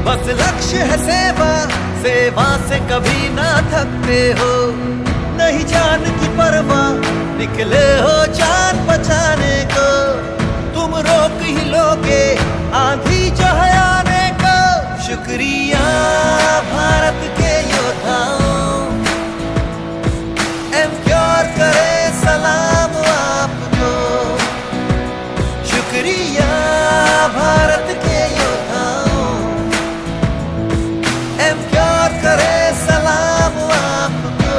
बस लक्ष्य है सेवा, सेवा से कभी ना थकते हो, नहीं जान की परवाह, निकले हो जान बचाने को, तुम रोक ही लोगे आंधी जो है आने को। शुक्रिया भारत के योद्धाओं, एमक्योर करे सलाम आपको। शुक्रिया भारत के योद्धाओं, एमक्योर करे सलाम आपको।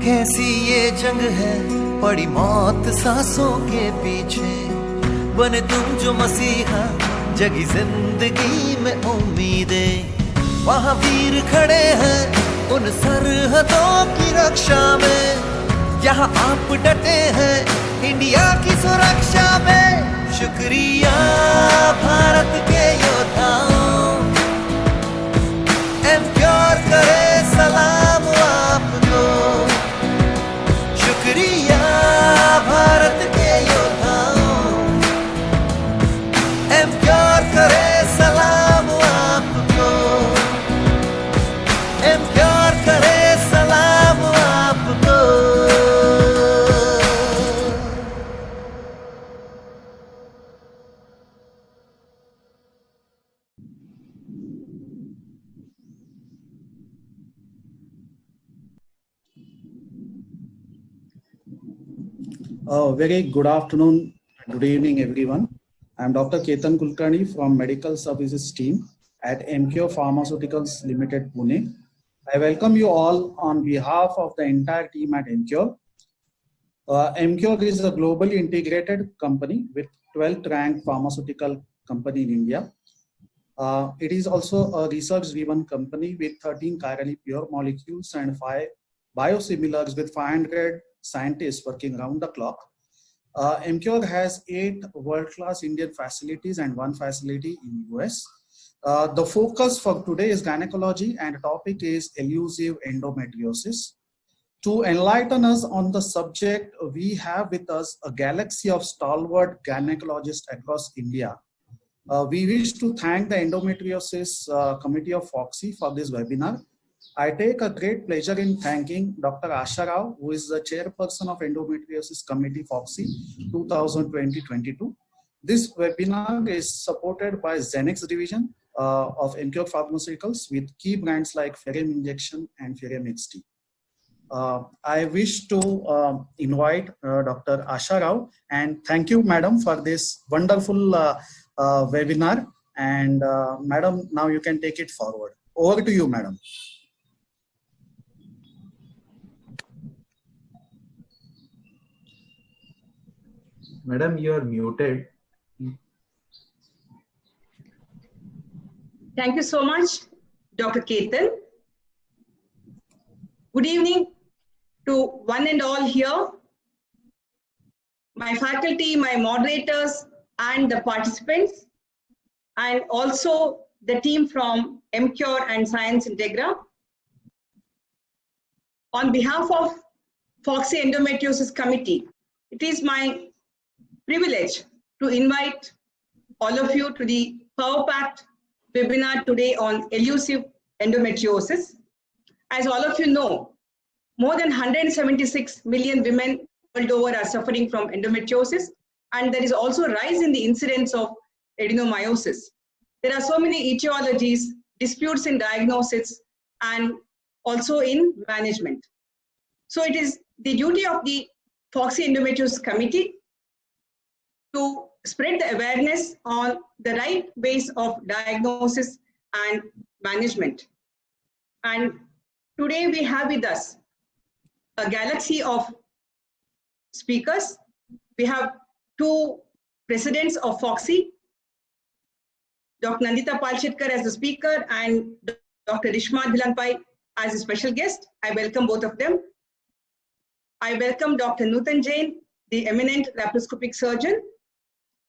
कैसी ये जंग है, पड़ी मौत सांसों के पीछे, बने तुम जो मसीहा, जगी जिंदगी में उम्मीदें। वहाँ वीर खड़े हैं उन सरहदों की रक्षा में, यहाँ आप डटे हैं इंडिया की सुरक्षा में। शुक्रिया भारत के योद्धाओं, एमक्योर करे सलाम आपको। शुक्रिया भारत के योद्धाओं, एमक्योर करे सलाम आपको। एमक्योर करे सलाम आपको। Very good afternoon, good evening, everyone. I am Dr. Ketan Kulkarni from Medical Services team at MQ Pharmaceuticals Limited, Pune. I welcome you all on behalf of the entire team at MQ. MQ is a globally integrated company with 12th ranked pharmaceutical company in India. It is also a research-driven company with 13 chirally pure molecules and 5 biosimilars with 500 scientists working around the clock. MQ has 8 world-class Indian facilities and 1 facility in US. The focus for today is gynecology and the topic is elusive endometriosis. To enlighten us on the subject, we have with us a galaxy of stalwart gynecologists across India. We wish to thank the Endometriosis Committee of FOXI for this webinar. I take a great pleasure in thanking Dr. Asha Rao, who is the chairperson of Endometriosis Committee FOXI 2020-22. This webinar is supported by Zenix division of MQ Pharmaceuticals with key brands like Ferrum Injection and Ferrum XT. I wish to invite Dr. Asha Rao, and thank you, madam, for this wonderful webinar. And madam, now you can take it forward. Over to you, madam. Madam, you are muted. Thank you so much, Dr. Ketan. Good evening to one and all here, my faculty, my moderators, and the participants, and also the team from MCure and Science Integra. On behalf of FOXI Endometriosis Committee, it is my privilege to invite all of you to the power-packed webinar today on elusive endometriosis. As all of you know, more than 176 million women world over are suffering from endometriosis, and there is also a rise in the incidence of adenomyosis. There are so many etiologies, disputes in diagnosis, and also in management. So it is the duty of the FOXI Endometriosis Committee to spread the awareness on the right ways of diagnosis and management. And today we have with us a galaxy of speakers. We have 2 presidents of FOXI, Dr. Nandita Palshetkar as the speaker and Dr. Rishma Dhilanpai as a special guest. I welcome both of them. I welcome Dr. Nutan Jain, the eminent laparoscopic surgeon,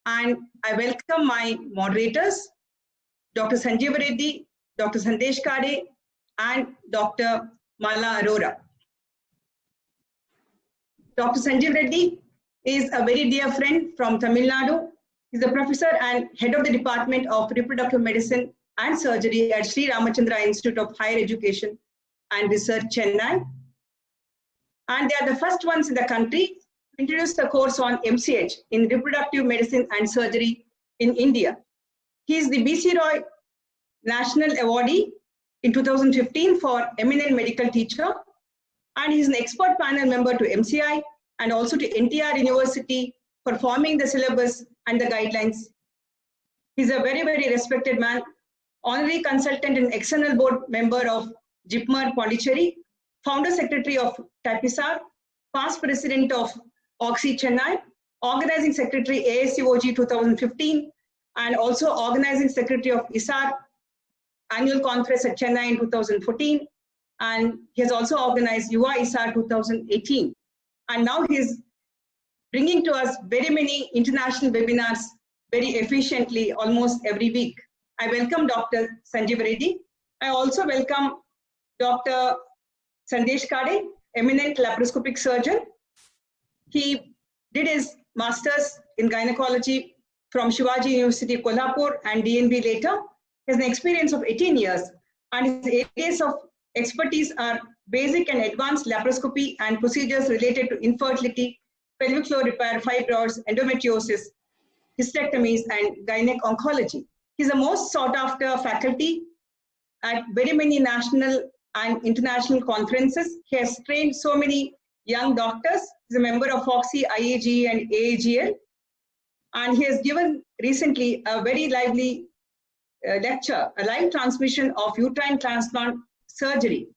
and I welcome my moderators, Dr. Sanjeev Reddy, Dr. Sandesh Kade, and Dr. Mala Arora. Dr. Sanjeev Reddy is a very dear friend from Tamil Nadu. He's a professor and head of the Department of Reproductive Medicine and Surgery at Sri Ramachandra Institute of Higher Education and Research, Chennai. And they are the first ones in the country to introduce the course on MCH in reproductive medicine and surgery in India. He is the BC Roy National Awardee in 2015 for eminent medical teacher, and he is an expert panel member to MCI and also to NTR University for forming the syllabus and the guidelines. He's a very, very respected man, honorary consultant and external board member of JIPMER Pondicherry, founder secretary of TAPISAR, past president of OXY Chennai, organizing secretary ASCOG 2015, and also organizing secretary of ISAR annual conference at Chennai in 2014. And he has also organized UA ISAR 2018. And now he's bringing to us very many international webinars very efficiently almost every week. I welcome Dr. Sanjeev Reddy. I also welcome Dr. Sandesh Kade, eminent laparoscopic surgeon. He did his master's in gynecology from Shivaji University, Kolhapur, and DNB later. He has an experience of 18 years, and his areas of expertise are basic and advanced laparoscopy and procedures related to infertility, pelvic floor repair, fibroids, endometriosis, hysterectomies, and gynec oncology. He's the most sought after faculty at very many national and international conferences. He has trained so many young doctors. He's a member of FOXI, IAG, and AAGL. And he has given recently a very lively lecture, a live transmission of uterine transplant surgery.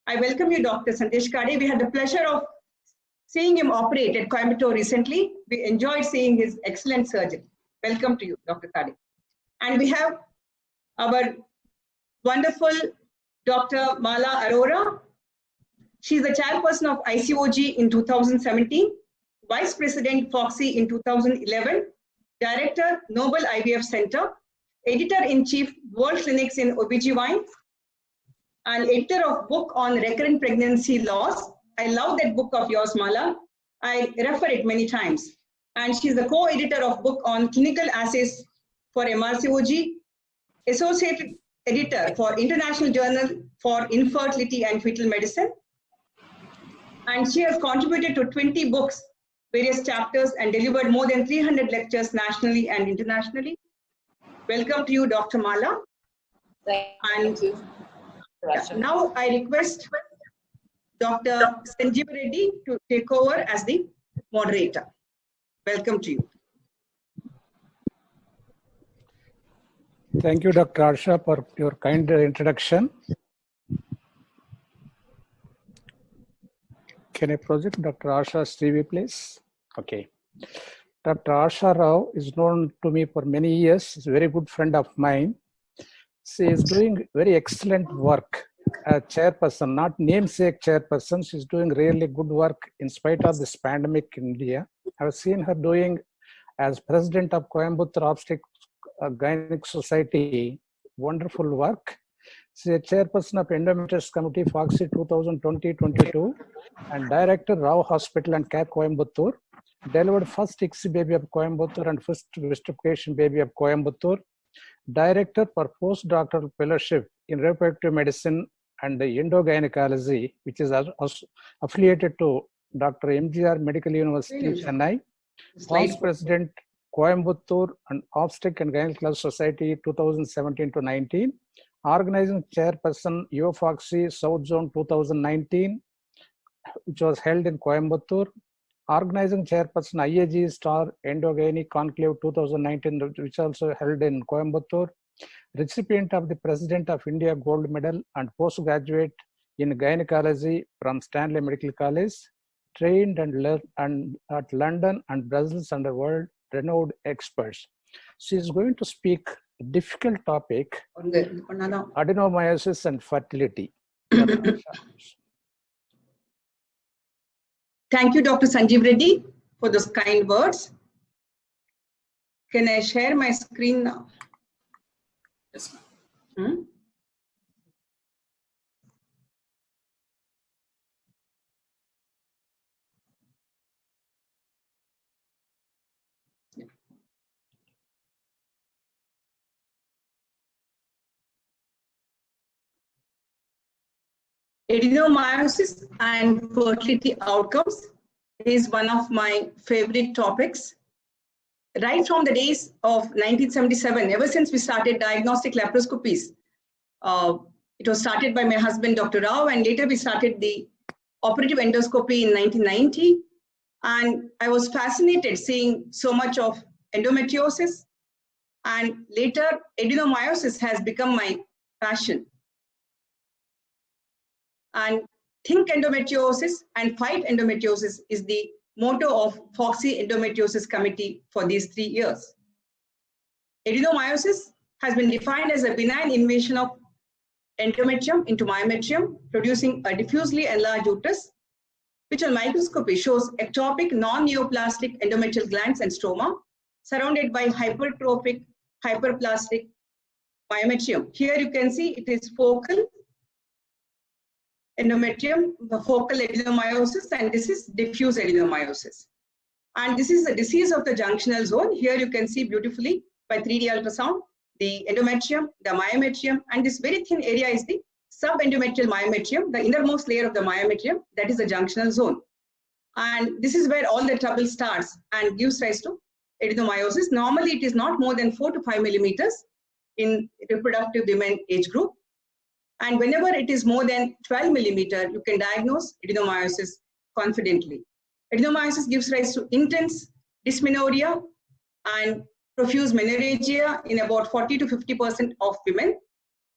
I welcome you, Dr. Sandesh Kade. We had the pleasure of seeing him operate at Coimbatore recently. We enjoyed seeing his excellent surgery. Welcome to you, Dr. Kade. And we have our wonderful Dr. Mala Arora. She's the chairperson of ICOG in 2017, vice president FOXI in 2011, director Noble IVF Center, editor-in-chief World Clinics in OBGYN, and editor of book on recurrent pregnancy loss. I love that book of yours, Mala. I refer it many times. And she's the co-editor of book on clinical assays for MRCOG, associated editor for International Journal for Infertility and Fetal Medicine. And she has contributed to 20 books, various chapters, and delivered more than 300 lectures nationally and internationally. Welcome to you, Dr. Mala. Thank you. Now I request Dr. Sanjeev Reddy to take over as the moderator. Welcome to you. Thank you, Dr. Arsha, for your kind introduction. Can I project Dr. Arsha's TV, please? Okay. Dr. Arsha Rao is known to me for many years. She's a very good friend of mine. She is doing very excellent work as chairperson, not namesake chairperson. She's doing really good work in spite of this pandemic in India. I've seen her doing as president of Coimbatore Obstetric Gynec Society, wonderful work. She's a chairperson of Endometriosis Committee, FOXI 2020-22, and director, Rao Hospital and Care Coimbatore. Delivered first ICSI baby of Coimbatore and first Vistrification baby of Coimbatore. Director for postdoctoral fellowship in reproductive medicine and endogynecology, which is affiliated to Dr. MGR Medical University, Chennai. Vice President, Coimbatore and Obstetric and Gynecology Society 2017-19. Organizing chairperson, UFOXI South Zone 2019, which was held in Coimbatore. Organizing chairperson, IAG Star Endogyne Conclave 2019, which also held in Coimbatore. Recipient of the President of India Gold Medal and postgraduate in gynecology from Stanley Medical College. Trained and learned at London and Brussels under world-renowned experts. She is going to speak a difficult topic, adenomyosis and fertility. Thank you, Dr. Sanjeev Reddy, for those kind words. Can I share my screen now? Yes, ma'am. Adenomyosis and fertility outcomes is one of my favorite topics. Right from the days of 1977, ever since we started diagnostic laparoscopies, it was started by my husband, Dr. Rao, and later we started the operative endoscopy in 1990. And I was fascinated seeing so much of endometriosis, and later adenomyosis has become my passion. And think endometriosis and fight endometriosis is the motto of Foxy Endometriosis Committee for these 3 years. Adenomyosis has been defined as a benign invasion of endometrium into myometrium, producing a diffusely enlarged uterus, which on microscopy shows ectopic non-neoplastic endometrial glands and stroma, surrounded by hypertrophic, hyperplastic myometrium. Here you can see it is focal endometrium, focal adenomyosis, and this is diffuse adenomyosis. And this is the disease of the junctional zone. Here you can see beautifully by 3D ultrasound, the endometrium, the myometrium, and this very thin area is the subendometrial myometrium, the innermost layer of the myometrium, that is the junctional zone. And this is where all the trouble starts and gives rise to adenomyosis. Normally it is not more than 4 to 5 millimeters in reproductive women age group. And whenever it is more than 12 millimeter, you can diagnose adenomyosis confidently. Adenomyosis gives rise to intense dysmenorrhea and profuse menorrhagia in about 40 to 50% of women,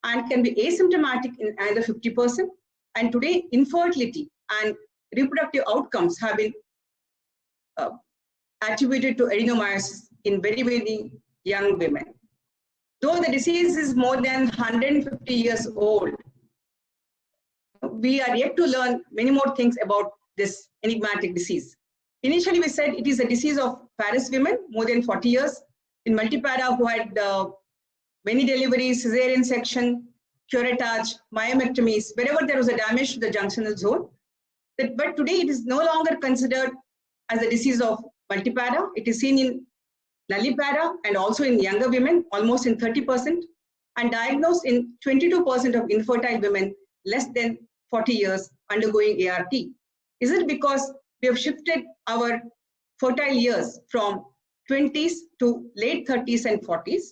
and can be asymptomatic in another 50%. And today, infertility and reproductive outcomes have been attributed to adenomyosis in very, very young women. Though the disease is more than 150 years old, we are yet to learn many more things about this enigmatic disease. Initially, we said it is a disease of Paris women, more than 40 years, in multipara who had many deliveries, cesarean section, curettage, myomectomies, wherever there was a damage to the junctional zone. But today, it is no longer considered as a disease of multipara. It is seen in nullipara and also in younger women, almost in 30%, and diagnosed in 22% of infertile women less than 40 years undergoing ART. Is it because we have shifted our fertile years from 20s to late 30s and 40s?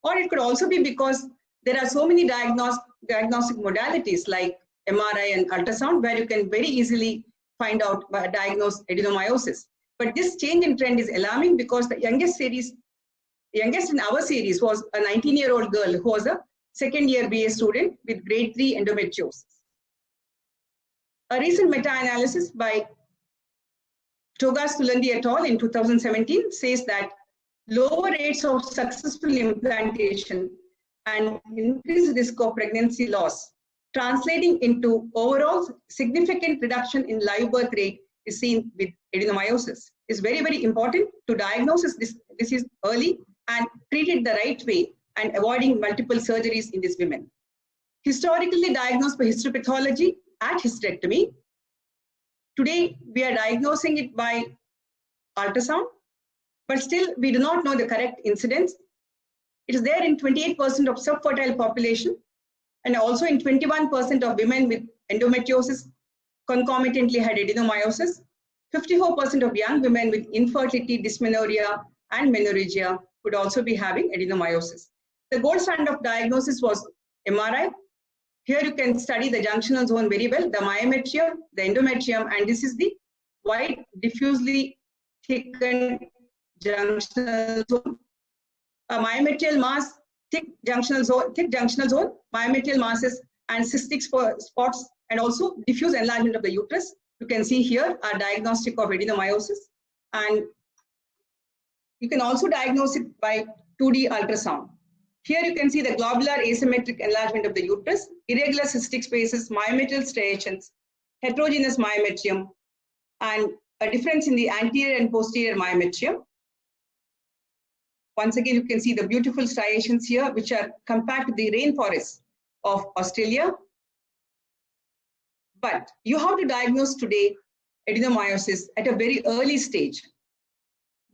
Or it could also be because there are so many diagnostic modalities like MRI and ultrasound where you can very easily find out, diagnose adenomyosis. But this change in trend is alarming because the youngest in our series was a 19-year-old girl who was a second-year BA student with grade 3 endometriosis. A recent meta-analysis by TOG et al. In 2017 says that lower rates of successful implantation and increased risk of pregnancy loss, translating into overall significant reduction in live birth rate, is seen with adenomyosis. It's very, very important to diagnose this disease early and treat it the right way and avoiding multiple surgeries in these women. Historically diagnosed by histopathology at hysterectomy, today we are diagnosing it by ultrasound, but still we do not know the correct incidence. It is there in 28% of subfertile population and also in 21% of women with endometriosis concomitantly had adenomyosis. 54% of young women with infertility, dysmenorrhea, and menorrhagia could also be having adenomyosis. The gold standard of diagnosis was MRI. Here you can study the junctional zone very well, the myometrium, the endometrium, and this is the white diffusely thickened junctional zone. A myometrial mass, thick junctional zone, myometrial masses and cystic spots, and also diffuse enlargement of the uterus. You can see here our diagnostic of adenomyosis, and you can also diagnose it by 2D ultrasound. Here you can see the globular asymmetric enlargement of the uterus, irregular cystic spaces, myometrial striations, heterogeneous myometrium, and a difference in the anterior and posterior myometrium. Once again, you can see the beautiful striations here, which are compared to the rainforests of Australia. But you have to diagnose today adenomyosis at a very early stage.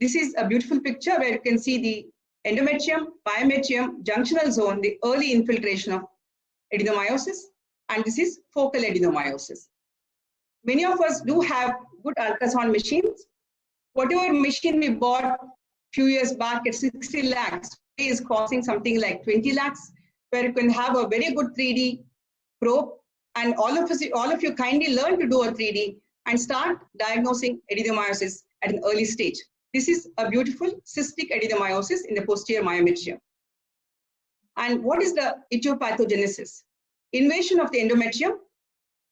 This is a beautiful picture where you can see the endometrium, myometrium, junctional zone, the early infiltration of adenomyosis, and this is focal adenomyosis. Many of us do have good ultrasound machines. Whatever machine we bought a few years back at 60 lakhs is costing something like 20 lakhs, where you can have a very good 3D probe, and all of you kindly learn to do a 3D and start diagnosing adenomyosis at an early stage. This is a beautiful cystic adenomyosis in the posterior myometrium. And what is the etiopathogenesis? Invasion of the endometrium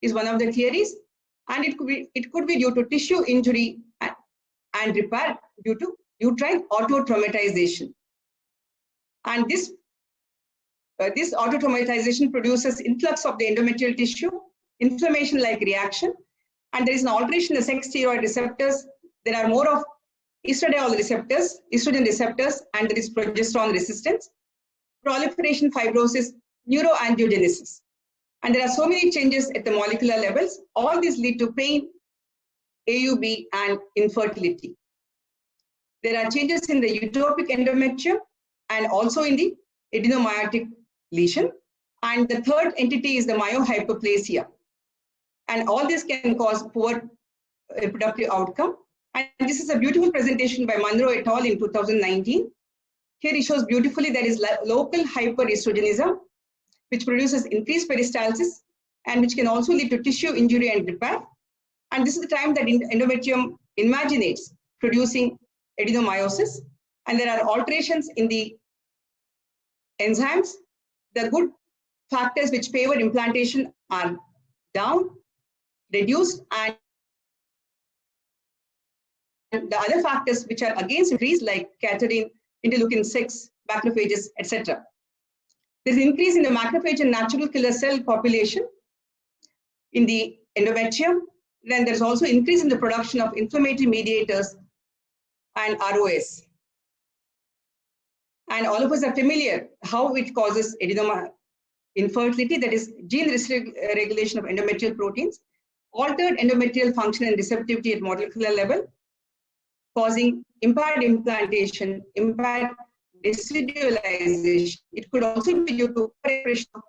is one of the theories, and it could be due to tissue injury and repair due to uterine autotraumatization. And this autotraumatization produces influx of the endometrial tissue, inflammation-like reaction, and there is an alteration in the sex steroid receptors. There are more of estradiol receptors, estrogen receptors, and there is progesterone resistance, proliferation, fibrosis, neuroangiogenesis. And there are so many changes at the molecular levels. All these lead to pain, AUB, and infertility. There are changes in the utopic endometrium and also in the adenomyotic lesion. And the third entity is the myohyperplasia. And all this can cause poor reproductive outcome. And this is a beautiful presentation by Monroe et al. In 2019. Here it shows beautifully there is local hyperestrogenism, which produces increased peristalsis and which can also lead to tissue injury and repair. And this is the time that endometrium invaginates, producing adenomyosis. And there are alterations in the enzymes. The good factors which favor implantation are down, reduced, and the other factors which are against increase, like caterin, interleukin 6, macrophages, etc. There's increase in the macrophage and natural killer cell population in the endometrium. Then there's also increase in the production of inflammatory mediators and ROS. And all of us are familiar how it causes adenoma infertility, that is gene regulation of endometrial proteins, altered endometrial function and receptivity at molecular level, causing impaired implantation, impaired residualization. It could also be due to preparation of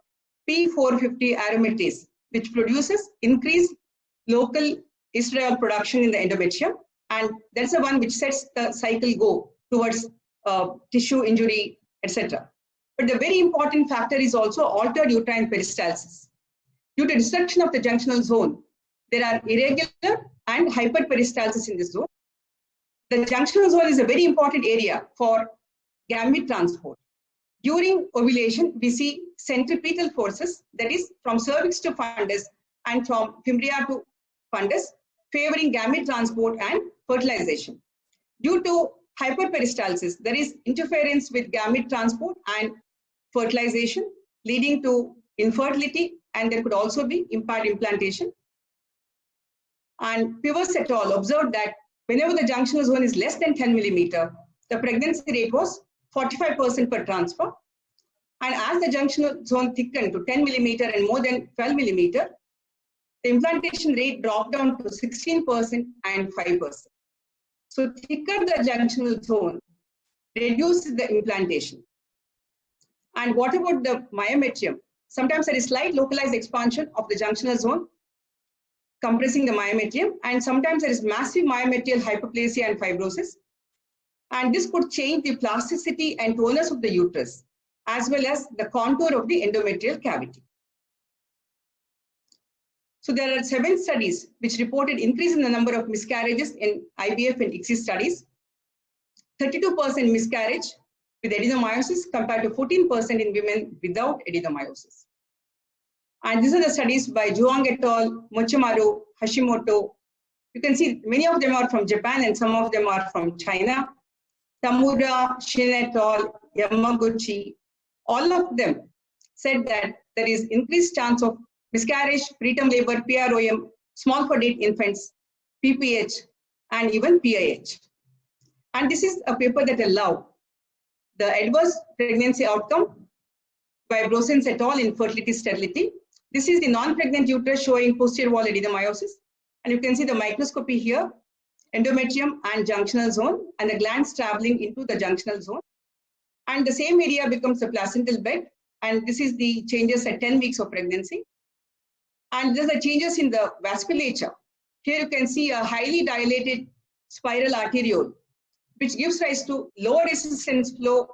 P450 aromatase, which produces increased local estradiol production in the endometrium, and that's the one which sets the cycle go towards tissue injury, etc. But the very important factor is also altered uterine peristalsis. Due to destruction of the junctional zone, there are irregular and hyperperistalsis in this zone. The junctional zone is a very important area for gamete transport. During ovulation, we see centripetal forces, that is from cervix to fundus and from fimbria to fundus, favoring gamete transport and fertilization. Due to hyperperistalsis, there is interference with gamete transport and fertilization, leading to infertility, and there could also be impaired implantation. And Pivos et al. Observed that whenever the junctional zone is less than 10 millimeter, the pregnancy rate was 45% per transfer. And as the junctional zone thickened to 10 millimeter and more than 12 millimeter, the implantation rate dropped down to 16% and 5%. So thicker the junctional zone reduces the implantation. And what about the myometrium? Sometimes there is slight localized expansion of the junctional zone, compressing the myometrium, and sometimes there is massive myometrial hyperplasia and fibrosis. And this could change the plasticity and tonus of the uterus, as well as the contour of the endometrial cavity. So there are 7 studies which reported increase in the number of miscarriages in IVF and ICSI studies, 32% miscarriage with adenomyosis compared to 14% in women without adenomyosis. And these are the studies by Zhuang et al., Mochimaru, Hashimoto. You can see many of them are from Japan and some of them are from China. Tamura, Shin et al., Yamaguchi, all of them said that there is increased chance of miscarriage, preterm labor, PROM, small for dead infants, PPH, and even PIH. And this is a paper that I love. the adverse pregnancy outcome by Brosens et al. Infertility sterility. This is the non-pregnant uterus showing posterior wall adenomyosis. And you can see the microscopy here, endometrium and junctional zone, and the glands traveling into the junctional zone. And the same area becomes the placental bed. And this is the changes at 10 weeks of pregnancy. And there's the changes in the vasculature. Here you can see a highly dilated spiral arteriole, which gives rise to lower resistance flow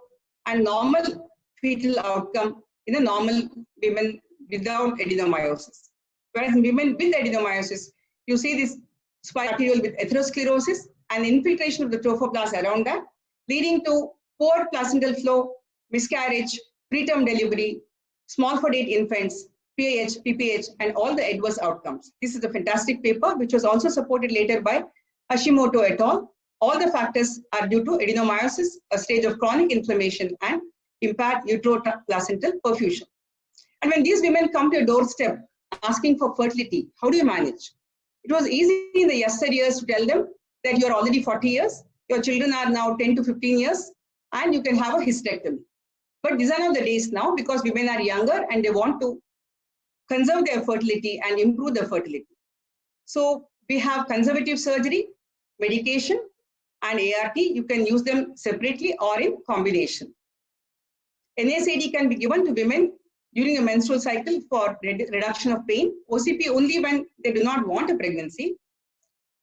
and normal fetal outcome in the normal women without adenomyosis. Whereas in women with adenomyosis, you see this spiral arteriole with atherosclerosis and infiltration of the trophoblast around that, leading to poor placental flow, miscarriage, preterm delivery, small for date infants, PAH, PPH, and all the adverse outcomes. This is a fantastic paper, which was also supported later by Hashimoto et al. All the factors are due to adenomyosis, a stage of chronic inflammation, and impaired uteroplacental perfusion. And when these women come to your doorstep asking for fertility, how do you manage? It was easy in the yesteryears to tell them that you are already 40 years, your children are now 10 to 15 years, and you can have a hysterectomy. But these are not the days now, because women are younger and they want to conserve their fertility and improve their fertility. So we have conservative surgery, medication, and ART. You can use them separately or in combination. NSAID can be given to women during a menstrual cycle for reduction of pain. OCP only when they do not want a pregnancy.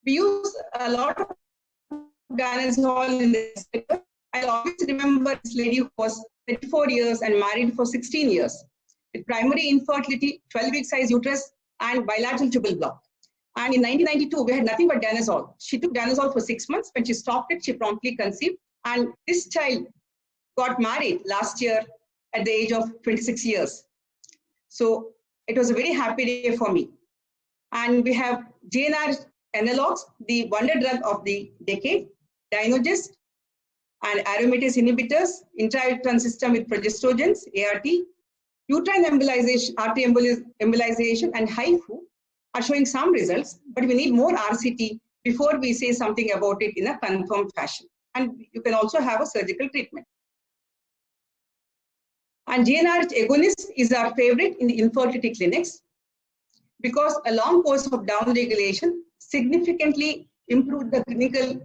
We use a lot of danazol in this paper. I always remember this lady who was 34 years and married for 16 years with primary infertility, 12-week size uterus, and bilateral tubal block. And in 1992, we had nothing but danazol. She took danazol for 6 months. When she stopped it, she promptly conceived. And this child got married last year at the age of 26 years. So it was a very happy day for me. And we have GnRH analogs, the wonder drug of the decade, Dynogest, and aromatase inhibitors, intrauterine system with progestogens, ART, uterine embolization, artery embolization, and HIFU are showing some results, but we need more RCT before we say something about it in a confirmed fashion. And you can also have a surgical treatment. And GnRH agonist is our favorite in the infertility clinics because a long course of downregulation significantly improved the clinical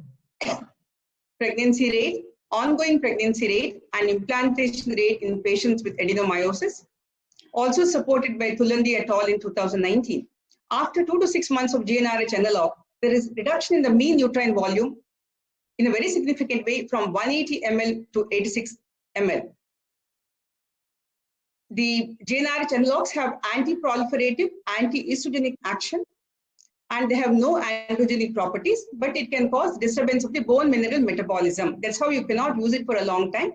pregnancy rate, ongoing pregnancy rate, and implantation rate in patients with adenomyosis, also supported by Tulandi et al. In 2019. After 2 to 6 months of GnRH analog, there is reduction in the mean uterine volume in a very significant way from 180 ml to 86 ml. The GnRH analogs have anti-proliferative, anti-estrogenic action, and they have no androgenic properties, but it can cause disturbance of the bone mineral metabolism. That's how you cannot use it for a long time.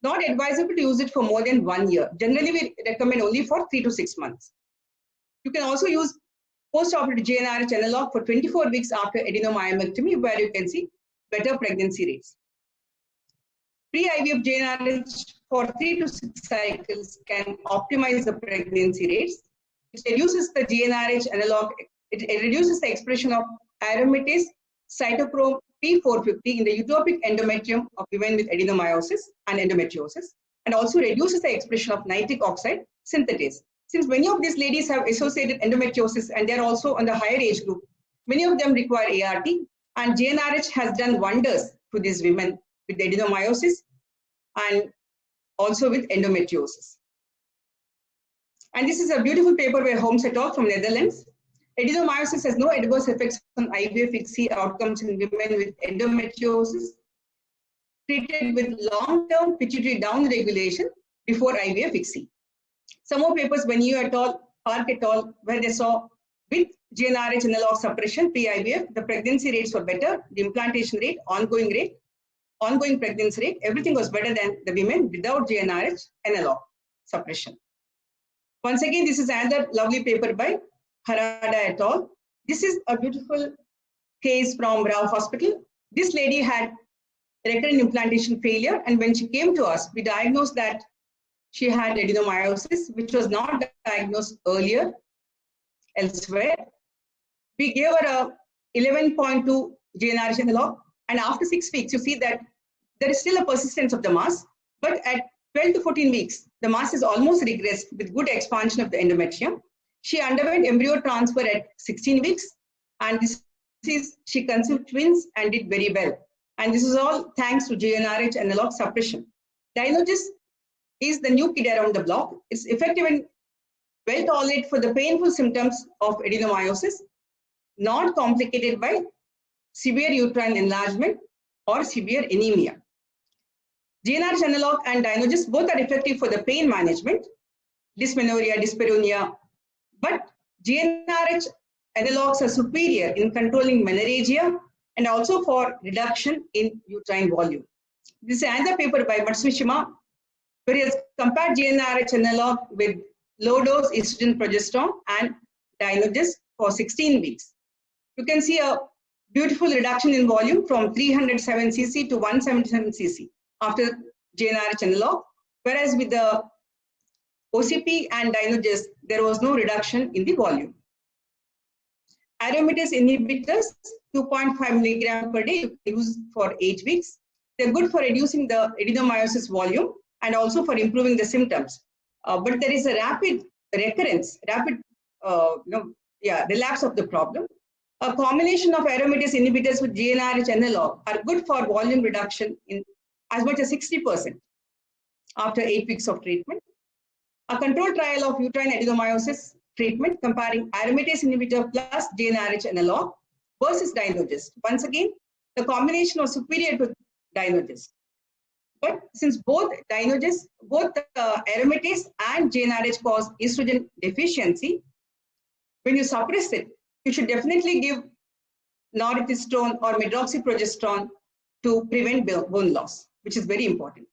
Not advisable to use it for more than 1 year. Generally, we recommend only for 3 to 6 months. You can also use post-operative GnRH analog for 24 weeks after adenomyomectomy, where you can see better pregnancy rates. Pre-IVF GnRH for 3 to 6 cycles can optimize the pregnancy rates. It reduces the GnRH analog. It reduces the expression of aromatase cytochrome P450 in the utopic endometrium of women with adenomyosis and endometriosis, and also reduces the expression of nitric oxide synthetase. Since many of these ladies have associated endometriosis and they're also on the higher age group, many of them require ART, and GnRH has done wonders to these women with adenomyosis and also with endometriosis. And this is a beautiful paper by Holmes et al. From Netherlands. Adenomyosis has no adverse effects on IVF-ICSI outcomes in women with endometriosis treated with long-term pituitary downregulation before IVF-ICSI. Some more papers by Neo et al., Park et al., where they saw with GnRH analog suppression pre-IVF, the pregnancy rates were better, the implantation rate, ongoing pregnancy rate, everything was better than the women without GnRH analog suppression. Once again, this is another lovely paper by Harada et al. This is a beautiful case from Rao Hospital. This lady had recurrent implantation failure, and when she came to us, we diagnosed that she had adenomyosis, which was not diagnosed earlier elsewhere. We gave her a 11.2 GnRH analog, and after 6 weeks, you see that there is still a persistence of the mass, But at 12 to 14 weeks, the mass is almost regressed with good expansion of the endometrium. She underwent embryo transfer at 16 weeks, and she conceived twins and did very well. And this is all thanks to GnRH analog suppression. Dynogist is the new kid around the block. It's effective and well tolerated for the painful symptoms of adenomyosis, not complicated by severe uterine enlargement or severe anemia. GnRH analog and Dynogist both are effective for the pain management, dysmenorrhea, dyspareunia, but GnRH analogs are superior in controlling menorrhagia and also for reduction in uterine volume. This is another paper by Matsushima, where he has compared GnRH analog with low-dose estrogen progesterone and Dynogist for 16 weeks. You can see a beautiful reduction in volume from 307 cc to 177 cc after GnRH analog, whereas with the OCP and Dynogist, there was no reduction in the volume. Aromatase inhibitors, 2.5 milligram per day, you can use for 8 weeks. They're good for reducing the adenomyosis volume and also for improving the symptoms. But there is a rapid recurrence, relapse of the problem. A combination of aromatase inhibitors with GnRH analog are good for volume reduction in as much as 60% after 8 weeks of treatment. A controlled trial of uterine adenomyosis treatment comparing aromatase inhibitor plus GnRH analog versus Dynogist. Once again, the combination was superior to Dynogist. But since both aromatase and GnRH cause estrogen deficiency, when you suppress it, you should definitely give norethistone or medroxyprogesterone to prevent bone loss, which is very important.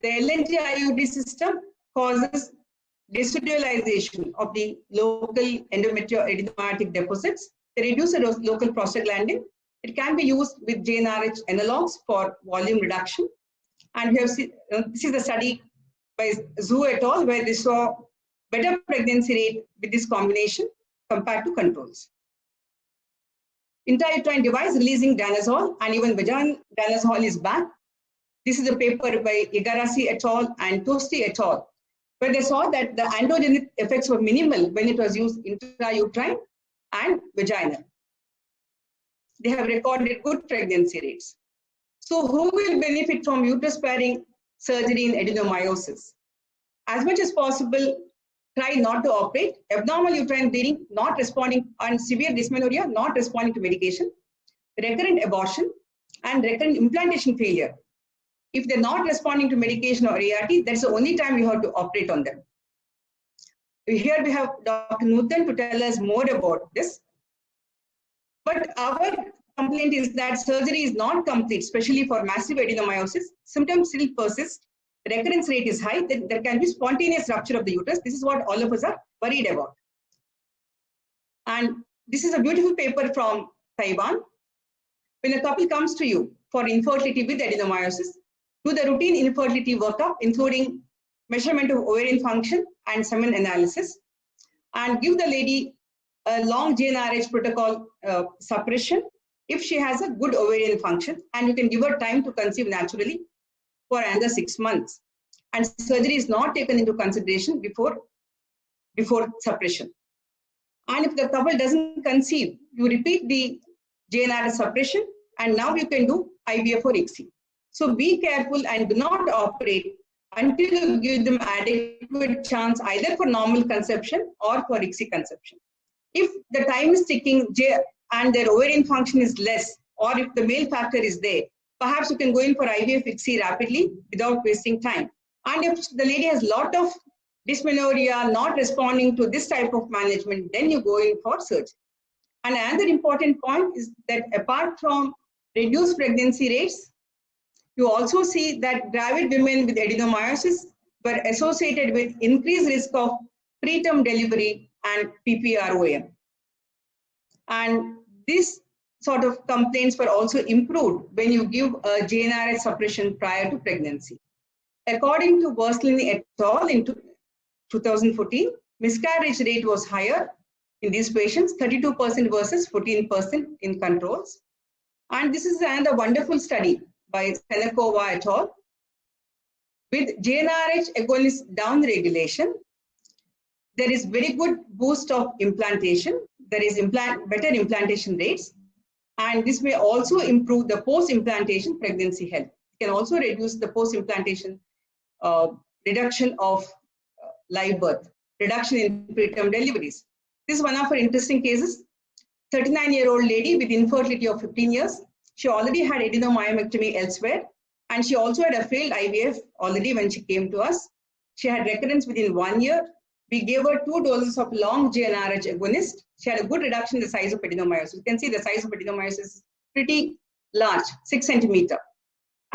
The LNG IUD system causes desudalization of the local endometrioadenoma deposits. They reduce the local prostaglandin. It can be used with GnRH analogs for volume reduction. And we have seen, this is a study by Zhu et al., where they saw better pregnancy rate with this combination compared to controls. Intrauterine device releasing danazol, and even vaginal danazol is back. This is a paper by Igarashi et al. And Tosti et al., where they saw that the androgenic effects were minimal when it was used intrauterine and vaginal. They have recorded good pregnancy rates. So who will benefit from uterus-sparing surgery in adenomyosis? As much as possible, try not to operate. Abnormal uterine bleeding, not responding, and severe dysmenorrhea, not responding to medication. Recurrent abortion and recurrent implantation failure. If they're not responding to medication or ART, that's the only time you have to operate on them. Here we have Dr. Nuthan to tell us more about this. But our complaint is that surgery is not complete, especially for massive adenomyosis. Symptoms still persist. Recurrence rate is high. There can be spontaneous rupture of the uterus. This is what all of us are worried about. And this is a beautiful paper from Taiwan. When a couple comes to you for infertility with adenomyosis, do the routine infertility workup, including measurement of ovarian function and semen analysis, and give the lady a long GnRH protocol suppression if she has a good ovarian function, and you can give her time to conceive naturally for another 6 months. And surgery is not taken into consideration before suppression. And if the couple doesn't conceive, you repeat the GnRH suppression, and now you can do IVF or ICSI. So be careful and do not operate until you give them adequate chance either for normal conception or for ICSI conception. If the time is ticking and their ovarian function is less, or if the male factor is there, perhaps you can go in for IVF ICSI rapidly without wasting time. And if the lady has a lot of dysmenorrhea, not responding to this type of management, then you go in for surgery. And another important point is that apart from reduced pregnancy rates, you also see that gravid women with adenomyosis were associated with increased risk of preterm delivery and PPROM. And this sort of complaints were also improved when you give a GnRH suppression prior to pregnancy. According to Berslini et al. In 2014, miscarriage rate was higher in these patients, 32% versus 14% in controls. And this is another wonderful study by Senekova et al., With GnRH agonist downregulation, there is very good boost of implantation. There is better implantation rates. And this may also improve the post-implantation pregnancy health. It can also reduce the post-implantation reduction of live birth, reduction in preterm deliveries. This is one of our interesting cases. 39-year-old lady with infertility of 15 years. She already had adenomyomectomy elsewhere, and she also had a failed IVF already when she came to us. She had recurrence within 1 year. We gave her 2 doses of long GnRH agonist. She had a good reduction in the size of adenomyosis. You can see the size of adenomyosis is pretty large, 6 centimeter.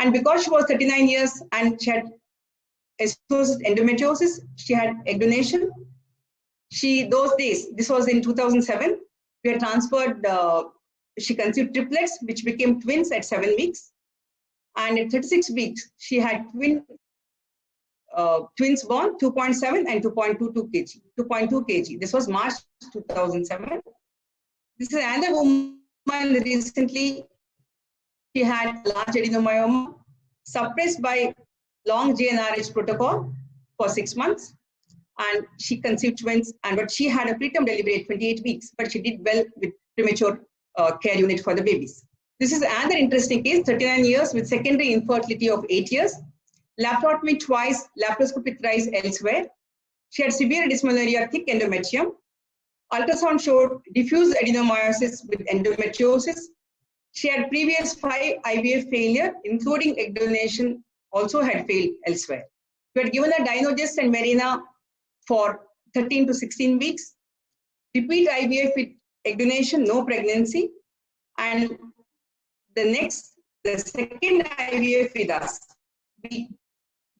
And because she was 39 years and she had associated endometriosis, she had egg donation. Those days, this was in 2007, we had transferred, she conceived triplets, which became twins at 7 weeks. And at 36 weeks, she had twins born, 2.7 and 2.2 kg. This was March 2007. This is another woman recently. She had large adenomyoma, suppressed by long GnRH protocol for 6 months. And she conceived twins, but she had a preterm delivery at 28 weeks, but she did well with premature care unit for the babies. This is another interesting case, 39 years with secondary infertility of 8 years. Laparotomy twice, laparoscopy thrice elsewhere. She had severe dysmenorrhea, thick endometrium. Ultrasound showed diffuse adenomyosis with endometriosis. She had previous 5 IVF failure, including egg donation, also had failed elsewhere. We had given her Dynogest and Mirena for 13 to 16 weeks. Repeat IVF with egg donation, no pregnancy. And the second IVF with us, we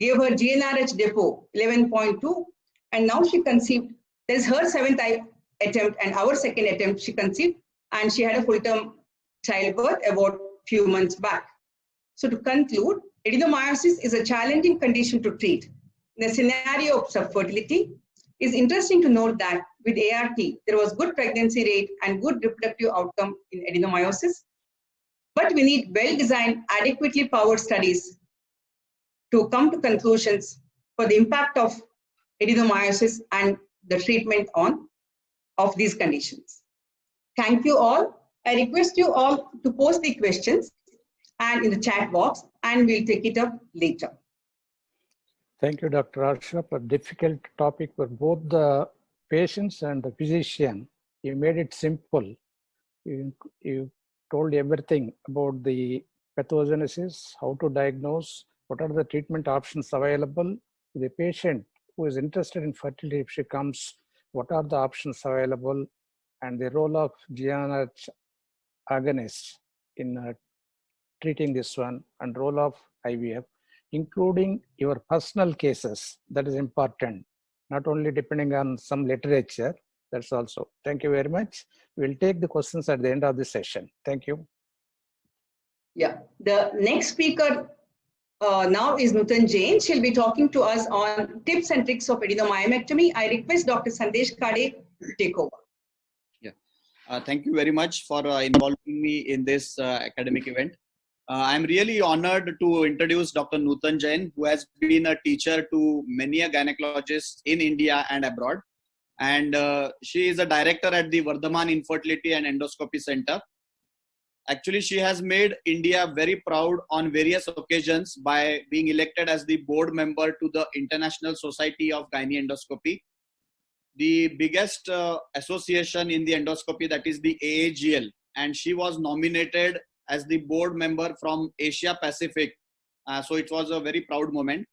gave her GnRH depot 11.2, and now she conceived. This is her 7th attempt and our 2nd attempt she conceived, and she had a full-term childbirth about few months back. So to conclude, adenomyosis is a challenging condition to treat. In the scenario of subfertility, it's interesting to note that with ART, there was good pregnancy rate and good reproductive outcome in adenomyosis, but we need well-designed, adequately powered studies to come to conclusions for the impact of adenomyosis and the treatment of these conditions. Thank you all. I request you all to post the questions and in the chat box, and we'll take it up later. Thank you, Dr. Ashraf. A difficult topic for both the patients and the physician. You made it simple. You told everything about the pathogenesis, how to diagnose, what are the treatment options available. The patient who is interested in fertility, if she comes, what are the options available, and the role of GnRH agonists in treating this one, and role of IVF, including your personal cases. That is important, not only depending on some literature. That's also. Thank you very much. We'll take the questions at the end of the session. Thank you. Yeah, the next speaker now is Nutan Jain. She'll be talking to us on tips and tricks of adenomyomectomy. I request Dr. Sandesh Kade to take over. Yeah, thank you very much for involving me in this academic event. I'm really honored to introduce Dr. Nutan Jain, who has been a teacher to many gynecologists in India and abroad. And she is a director at the Vardhaman Infertility and Endoscopy Center. Actually, she has made India very proud on various occasions by being elected as the board member to the International Society of Gynae Endoscopy, the biggest association in the endoscopy, that is the AAGL. And she was nominated as the board member from Asia Pacific. So it was a very proud moment.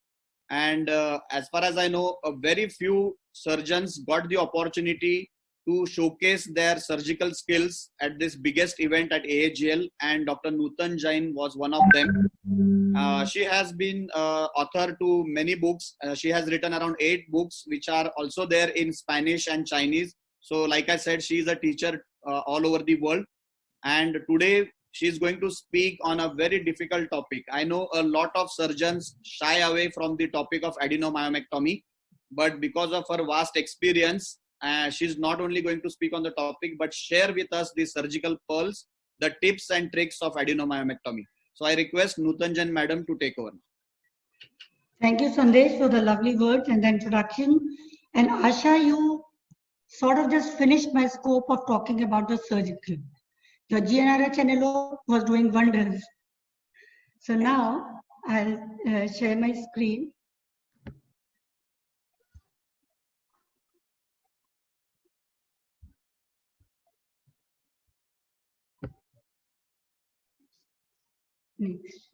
And as far as I know, very few surgeons got the opportunity to showcase their surgical skills at this biggest event at AAGL, and Dr. Nutan Jain was one of them. She has been author to many books. She has written around 8 books, which are also there in Spanish and Chinese. So like I said, she is a teacher all over the world. And today she is going to speak on a very difficult topic. I know a lot of surgeons shy away from the topic of adenomyomectomy, but because of her vast experience, she's not only going to speak on the topic, but share with us the surgical pearls, the tips and tricks of adenomyomectomy. So I request Nutan Jain madam to take over. Thank you, Sandesh, for the lovely words and the introduction. And Asha, you sort of just finished my scope of talking about the surgical. Your GNRH and LO was doing wonders. So now I'll share my screen. Next.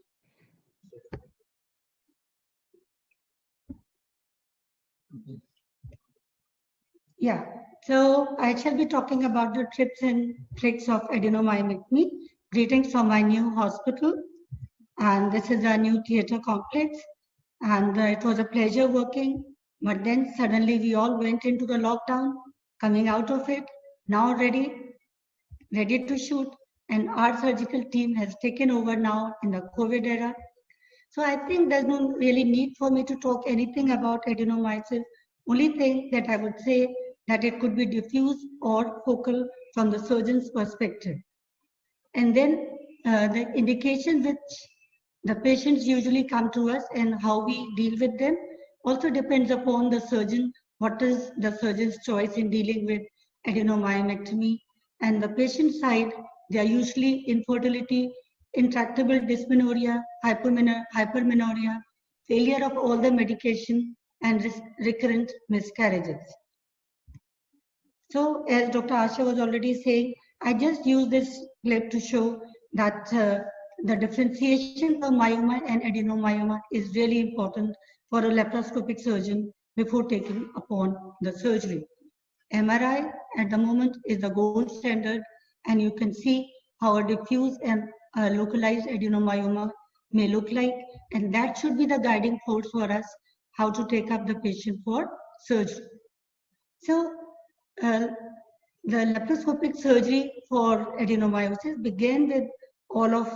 Yeah, so I shall be talking about the tips and tricks of adenomyomectomy. Greetings from my new hospital, and this is our new theatre complex. And it was a pleasure working, but then suddenly we all went into the lockdown, coming out of it, now ready to shoot. And our surgical team has taken over now in the COVID era. So I think there's no really need for me to talk anything about adenomyosis. Only thing that I would say that it could be diffuse or focal from the surgeon's perspective. And then the indication which the patients usually come to us and how we deal with them also depends upon the surgeon, what is the surgeon's choice in dealing with adenomyomectomy. And the patient side, they are usually infertility, intractable dysmenorrhea, hypermenorrhea, failure of all the medication, and recurrent miscarriages. So as Dr. Asha was already saying, I just use this clip to show that the differentiation of myoma and adenomyoma is really important for a laparoscopic surgeon before taking upon the surgery. MRI at the moment is the gold standard, and you can see how a diffuse and localized adenomyoma may look like, and that should be the guiding force for us how to take up the patient for surgery. So the laparoscopic surgery for adenomyosis began with all of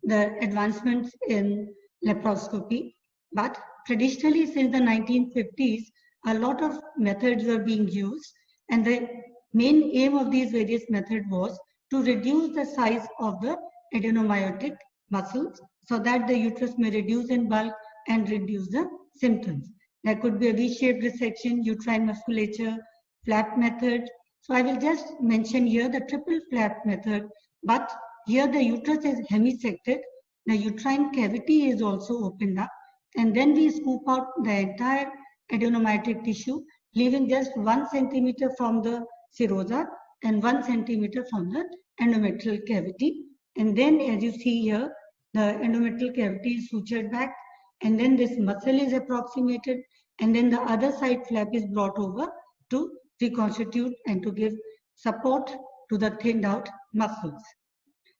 the advancements in laparoscopy, but traditionally since the 1950s, a lot of methods were being used, and the main aim of these various methods was to reduce the size of the adenomyotic muscles so that the uterus may reduce in bulk and reduce the symptoms. There could be a V-shaped resection, uterine musculature, flap method. So I will just mention here the triple flap method, but here the uterus is hemisected, the uterine cavity is also opened up, and then we scoop out the entire adenomyotic tissue, leaving just 1 centimeter from the serosa and 1 centimeter from the endometrial cavity. And then as you see here, the endometrial cavity is sutured back, and then this muscle is approximated, and then the other side flap is brought over to reconstitute and to give support to the thinned out muscles.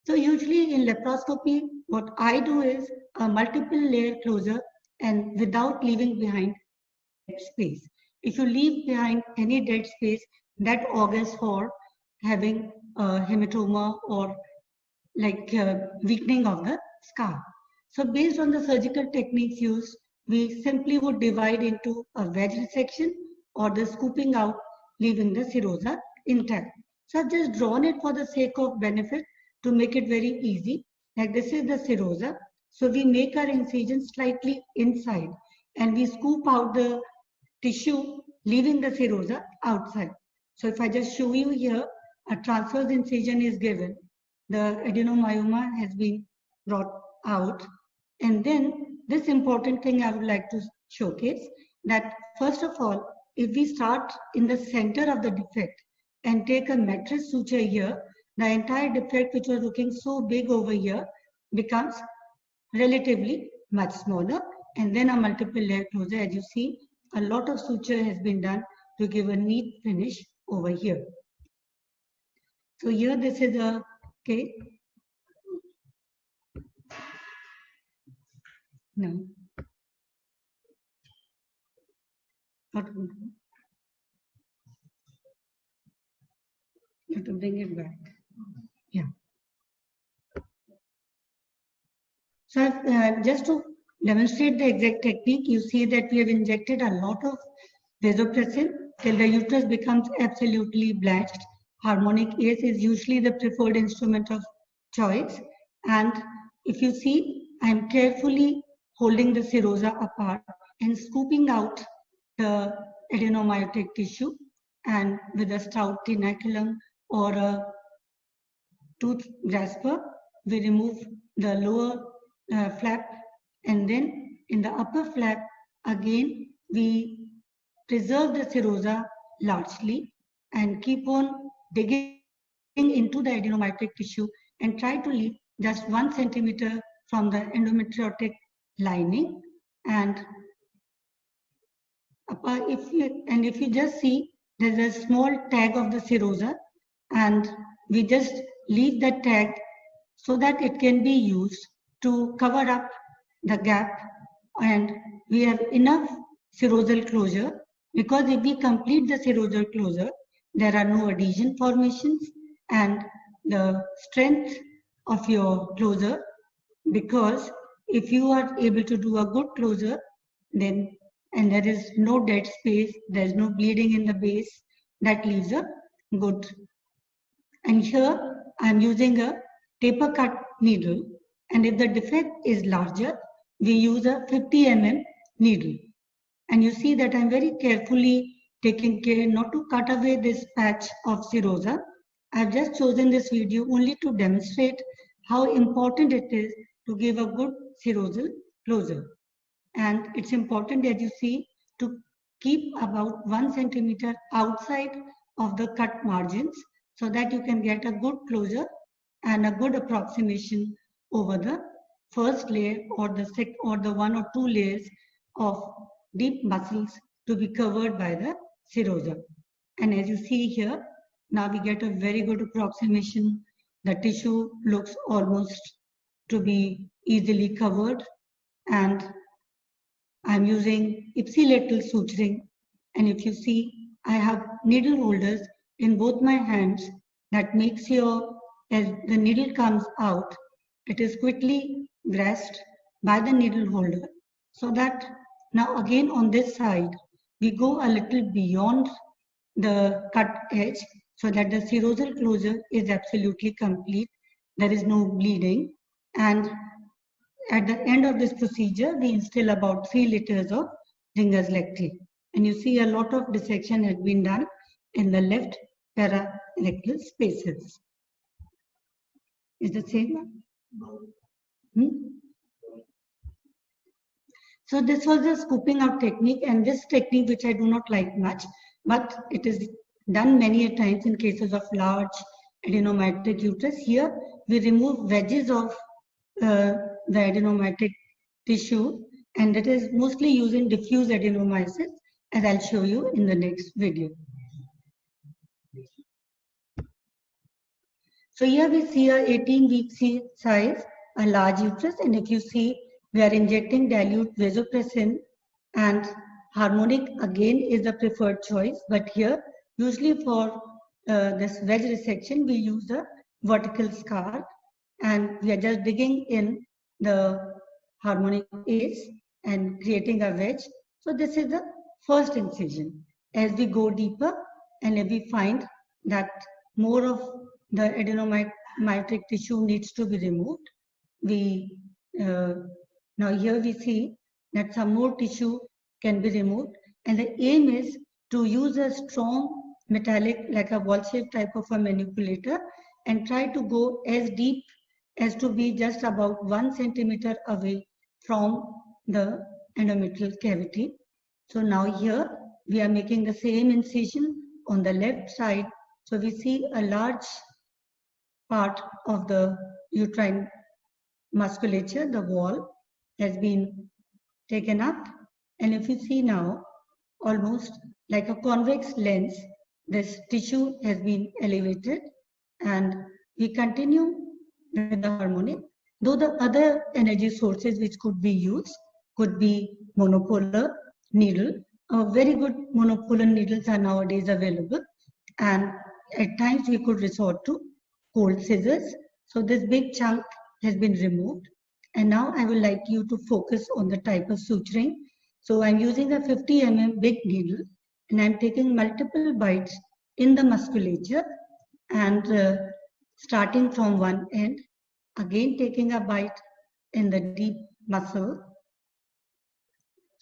So usually in laparoscopy, what I do is a multiple layer closure and without leaving behind dead space. If you leave behind any dead space, that augurs for having a hematoma or like weakening of the scar. So based on the surgical techniques used, we simply would divide into a wedge resection or the scooping out, leaving the serosa intact. So I've just drawn it for the sake of benefit to make it very easy. Like this is the serosa. So we make our incision slightly inside and we scoop out the tissue, leaving the serosa outside. So if I just show you here, a transverse incision is given. The adenomyoma has been brought out. And then this important thing I would like to showcase that first of all, if we start in the center of the defect and take a mattress suture here, the entire defect which was looking so big over here becomes relatively much smaller, and then a multiple layer closure. As you see, a lot of suture has been done to give a neat finish over here. So here this is a, okay. No. You have to bring it back. Yeah. So just to demonstrate the exact technique, you see that we have injected a lot of vasopressin till the uterus becomes absolutely blanched. Harmonic ACE is usually the preferred instrument of choice. And if you see, I am carefully holding the serosa apart and scooping out the adenomyotic tissue, and with a stout tenaculum or a tooth grasper, we remove the lower flap, and then in the upper flap, again, we preserve the serosa largely and keep on digging into the adenomyotic tissue and try to leave just 1 centimeter from the endometriotic lining. And if you just see, there's a small tag of the serosa, and we just leave that tag so that it can be used to cover up the gap, and we have enough serosal closure, because if we complete the serosal closure, there are no adhesion formations, and the strength of your closure, because if you are able to do a good closure, then, and there is no dead space, there's no bleeding in the base, that leaves a good. And here I'm using a taper cut needle, and if the defect is larger, we use a 50 mm needle. And you see that I'm very carefully taking care not to cut away this patch of serosa. I've just chosen this video only to demonstrate how important it is to give a good serosal closure. And it's important, as you see, to keep about 1 centimeter outside of the cut margins so that you can get a good closure and a good approximation over the first layer or the 1 or 2 layers of deep muscles to be covered by the serosa. And as you see here, now we get a very good approximation. The tissue looks almost to be easily covered, and I'm using ipsilateral suturing, and if you see, I have needle holders in both my hands. That makes sure as the needle comes out, it is quickly grasped by the needle holder, so that now again on this side, we go a little beyond the cut edge so that the serosal closure is absolutely complete. There is no bleeding, and at the end of this procedure, we instill about 3 liters of Ringer's lactate. And you see a lot of dissection has been done in the left pararectal spaces. Is the same? So this was the scooping out technique, and this technique which I do not like much, but it is done many a times in cases of large adenomyotic uterus. Here we remove wedges of the adenomyotic tissue, and that is mostly used in diffuse adenomyosis, as I'll show you in the next video. So here we see a 18-week size, a large uterus, and if you see, we are injecting dilute vasopressin, and harmonic again is the preferred choice, but here usually for this wedge resection we use a vertical scar, and we are just digging in the harmonic ace and creating a wedge. So this is the first incision. As we go deeper and if we find that more of the adenomyotic tissue needs to be removed, we now here we see that some more tissue can be removed, and the aim is to use a strong metallic, like a ball shape type of a manipulator, and try to go as deep as to be just about 1 centimeter away from the endometrial cavity. So now here we are making the same incision on the left side. So we see a large part of the uterine musculature, the wall, has been taken up. And if you see now, almost like a convex lens, this tissue has been elevated, and we continue with the harmonic. Though the other energy sources which could be used could be monopolar needle. Very good monopolar needles are nowadays available, and at times we could resort to cold scissors. So this big chunk has been removed, and now I would like you to focus on the type of suturing. So I'm using a 50 mm big needle, and I'm taking multiple bites in the musculature, and starting from one end, again taking a bite in the deep muscle,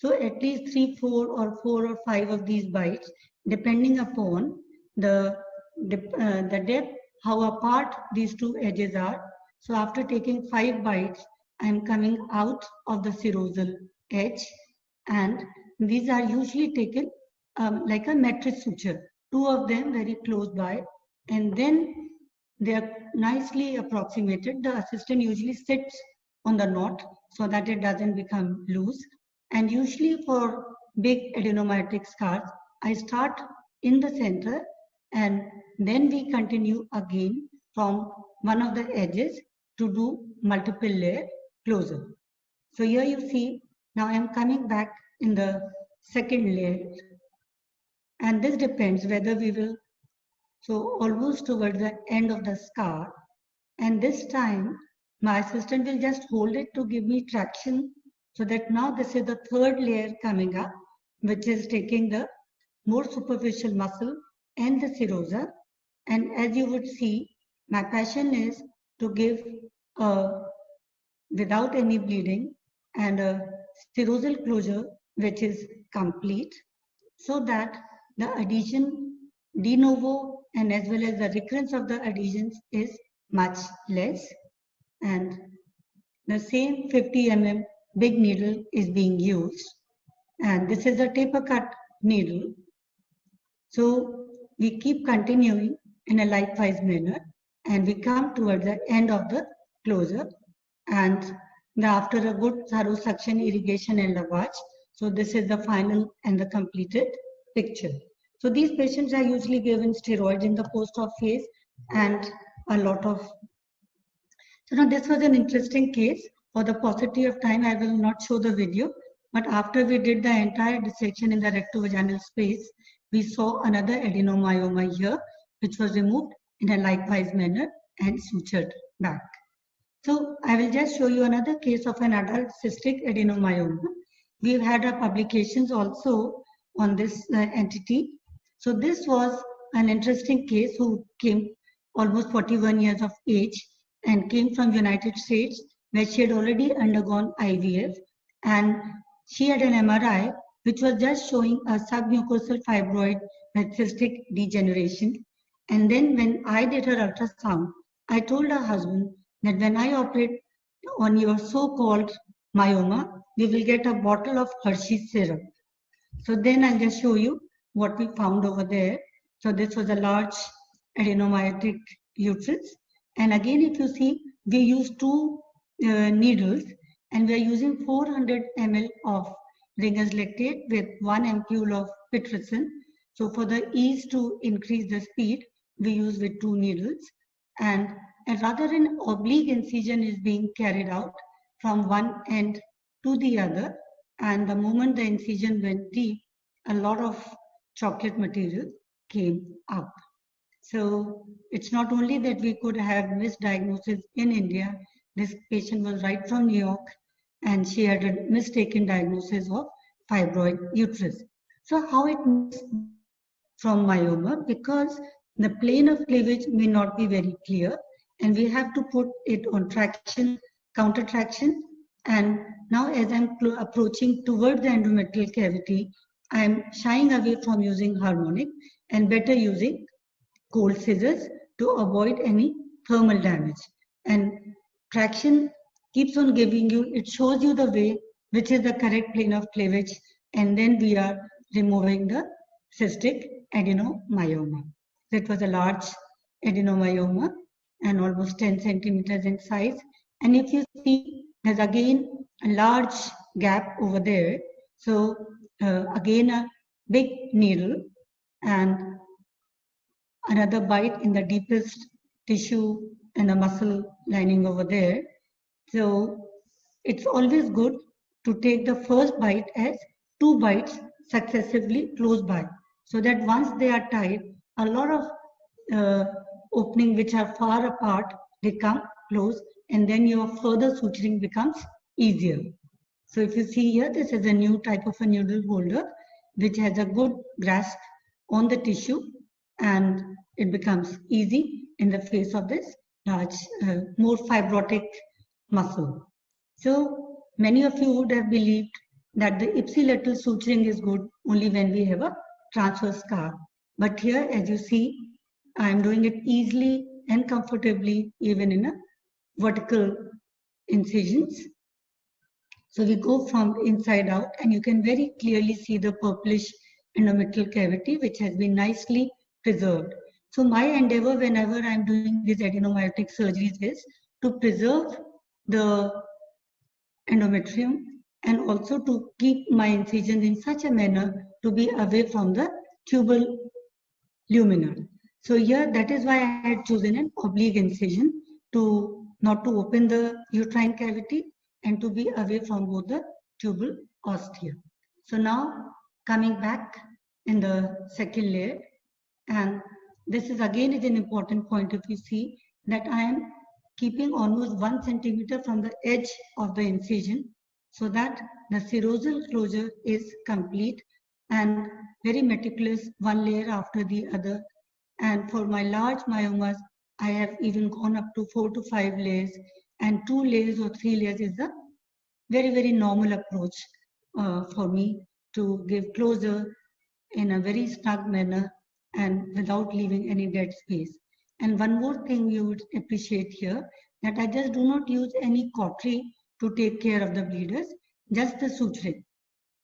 So at least 3, 4 or 4 or 5 of these bites, depending upon the depth, how apart these two edges are. So after taking 5 bites, I am coming out of the serosal edge, and these are usually taken like a matrix suture, 2 of them very close by, and then they are nicely approximated. The assistant usually sits on the knot so that it doesn't become loose. And usually for big adenomyotic scars, I start in the center and then we continue again from one of the edges to do multiple layer closure. So here you see, now I am coming back in the second layer. And this depends whether we will, so almost towards the end of the scar. And this time, my assistant will just hold it to give me traction, so that now this is the third layer coming up, which is taking the more superficial muscle and the serosa. And as you would see, my passion is to give without any bleeding and a serosal closure which is complete, so that the adhesion de novo and as well as the recurrence of the adhesions is much less. And the same 50 mm big needle is being used, and this is a taper cut needle. So we keep continuing in a likewise manner, and we come towards the end of the closure, and after a good thorough suction, irrigation and lavage. So this is the final and the completed picture. So these patients are usually given steroids in the post-op phase and a lot of. So now this was an interesting case. For the paucity of time, I will not show the video, but after we did the entire dissection in the rectovaginal space, we saw another adenomyoma here, which was removed in a likewise manner and sutured back. So I will just show you another case of an adult cystic adenomyoma. We've had our publications also on this entity. So this was an interesting case who came almost 41 years of age and came from United States, where she had already undergone IVF, and she had an MRI which was just showing a submucosal fibroid with cystic degeneration. And then when I did her ultrasound, I told her husband that when I operate on your so-called myoma, we will get a bottle of Hershey's syrup. So then I'll just show you what we found over there. So this was a large adenomyotic uterus. And again, if you see, we used 2 needles, and we are using 400 ml of Ringer's lactate with 1 ampule of pitracin. So for the ease to increase the speed, we use with 2 needles. And rather an oblique incision is being carried out from one end to the other. And the moment the incision went deep, a lot of chocolate material came up. So it's not only that we could have misdiagnosis in India. This patient was right from New York, and she had a mistaken diagnosis of fibroid uterus. So how it moves from myoma? Because the plane of cleavage may not be very clear, and we have to put it on traction, counter traction. And now as I'm approaching towards the endometrial cavity, I'm shying away from using harmonic and better using cold scissors to avoid any thermal damage. And traction keeps on giving you, it shows you the way which is the correct plane of cleavage, and then we are removing the cystic adenomyoma. That was a large adenomyoma and almost 10 centimeters in size. And if you see, there's again a large gap over there. So again a big needle and another bite in the deepest tissue and the muscle lining over there. So it's always good to take the first bite as 2 bites successively close by, so that once they are tied, a lot of opening which are far apart, they come close, and then your further suturing becomes easier. So if you see here, this is a new type of a needle holder which has a good grasp on the tissue, and it becomes easy in the face of this large, more fibrotic muscle. So many of you would have believed that the ipsilateral suturing is good only when we have a transverse scar. But here, as you see, I am doing it easily and comfortably, even in a vertical incisions. So we go from inside out, and you can very clearly see the purplish endometrial cavity, which has been nicely preserved. So my endeavor whenever I'm doing these adenomyotic surgeries is to preserve the endometrium and also to keep my incisions in such a manner to be away from the tubal lumina. So here, that is why I had chosen an oblique incision to not to open the uterine cavity and to be away from both the tubal ostia. So now coming back in the second layer, and this is again is an important point. If you see that I am keeping almost 1 centimeter from the edge of the incision so that the serosal closure is complete and very meticulous, one layer after the other. And for my large myomas, I have even gone up to 4 to 5 layers, and 2 layers or 3 layers is a very, very normal approach for me to give closure in a very snug manner and without leaving any dead space. And one more thing you would appreciate here, that I just do not use any cautery to take care of the bleeders, just the suturing.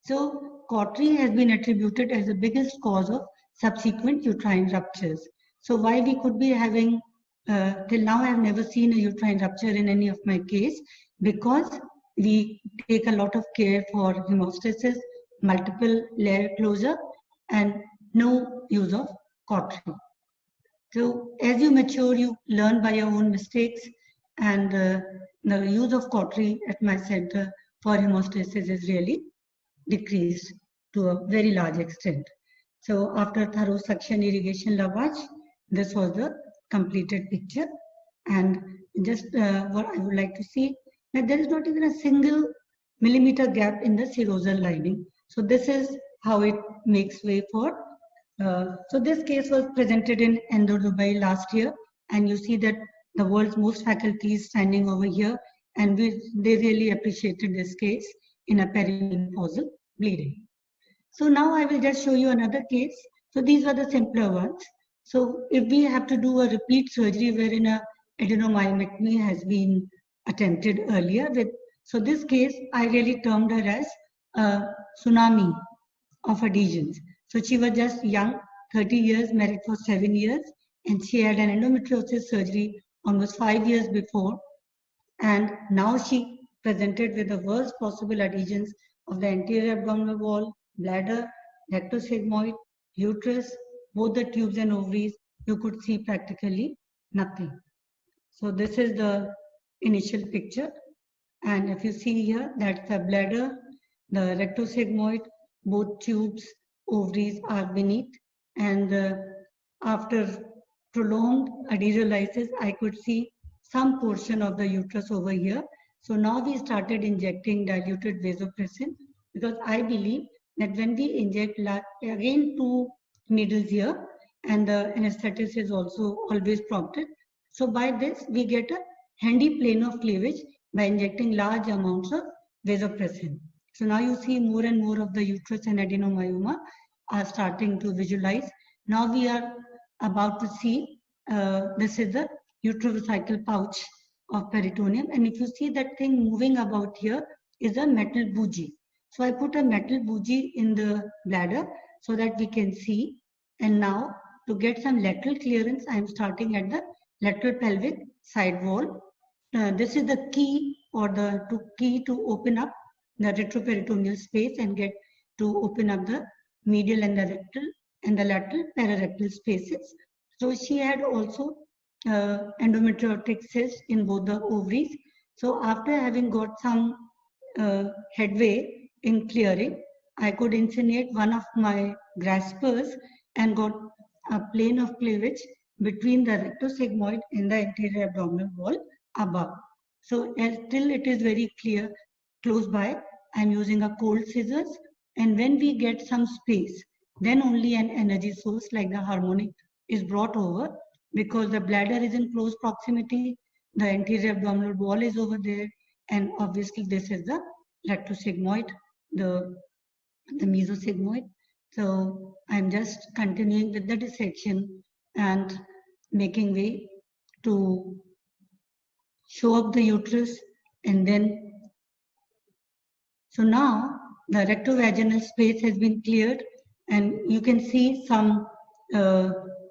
So cautery has been attributed as the biggest cause of subsequent uterine ruptures. So why we could be having, till now I have never seen a uterine rupture in any of my case, because we take a lot of care for hemostasis, multiple layer closure, and no use of cautery. So as you mature, you learn by your own mistakes, and the use of cautery at my center for hemostasis is really decreased to a very large extent. So after thorough suction irrigation lavage, this was the completed picture. And just what I would like to see, that there is not even a single millimeter gap in the serosal lining. So this is how it makes way for. So this case was presented in Endo Dubai last year, and you see that the world's most faculty is standing over here, and they really appreciated this case in a perimenopausal bleeding. So now I will just show you another case. So these were the simpler ones. So if we have to do a repeat surgery wherein a adenomyomectomy has been attempted earlier with, so this case I really termed her as a tsunami of adhesions. So she was just young, 30 years, married for 7 years, and she had an endometriosis surgery almost 5 years before. And now she presented with the worst possible adhesions of the anterior abdominal wall, bladder, rectosigmoid, uterus, both the tubes and ovaries. You could see practically nothing. So this is the initial picture. And if you see here, that's the bladder, the rectosigmoid, both tubes, ovaries are beneath. And after prolonged adhesiolysis, I could see some portion of the uterus over here. So now we started injecting diluted vasopressin, because I believe that when we inject, again 2 needles here, and the anesthetist is also always prompted. So by this, we get a handy plane of cleavage by injecting large amounts of vasopressin. So now you see more and more of the uterus and adenomyoma are starting to visualize. Now we are about to see, this is the uterovesical pouch of peritoneum. And if you see that thing moving about here is a metal bougie. So I put a metal bougie in the bladder so that we can see. And now to get some lateral clearance, I am starting at the lateral pelvic side wall. This is the key, or the key to open up the retroperitoneal space and get to open up the medial and the rectal and the lateral pararectal spaces. So she had also endometriotic cysts in both the ovaries. So after having got some headway in clearing, I could insinuate one of my graspers and got a plane of cleavage between the rectosigmoid and the anterior abdominal wall above. So till it is very clear close by, I am using a cold scissors, and when we get some space, then only an energy source like the harmonic is brought over, because the bladder is in close proximity, the anterior abdominal wall is over there, and obviously this is the rectosigmoid the mesosigmoid. So I'm just continuing with the dissection and making way to show up the uterus, and then, so now the rectovaginal space has been cleared, and you can see some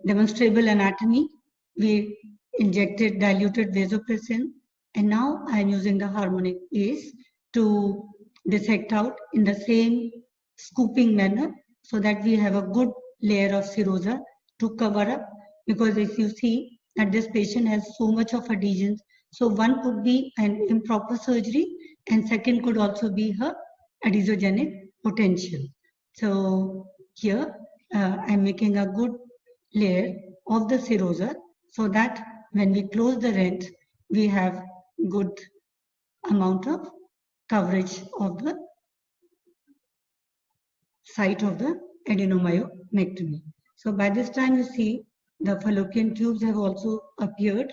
demonstrable anatomy. We injected diluted vasopressin, and now I'm using the harmonic pace to dissect out in the same scooping manner, so that we have a good layer of serosa to cover up, because if you see that this patient has so much of adhesions, so one could be an improper surgery, and second could also be her adhesogenic potential. So here I'm making a good layer of the serosa, so that when we close the rent, we have good amount of coverage of the site of the adenomyomectomy. So by this time, you see the fallopian tubes have also appeared,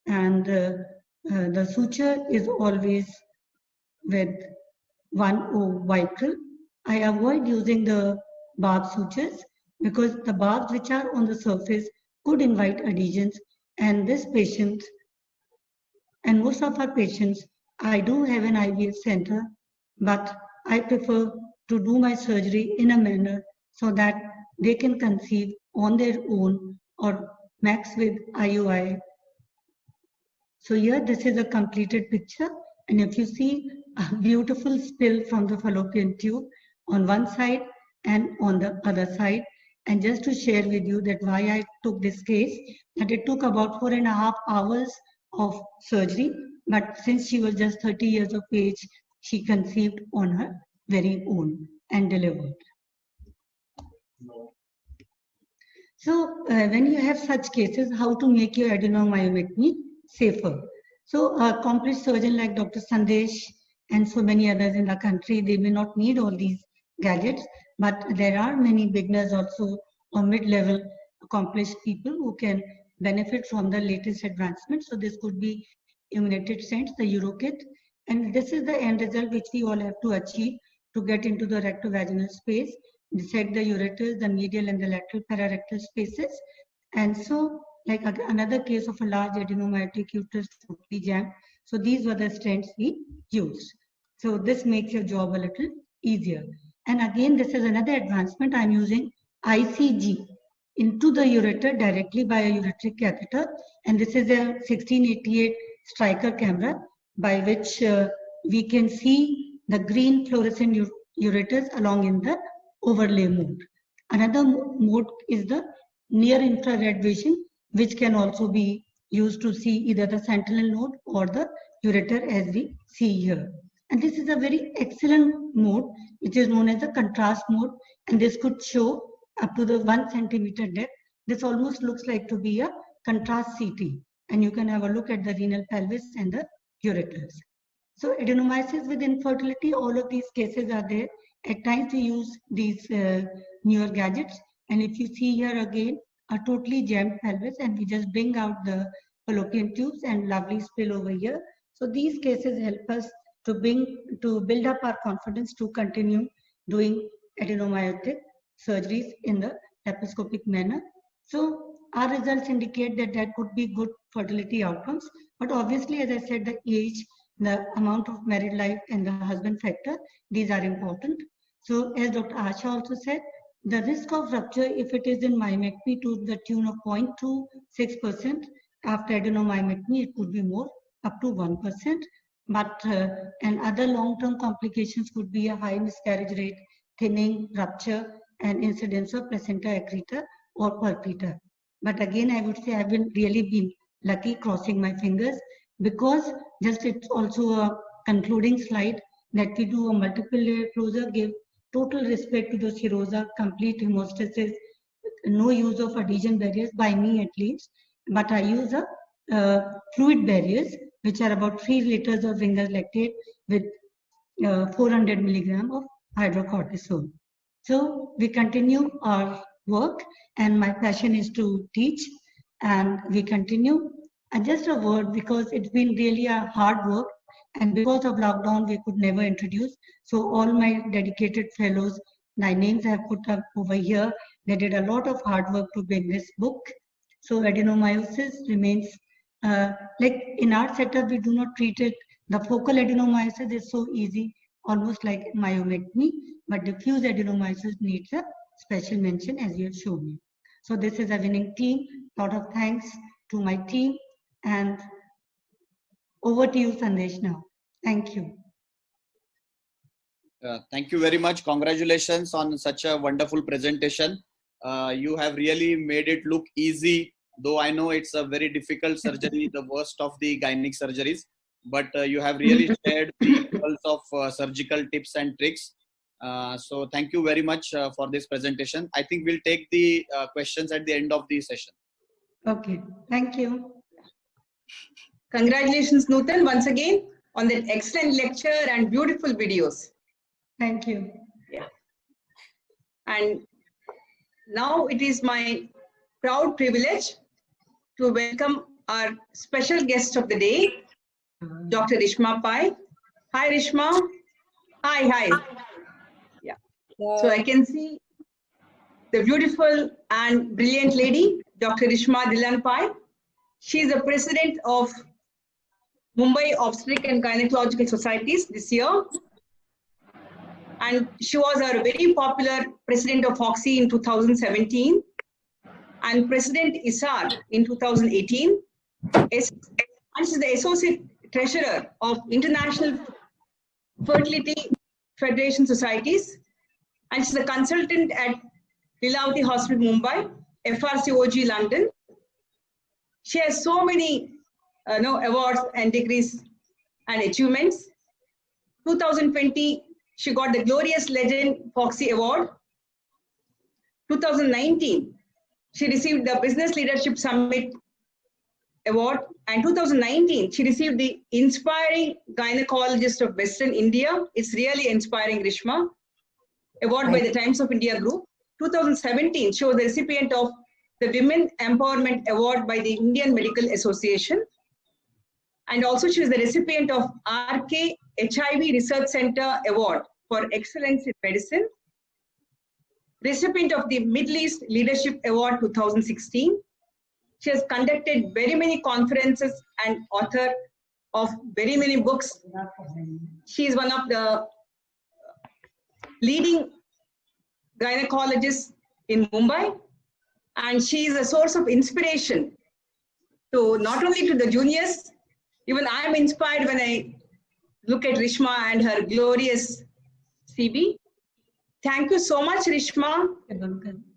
and the suture is always with 1O vicryl. I avoid using the barb sutures because the barbs which are on the surface could invite adhesions, and this patient and most of our patients, I do have an IVF center, but I prefer to do my surgery in a manner so that they can conceive on their own or max with IUI. So here this is a completed picture, and if you see a beautiful spill from the fallopian tube on one side and on the other side, and just to share with you that why I took this case, that it took about 4.5 hours of surgery, but since she was just 30 years of age, she conceived on her very own and delivered. So when you have such cases, how to make your adenomyomectomy safer? So a accomplished surgeon like Dr. Sandesh and so many others in the country, they may not need all these gadgets, but there are many beginners also or mid-level accomplished people who can benefit from the latest advancements. So this could be immunated stents, the UroKit, and this is the end result which we all have to achieve to get into the rectovaginal space, dissect the ureters, the medial and the lateral pararectal spaces. And so, like another case of a large adenomyotic uterus totally jammed. So these were the stents we used. So this makes your job a little easier. And again, this is another advancement. I'm using ICG into the ureter directly by a ureteric catheter. And this is a 1688 striker camera by which we can see the green fluorescent ureters along in the overlay mode. Another mode is the near infrared vision, which can also be used to see either the sentinel node or the ureter as we see here. And this is a very excellent mode, which is known as a contrast mode. And this could show up to the 1 centimeter depth. This almost looks like to be a contrast CT. And you can have a look at the renal pelvis and the ureters. So adenomyosis with infertility, all of these cases are there. At times we use these newer gadgets. And if you see here again, a totally jammed pelvis, and we just bring out the fallopian tubes and lovely spill over here. So these cases help us to build up our confidence to continue doing adenomyotic surgeries in the laparoscopic manner. So our results indicate that there could be good fertility outcomes. But obviously, as I said, the age, the amount of married life, and the husband factor, these are important. So as Dr. Asha also said, the risk of rupture, if it is in myomectomy to the tune of 0.26%, after adenomyomectomy, it could be more, up to 1%. But and other long-term complications could be a high miscarriage rate, thinning, rupture, and incidence of placenta accreta or pulpita. But again, I would say I've really been lucky, crossing my fingers, because just it's also a concluding slide that we do a multiple layer closure, give total respect to the serosa, complete hemostasis, no use of adhesion barriers by me at least, but I use a fluid barriers, which are about 3 liters of Ringer's lactate with 400 milligram of hydrocortisone. So we continue our work, and my passion is to teach, and we continue. And just a word, because it's been really a hard work, And because of lockdown, we could never introduce. So all my dedicated fellows, my names I have put up over here. They did a lot of hard work to bring this book. So adenomyosis remains, like in our setup, we do not treat it. The focal adenomyosis is so easy, almost like myomectomy, but diffuse adenomyosis needs a special mention as you have shown me. So this is a winning team. Lot of thanks to my team, and over to you, Sandesh, now. Thank you. Thank you very much. Congratulations on such a wonderful presentation. You have really made it look easy, though I know it's a very difficult surgery, the worst of the gynec surgeries. But you have really shared the levels of surgical tips and tricks. So thank you very much for this presentation. I think we'll take the questions at the end of the session. Okay, thank you. Congratulations, Nutan, once again on that excellent lecture and beautiful videos. Thank you. Yeah. And now it is my proud privilege to welcome our special guest of the day, Dr. Rishma Pai. Hi, Rishma. Hi. Yeah. So I can see the beautiful and brilliant lady, Dr. Rishma Dilan Pai. She is the president of Mumbai Obstetric and Gynecological Societies this year. And she was our very popular president of FOXI in 2017 and president ISAR in 2018. And she's the associate treasurer of International Fertility Federation Societies. And she's a consultant at Lilavati Hospital, Mumbai, FRCOG, London. She has so many awards and degrees and achievements. 2020, she got the Glorious Legend FOXI Award. 2019, she received the Business Leadership Summit Award. And 2019, she received the Inspiring Gynecologist of Western India. It's really inspiring, Rishma. Award by the Times of India Group. 2017, she was the recipient of the Women Empowerment Award by the Indian Medical Association. And also she was the recipient of RK HIV Research Center Award for Excellence in Medicine. Recipient of the Middle East Leadership Award 2016. She has conducted very many conferences and author of very many books. She is one of the leading gynecologists in Mumbai, and she is a source of inspiration to not only to the juniors, even I am inspired when I look at Rishma and her glorious CB. Thank you so much, Rishma,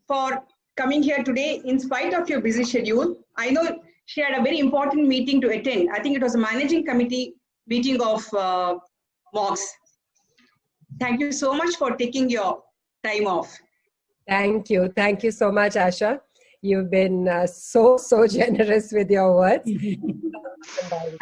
for coming here today in spite of your busy schedule. I know she had a very important meeting to attend. I think it was a managing committee meeting of MOGS. Thank you so much for taking your time off. Thank you. Thank you so much, Asha. You've been so generous with your words.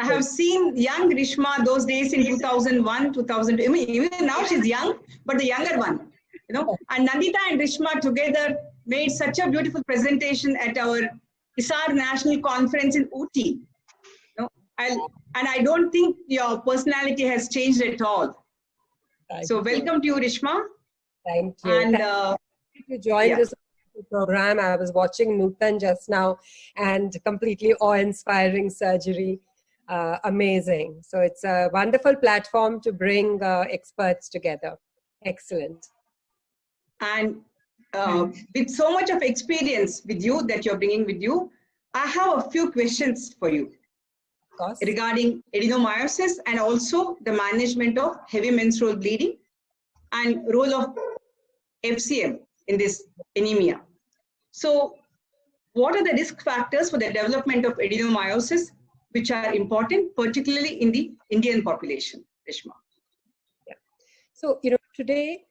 I have seen young Rishma those days in 2001, 2000. I mean, even now she's young, but the younger one, And Nandita and Rishma together made such a beautiful presentation at our ISAR National Conference in Ooty. And I don't think your personality has changed at all. So welcome to you, Rishma. Thank you. And to join this program. I was watching Nutan just now, and completely awe-inspiring surgery. Amazing. So it's a wonderful platform to bring experts together. Excellent. And with so much of experience with you that you're bringing with you, I have a few questions for you regarding adenomyosis and also the management of heavy menstrual bleeding and role of FCM in this anemia. So what are the risk factors for the development of adenomyosis which are important, particularly in the Indian population, Rishma? Yeah. So, today,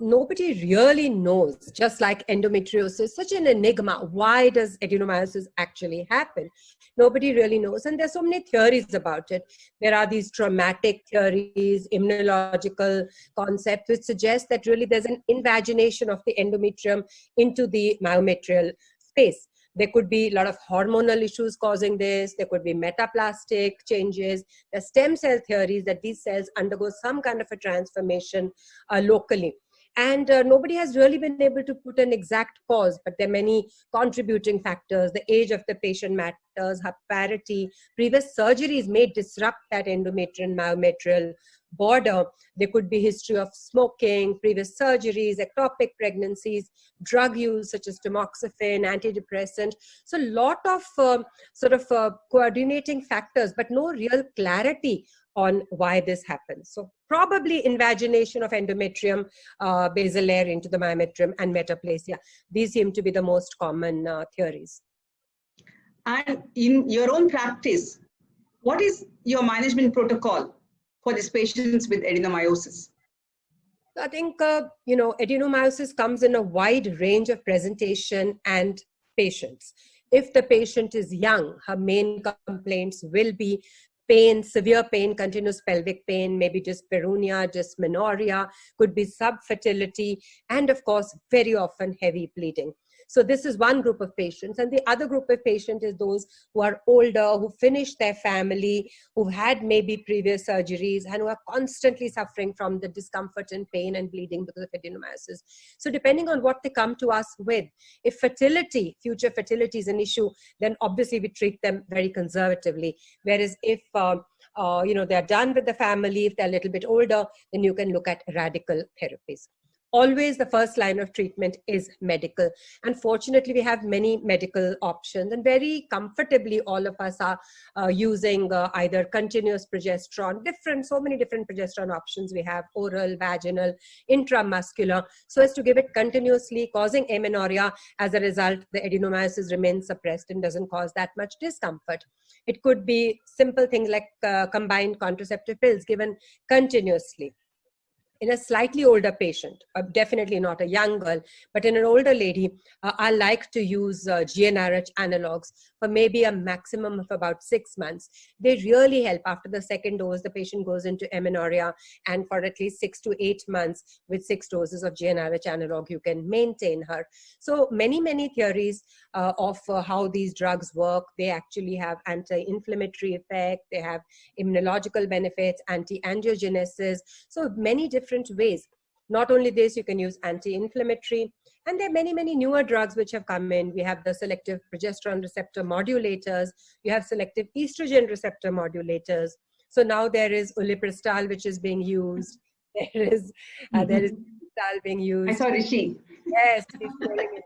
nobody really knows, just like endometriosis, such an enigma. Why does adenomyosis actually happen? Nobody really knows. And there's so many theories about it. There are these traumatic theories, immunological concepts, which suggest that really there's an invagination of the endometrium into the myometrial space. There could be a lot of hormonal issues causing this. There could be metaplastic changes. The stem cell theories that these cells undergo some kind of a transformation locally. And nobody has really been able to put an exact cause, but there are many contributing factors. The age of the patient matters, her parity. Previous surgeries may disrupt that endometrial myometrial border. There could be history of smoking, previous surgeries, ectopic pregnancies, drug use such as tamoxifen, antidepressant. So a lot of coordinating factors, but no real clarity on why this happens. So probably invagination of endometrium, basal layer into the myometrium, and metaplasia. These seem to be the most common theories. And in your own practice, what is your management protocol for these patients with adenomyosis? I think, adenomyosis comes in a wide range of presentation and patients. If the patient is young, her main complaints will be pain, severe pain, continuous pelvic pain, maybe dyspareunia, dysmenorrhea, could be subfertility, and of course, very often heavy bleeding. So this is one group of patients. And the other group of patients is those who are older, who finished their family, who've had maybe previous surgeries, and who are constantly suffering from the discomfort and pain and bleeding because of adenomyosis. So depending on what they come to us with, if fertility, future fertility is an issue, then obviously we treat them very conservatively. Whereas if they're done with the family, if they're a little bit older, then you can look at radical therapies. Always the first line of treatment is medical. And fortunately, we have many medical options, and very comfortably all of us are using either continuous progesterone, so many different progesterone options we have, oral, vaginal, intramuscular, so as to give it continuously, causing amenorrhea. As a result, the adenomyosis remains suppressed and doesn't cause that much discomfort. It could be simple things like combined contraceptive pills given continuously. In a slightly older patient, definitely not a young girl, but in an older lady, I like to use GnRH analogs for maybe a maximum of about 6 months. They really help. After the second dose, the patient goes into amenorrhea, and for at least 6 to 8 months with 6 doses of GnRH analog, you can maintain her. So many theories of how these drugs work. They actually have anti-inflammatory effect. They have immunological benefits, anti-angiogenesis. So many different ways. Not only this, you can use anti-inflammatory, and there are many newer drugs which have come in. We have the selective progesterone receptor modulators. You have selective estrogen receptor modulators. So now there is ulipristal, which is being used. There is ulipristal being used. I saw Rishi. Yes, he's calling it.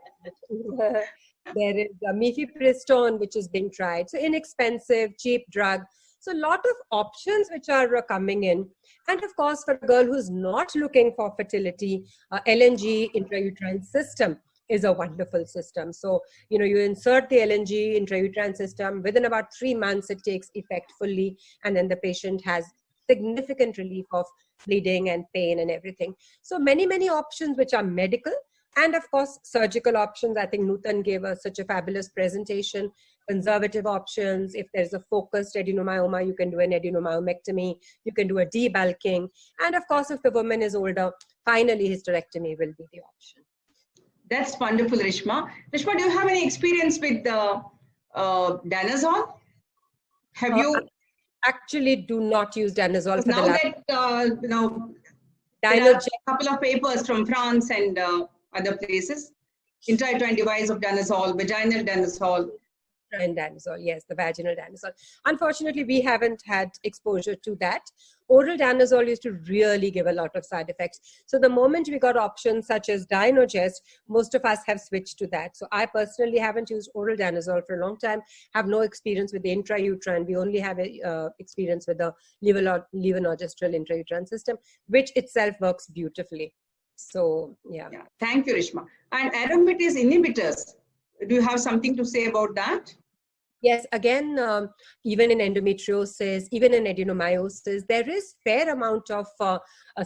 There is mifepristone, which is being tried. So inexpensive, cheap drug. So a lot of options which are coming in. And of course, for a girl who's not looking for fertility, LNG intrauterine system is a wonderful system. So, you insert the LNG intrauterine system. Within about 3 months, it takes effect fully. And then the patient has significant relief of bleeding and pain and everything. So many options which are medical. And of course, surgical options. I think Nutan gave us such a fabulous presentation. Conservative options. If there's a focused adenomyoma, you can do an adenomyomectomy. You can do a debulking. And of course, if the woman is older, finally hysterectomy will be the option. That's wonderful, Rishma. Rishma, do you have any experience with danazol? Have you? I actually do not use danazol for now the last. There are a couple of papers from France and other places. Intrauterine device of danazol, vaginal danazol. And danazol, yes, the vaginal danazol. Unfortunately, we haven't had exposure to that. Oral danazol used to really give a lot of side effects. So the moment we got options such as Dynogest, most of us have switched to that. So I personally haven't used oral danazol for a long time, have no experience with the intrauterine. We only have experience with the levonorgestrel intrauterine system, which itself works beautifully. So, yeah. Thank you, Rishma. And aromatase inhibitors, do you have something to say about that? Yes, again, even in endometriosis, even in adenomyosis, there is fair amount of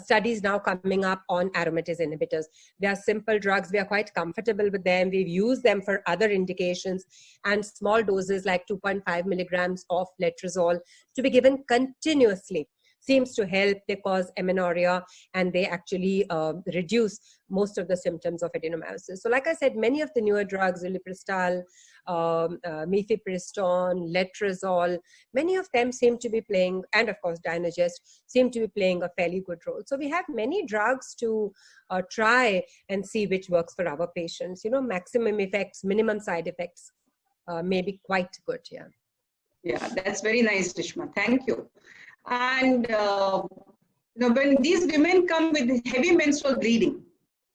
studies now coming up on aromatase inhibitors. They are simple drugs. We are quite comfortable with them. We've used them for other indications, and small doses like 2.5 milligrams of letrozole to be given continuously. seems to help. They cause amenorrhea, and they actually reduce most of the symptoms of adenomyosis. So like I said, many of the newer drugs, ulipristal, mifepristone, letrozole, many of them seem to be playing, and of course Dynagest, seem to be playing a fairly good role. So we have many drugs to try and see which works for our patients. You know, maximum effects, minimum side effects may be quite good. Yeah. Yeah, that's very nice, Rishma. Thank you. And when these women come with heavy menstrual bleeding,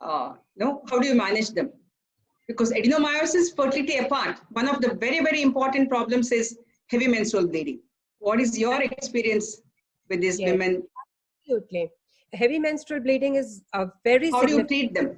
how do you manage them? Because adenomyosis, fertility apart, one of the very, very important problems is heavy menstrual bleeding. What is your experience with these women? Absolutely. Heavy menstrual bleeding is a very How do you treat them?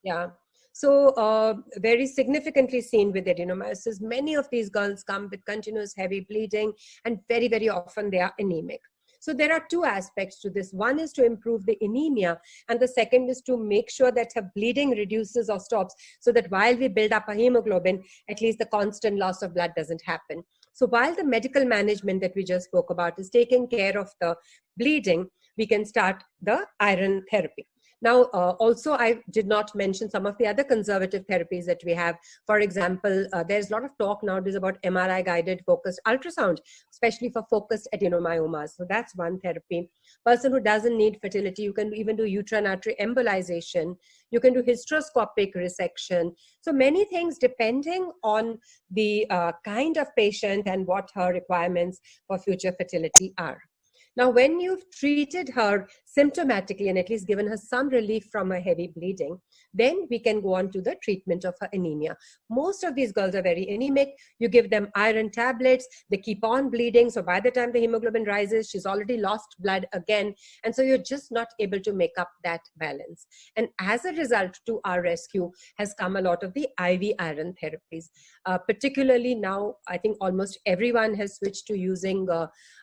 Yeah. So very significantly seen with adenomyosis. Many of these girls come with continuous heavy bleeding, and very, very often they are anemic. So there are two aspects to this. One is to improve the anemia, and the second is to make sure that her bleeding reduces or stops, so that while we build up a hemoglobin, at least the constant loss of blood doesn't happen. So while the medical management that we just spoke about is taking care of the bleeding, we can start the iron therapy. Now, also, I did not mention some of the other conservative therapies that we have. For example, there's a lot of talk nowadays about MRI-guided focused ultrasound, especially for focused adenomyomas. So that's one therapy. Person who doesn't need fertility, you can even do uterine artery embolization. You can do hysteroscopic resection. So many things depending on the kind of patient and what her requirements for future fertility are. Now, when you've treated her symptomatically and at least given her some relief from her heavy bleeding, then we can go on to the treatment of her anemia. Most of these girls are very anemic. You give them iron tablets, they keep on bleeding. So by the time the hemoglobin rises, she's already lost blood again. And so you're just not able to make up that balance. And as a result, to our rescue has come a lot of the IV iron therapies. Particularly now, I think almost everyone has switched to using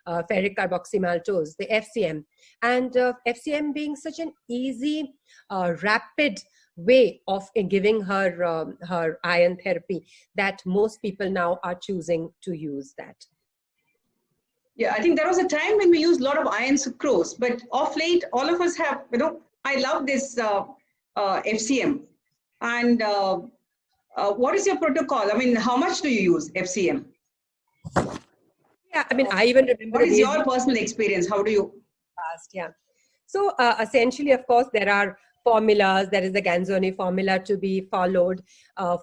ferric carboxymaltose, the FCM. And FCM being such an easy, rapid way of giving her her iron therapy, that most people now are choosing to use that. Yeah, I think there was a time when we used a lot of iron sucrose, but of late, all of us have, I love this FCM. And what is your protocol? I mean, how much do you use FCM? Yeah, I mean, I even remember. What is your personal experience? How do you? Yeah. So essentially, of course, there are formulas. There is the Ganzoni formula to be followed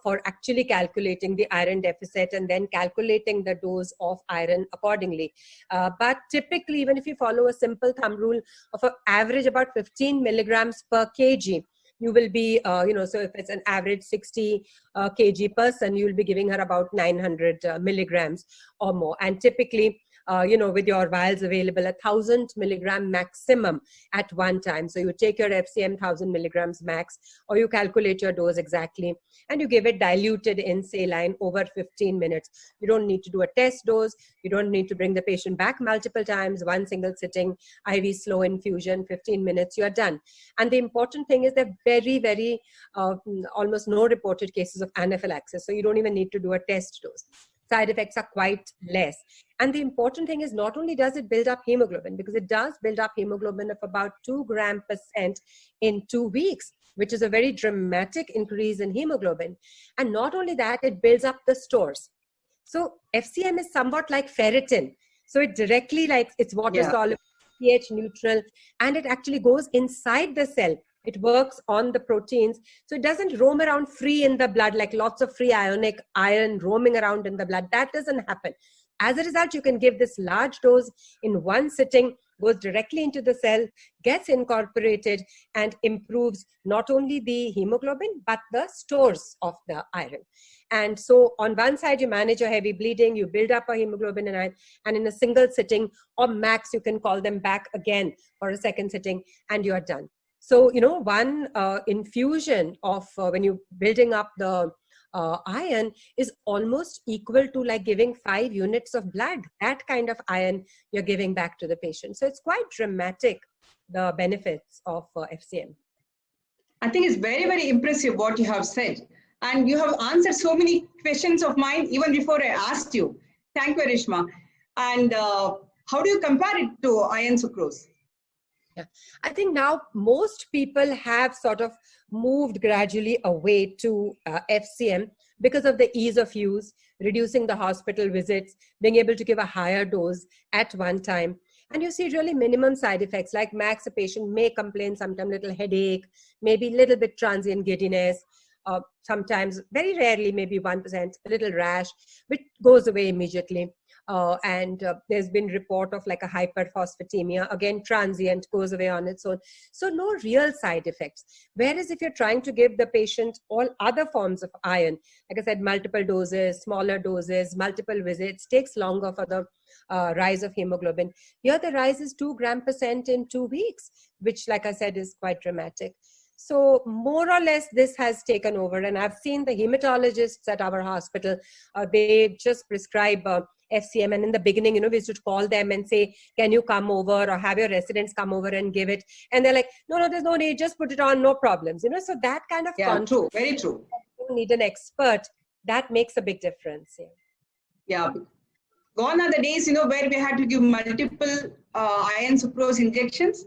for actually calculating the iron deficit and then calculating the dose of iron accordingly. But typically, even if you follow a simple thumb rule of an average about 15 milligrams per kg, you will be, so if it's an average 60 kg person, you will be giving her about 900 milligrams or more. And typically, with your vials available, 1,000 milligram maximum at one time. So you take your FCM 1,000 milligrams max, or you calculate your dose exactly, and you give it diluted in saline over 15 minutes. You don't need to do a test dose. You don't need to bring the patient back multiple times. One single sitting, IV slow infusion, 15 minutes, you're done. And the important thing is that very, very, almost no reported cases of anaphylaxis. So you don't even need to do a test dose. Side effects are quite less. And the important thing is, not only does it build up hemoglobin, because it does build up hemoglobin of about 2g% in 2 weeks, which is a very dramatic increase in hemoglobin. And not only that, it builds up the stores. So FCM is somewhat like ferritin. So it directly, it's water soluble, pH neutral, and it actually goes inside the cell. It works on the proteins. So it doesn't roam around free in the blood, like lots of free ionic iron roaming around in the blood. That doesn't happen. As a result, you can give this large dose in one sitting, goes directly into the cell, gets incorporated, and improves not only the hemoglobin, but the stores of the iron. And so on one side, you manage your heavy bleeding, you build up a hemoglobin and iron, and in a single sitting or max, you can call them back again for a second sitting, and you are done. So, one infusion of when you're building up the iron is almost equal to like giving 5 units of blood. That kind of iron you're giving back to the patient. So it's quite dramatic, the benefits of FCM. I think it's very, very impressive what you have said. And you have answered so many questions of mine even before I asked you. Thank you, Rishma. And how do you compare it to iron sucrose? Yeah. I think now most people have sort of moved gradually away to FCM because of the ease of use, reducing the hospital visits, being able to give a higher dose at one time. And you see really minimum side effects, like max a patient may complain sometimes little headache, maybe little bit transient giddiness, sometimes very rarely, maybe 1%, a little rash, which goes away immediately. And there's been report of like a hyperphosphatemia, again transient, goes away on its own. So no real side effects. Whereas if you're trying to give the patient all other forms of iron, like I said, multiple doses, smaller doses, multiple visits, takes longer for the rise of hemoglobin. Here the rise is 2 g% in 2 weeks, which like I said is quite dramatic. So more or less this has taken over, and I've seen the hematologists at our hospital, they just prescribe FCM, and in the beginning, we used to call them and say, can you come over or have your residents come over and give it? And they're like, no, there's no need, just put it on, no problems. So that kind of True, very true. You need an expert. That makes a big difference. Yeah. Gone are the days, where we had to give multiple iron sucrose injections.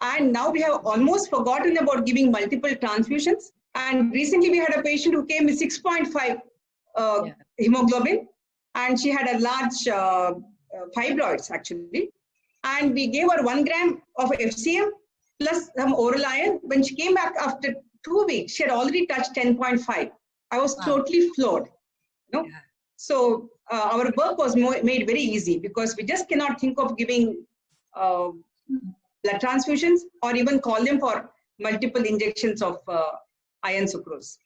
And now we have almost forgotten about giving multiple transfusions. And recently we had a patient who came with 6.5 hemoglobin, and she had a large fibroids actually. And we gave her 1 gram of FCM plus some oral iron. When she came back after 2 weeks, she had already touched 10.5. I was totally floored. So our work was made very easy, because we just cannot think of giving blood transfusions or even call them for multiple injections of iron sucrose.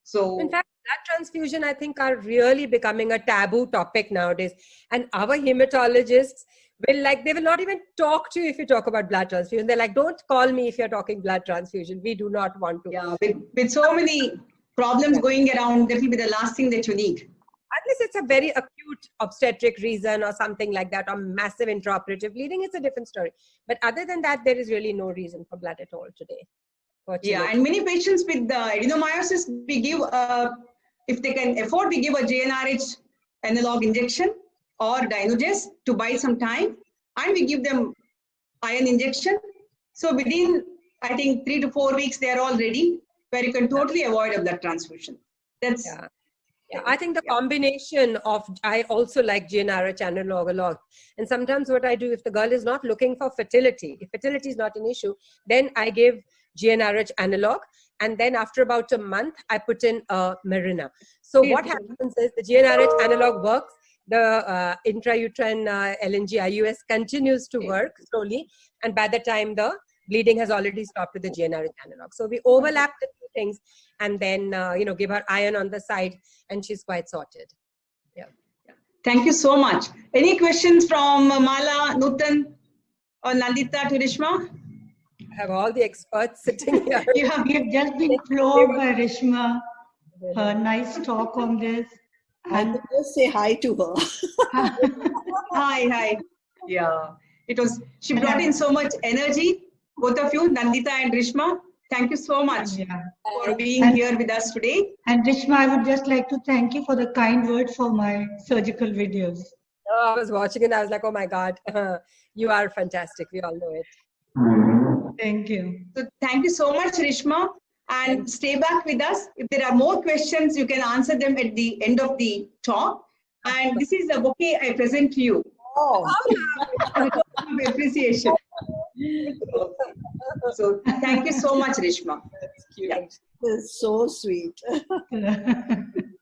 So in fact, blood transfusion, I think, are really becoming a taboo topic nowadays. And our hematologists they will not even talk to you if you talk about blood transfusion. They're like, don't call me if you're talking blood transfusion. We do not want to. Yeah, with so many problems going around, that will be the last thing that you need. Unless it's a very acute obstetric reason or something like that, or massive intraoperative bleeding, it's a different story. But other than that, there is really no reason for blood at all today. Yeah, and many patients with the adenomyosis, we give, if they can afford, we give a GnRH analog injection or Dynogest to buy some time, and we give them iron injection. So within, I think, 3 to 4 weeks, they are all ready, where you can totally avoid a blood transfusion. That's Yeah, I think the combination of, I also like GnRH analog a lot. And sometimes what I do, if the girl is not looking for fertility, if fertility is not an issue, then I give GnRH analog. And then after about a month, I put in Mirena. So what happens is the GnRH analog works, the intrauterine LNG IUS continues to work slowly. And by the time the bleeding has already stopped with the GnRH analog. So we overlap the two things, and then, give her iron on the side, and she's quite sorted. Yeah. Thank you so much. Any questions from Mala, Nutan, or Nandita to Rishma? I have all the experts sitting here. We have just been floored by Rishma. Her nice talk on this. And just say hi to her. Hi. Yeah. She brought in so much energy. Both of you, Nandita and Rishma, thank you so much for being here with us today. And Rishma, I would just like to thank you for the kind words for my surgical videos. I was watching it, I was like, oh my God, you are fantastic. We all know it. Thank you. So thank you so much, Rishma. And stay back with us. If there are more questions, you can answer them at the end of the talk. And this is the bouquet I present to you. Oh, appreciation. So thank you so much, Rishma. That's cute. It's so sweet.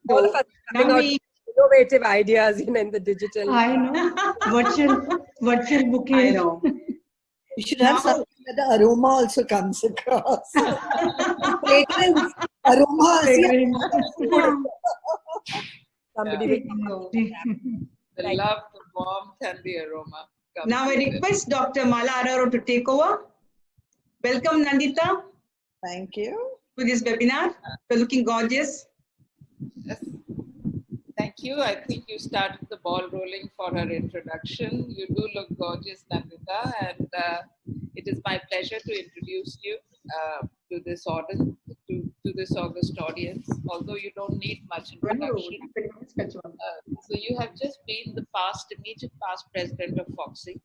All of us coming out innovative ideas in the digital. I know. Virtual bouquet. I know. You should have something that the aroma also comes across. Fragrance, aroma. Somebody the love, the warmth, and the aroma. Now I request Dr. Mala Araro to take over. Welcome, Nandita. Thank you. To this webinar. You're looking gorgeous. Yes. Thank you. I think you started the ball rolling for her introduction. You do look gorgeous, Nandita, and it is my pleasure to introduce you to this audience, to this august audience, although you don't need much introduction. So you have just been the immediate past president of FOXY,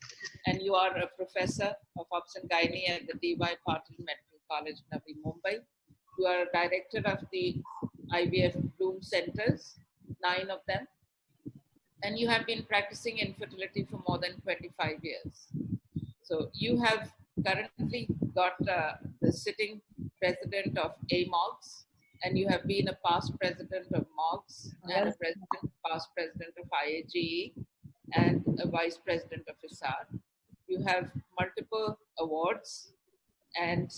and you are a professor of Obs and Gynae at the D.Y. Patil Medical College, Navi Mumbai. You are a director of the IVF Bloom Centers, 9 of them, and you have been practicing infertility for more than 25 years. So you have currently got the sitting president of AMOGS, and you have been a past president of MOGS and a past president of IAGE and a vice president of ISAR. You have multiple awards and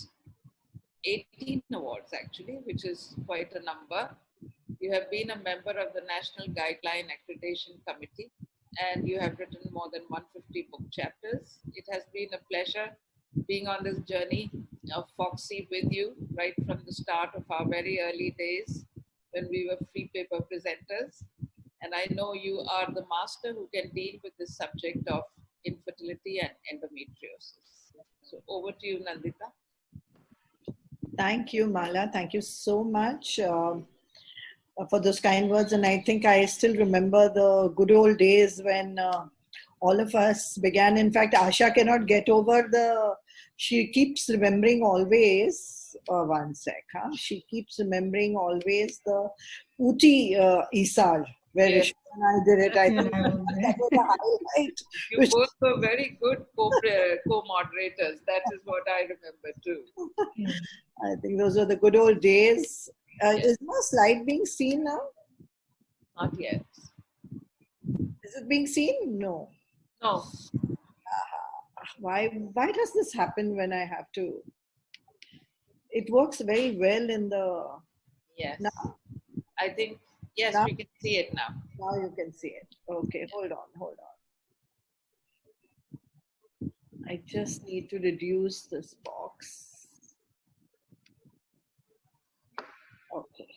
18 awards actually, which is quite a number. You have been a member of the National Guideline Accreditation Committee, and you have written more than 150 book chapters. It has been a pleasure being on this journey of FOXY with you right from the start of our very early days when we were free paper presenters. And I know you are the master who can deal with this subject of infertility and endometriosis. So over to you, Nandita. Thank you, Mala. Thank you so much for those kind words. And I think I still remember the good old days when all of us began. In fact, Asha cannot get over she keeps remembering always, one sec, huh? She keeps remembering always the Uti Isar, where Yes. Ishma and I did it. I think that was a highlight. You both were very good co-moderators. That is what I remember too. I think those were the good old days. Is my slide being seen now? Not yet. Is it being seen? No. No. Why does this happen when I have to? It works very well in the... Yes. Now? I think, yes, Now? we can see it now. Now you can see it. Okay, hold on. I just need to reduce this box. Okay.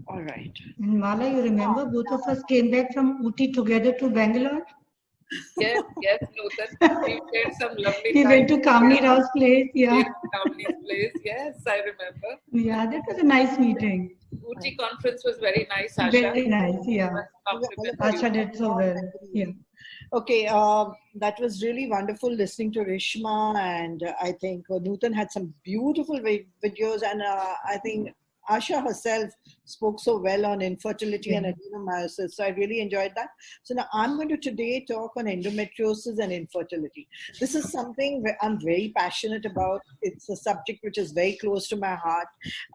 All right. And Mala, you remember both of us came back from Ooty together to Bangalore? Yes, Nutan. We shared some lovely We went to time. Kamni Rao's place, yeah. Kamni's place, yes, I remember. Yeah, that was a nice meeting. Ooty conference was very nice, Asha. Very nice, yeah. Compliment Asha you. did so well, yeah. Okay, that was really wonderful listening to Rishma, and I think Nutan had some beautiful videos, and I think Asha herself spoke so well on infertility and adenomyosis, so I really enjoyed that. So now I'm going to today talk on endometriosis and infertility. This is something I'm very passionate about. It's a subject which is very close to my heart,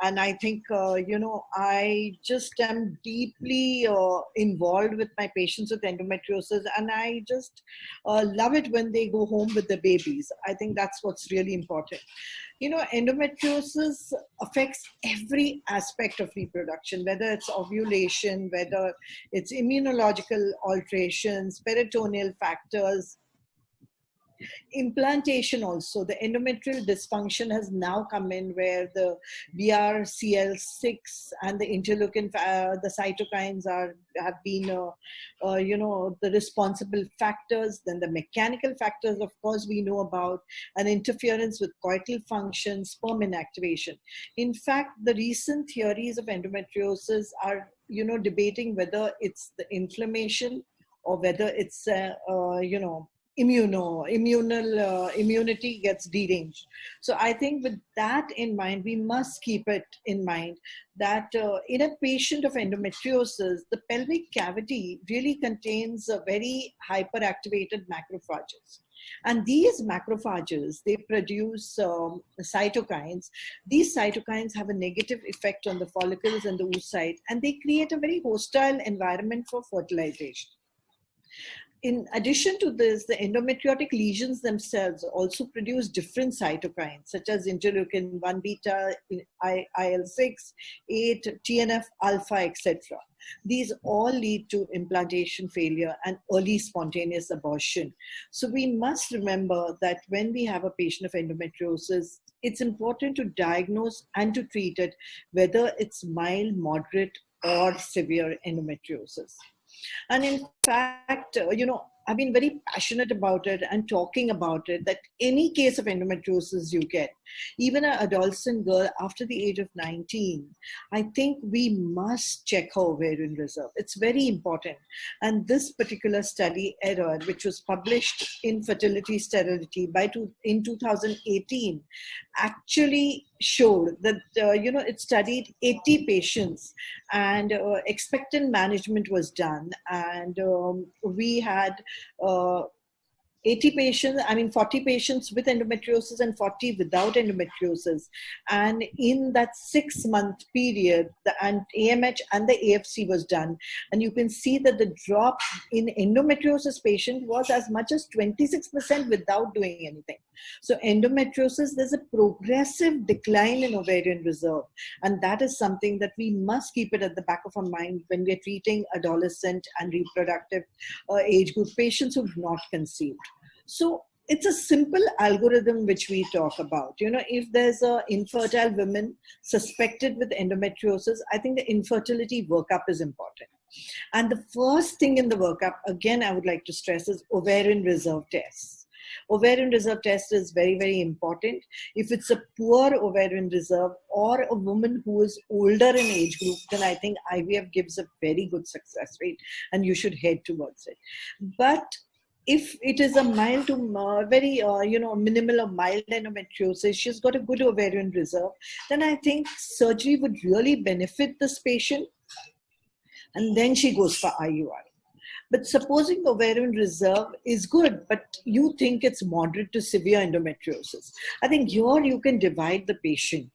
and I think, I just am deeply involved with my patients with endometriosis, and I just love it when they go home with their babies. I think that's what's really important. Endometriosis affects every aspect of reproduction, whether it's ovulation, whether it's immunological alterations, peritoneal factors, implantation also. The endometrial dysfunction has now come in where the BRCL6 and the interleukin, the cytokines have been, the responsible factors. Then the mechanical factors, of course, we know about, and interference with coital function, sperm inactivation. In fact, the recent theories of endometriosis are, debating whether it's the inflammation or whether it's, immunity gets deranged. So I think with that in mind, we must keep it in mind that in a patient of endometriosis, the pelvic cavity really contains a very hyperactivated macrophages. And these macrophages, they produce cytokines. These cytokines have a negative effect on the follicles and the oocyte, and they create a very hostile environment for fertilization. In addition to this, the endometriotic lesions themselves also produce different cytokines, such as interleukin 1 beta, IL-6, 8, TNF-alpha, etc. These all lead to implantation failure and early spontaneous abortion. So we must remember that when we have a patient of endometriosis, it's important to diagnose and to treat it, whether it's mild, moderate, or severe endometriosis. And in fact, I've been very passionate about it and talking about it, that any case of endometriosis you get, even an adolescent girl after the age of 19, I think we must check her ovarian reserve. It's very important. And this particular study, ERROR, which was published in Fertility Sterility in 2018, actually showed that, it studied 80 patients, and expectant management was done. And we had 40 patients with endometriosis and 40 without endometriosis. And in that 6-month period, the AMH and the AFC was done. And you can see that the drop in endometriosis patient was as much as 26% without doing anything. So endometriosis, there's a progressive decline in ovarian reserve. And that is something that we must keep it at the back of our mind when we're treating adolescent and reproductive age group patients who've not conceived. So it's a simple algorithm which we talk about. If there's an infertile woman suspected with endometriosis, I think the infertility workup is important. And the first thing in the workup, again, I would like to stress, is ovarian reserve tests. Ovarian reserve test is very, very important. If it's a poor ovarian reserve or a woman who is older in age group, then I think IVF gives a very good success rate and you should head towards it. But if it is a mild to very, minimal or mild endometriosis, she's got a good ovarian reserve, then I think surgery would really benefit this patient. And then she goes for IUI. But supposing the ovarian reserve is good, but you think it's moderate to severe endometriosis, I think here you can divide the patient.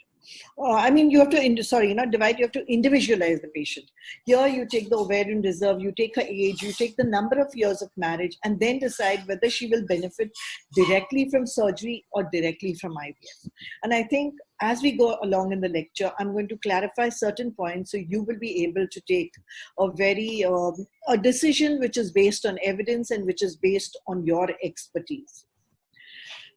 You have to, not divide, you have to individualize the patient. Here you take the ovarian reserve, you take her age, you take the number of years of marriage, and then decide whether she will benefit directly from surgery or directly from IVF. And I think as we go along in the lecture, I'm going to clarify certain points so you will be able to take a decision which is based on evidence and which is based on your expertise.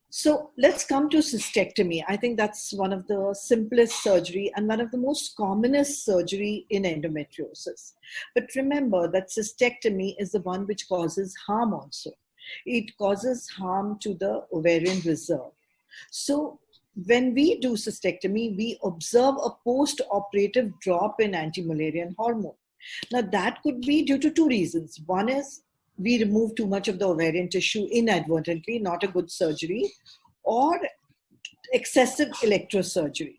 So let's come to cystectomy. I think that's one of the simplest surgery and one of the most commonest surgery in endometriosis. But remember that cystectomy is the one which causes harm also. It causes harm to the ovarian reserve. So when we do cystectomy, we observe a post-operative drop in anti-Mullerian hormone. Now that could be due to two reasons. One is we remove too much of the ovarian tissue inadvertently, not a good surgery, or excessive electrosurgery.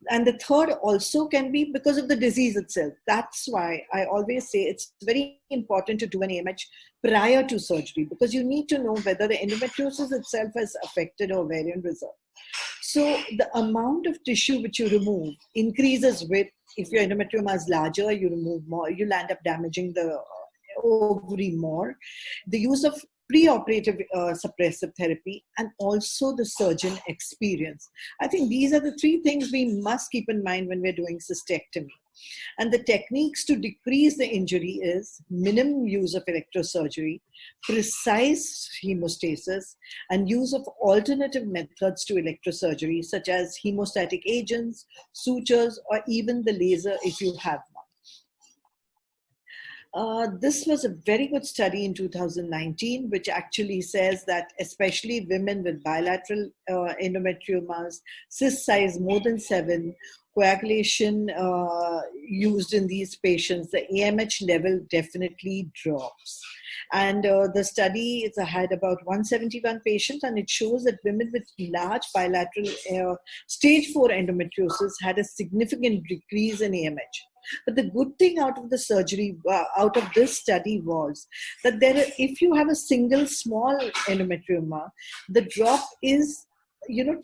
And the third also can be because of the disease itself. That's why I always say it's very important to do an AMH prior to surgery, because you need to know whether the endometriosis itself has affected ovarian reserve. So the amount of tissue which you remove increases with, if your endometrioma is larger, you remove more, you'll end up damaging the ovary more. The use of preoperative suppressive therapy, and also the surgeon experience. I think these are the three things we must keep in mind when we're doing cystectomy. And the techniques to decrease the injury is minimum use of electrosurgery, precise hemostasis, and use of alternative methods to electrosurgery, such as hemostatic agents, sutures, or even the laser if you have one. This was a very good study in 2019, which actually says that especially women with bilateral endometriomas, cyst size more than 7, coagulation used in these patients, the AMH level definitely drops. And the study had about 171 patients, and it shows that women with large bilateral stage 4 endometriosis had a significant decrease in AMH. But the good thing out of the surgery, out of this study, was that if you have a single small endometrioma, the drop is,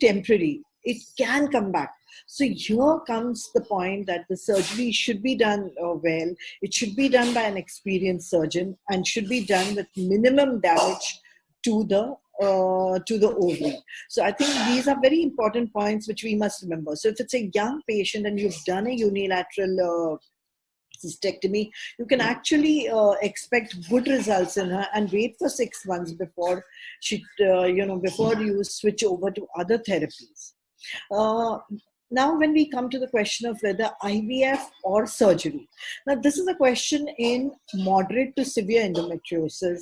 temporary. It can come back. So here comes the point that the surgery should be done well. It should be done by an experienced surgeon and should be done with minimum damage to the ovary. So I think these are very important points which we must remember. So if it's a young patient and you've done a unilateral cystectomy, you can actually expect good results in her, and wait for 6 months before before you switch over to other therapies. now when we come to the question of whether IVF or surgery, now this is a question in moderate to severe endometriosis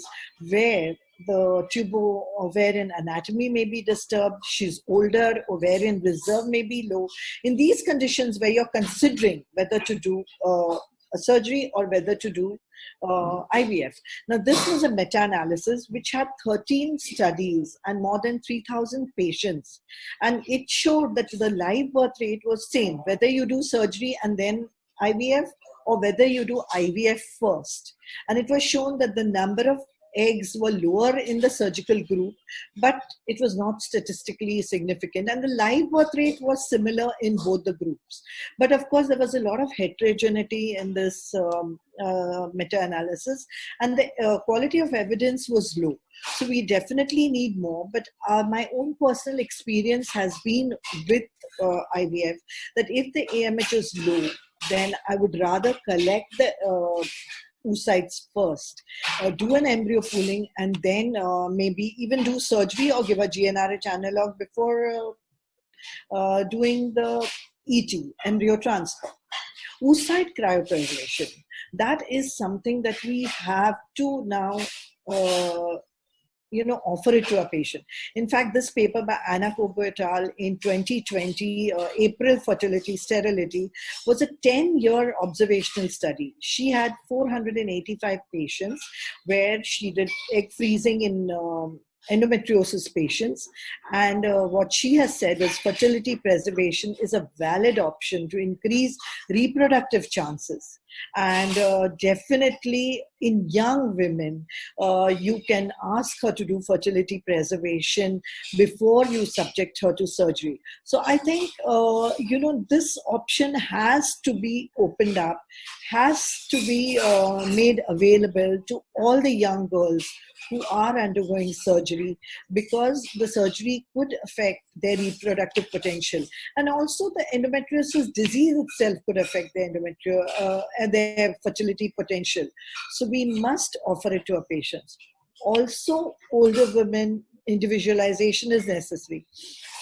where the tubo-ovarian anatomy may be disturbed, she's older, ovarian reserve may be low. In these conditions where you're considering whether to do a surgery or whether to do IVF. Now, this was a meta-analysis which had 13 studies and more than 3,000 patients. And it showed that the live birth rate was same, whether you do surgery and then IVF or whether you do IVF first. And it was shown that the number of eggs were lower in the surgical group, but it was not statistically significant. And the live birth rate was similar in both the groups. But of course, there was a lot of heterogeneity in this meta-analysis, and the quality of evidence was low. So we definitely need more. But my own personal experience has been with IVF that if the AMH is low, then I would rather collect the oocytes first, do an embryo pooling, and then maybe even do surgery or give a GnRH analog before doing the ET, embryo transfer. Oocyte cryopreservation, that is something that we have to now offer it to a patient. In fact, this paper by Anna Cobo et al. In 2020, April Fertility Sterility, was a 10-year observational study. She had 485 patients where she did egg freezing in endometriosis patients. And what she has said is fertility preservation is a valid option to increase reproductive chances. And definitely in young women, you can ask her to do fertility preservation before you subject her to surgery. So I think, this option has to be opened up, has to be made available to all the young girls who are undergoing surgery, because the surgery could affect their reproductive potential. And also the endometriosis disease itself could affect their fertility potential. So we must offer it to our patients. Also, older women, individualization is necessary.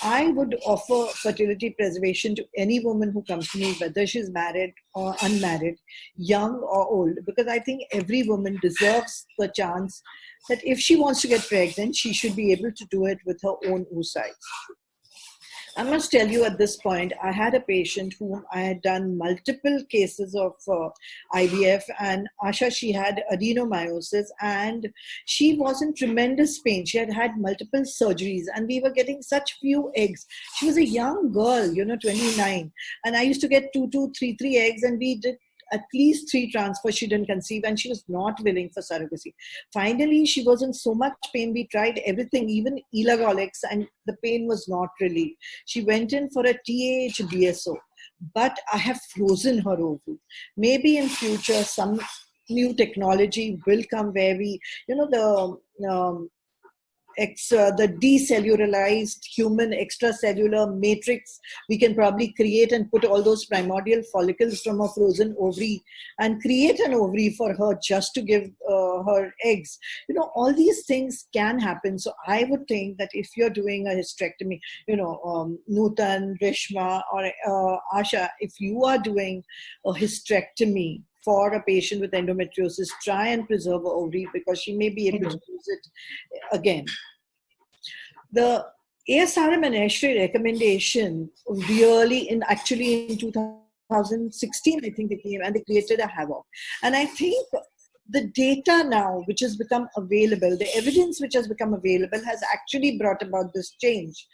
I would offer fertility preservation to any woman who comes to me, whether she's married or unmarried, young or old, because I think every woman deserves the chance that if she wants to get pregnant, she should be able to do it with her own oocytes. I must tell you at this point, I had a patient whom I had done multiple cases of IVF, and Asha, she had adenomyosis and she was in tremendous pain. She had had multiple surgeries and we were getting such few eggs. She was a young girl, 29, and I used to get 2, 3 eggs, and we did at least 3 transfers. She didn't conceive and she was not willing for surrogacy. Finally, she was in so much pain. We tried everything, even elagolix, and the pain was not relieved. She went in for a TAH BSO, but I have frozen her ovary. Maybe in future, some new technology will come where we, the decellularized human extracellular matrix, we can probably create and put all those primordial follicles from a frozen ovary and create an ovary for her just to give her eggs. All these things can happen. So I would think that if you're doing a hysterectomy, Nutan, Rishma, or Asha, if you are doing a hysterectomy for a patient with endometriosis, try and preserve her ovary, because she may be able to use it again. The ASRM and ASHRAE recommendation really in 2016, I think they came and they created a havoc. And I think the data now, which has become available, the evidence which has become available has actually brought about this change.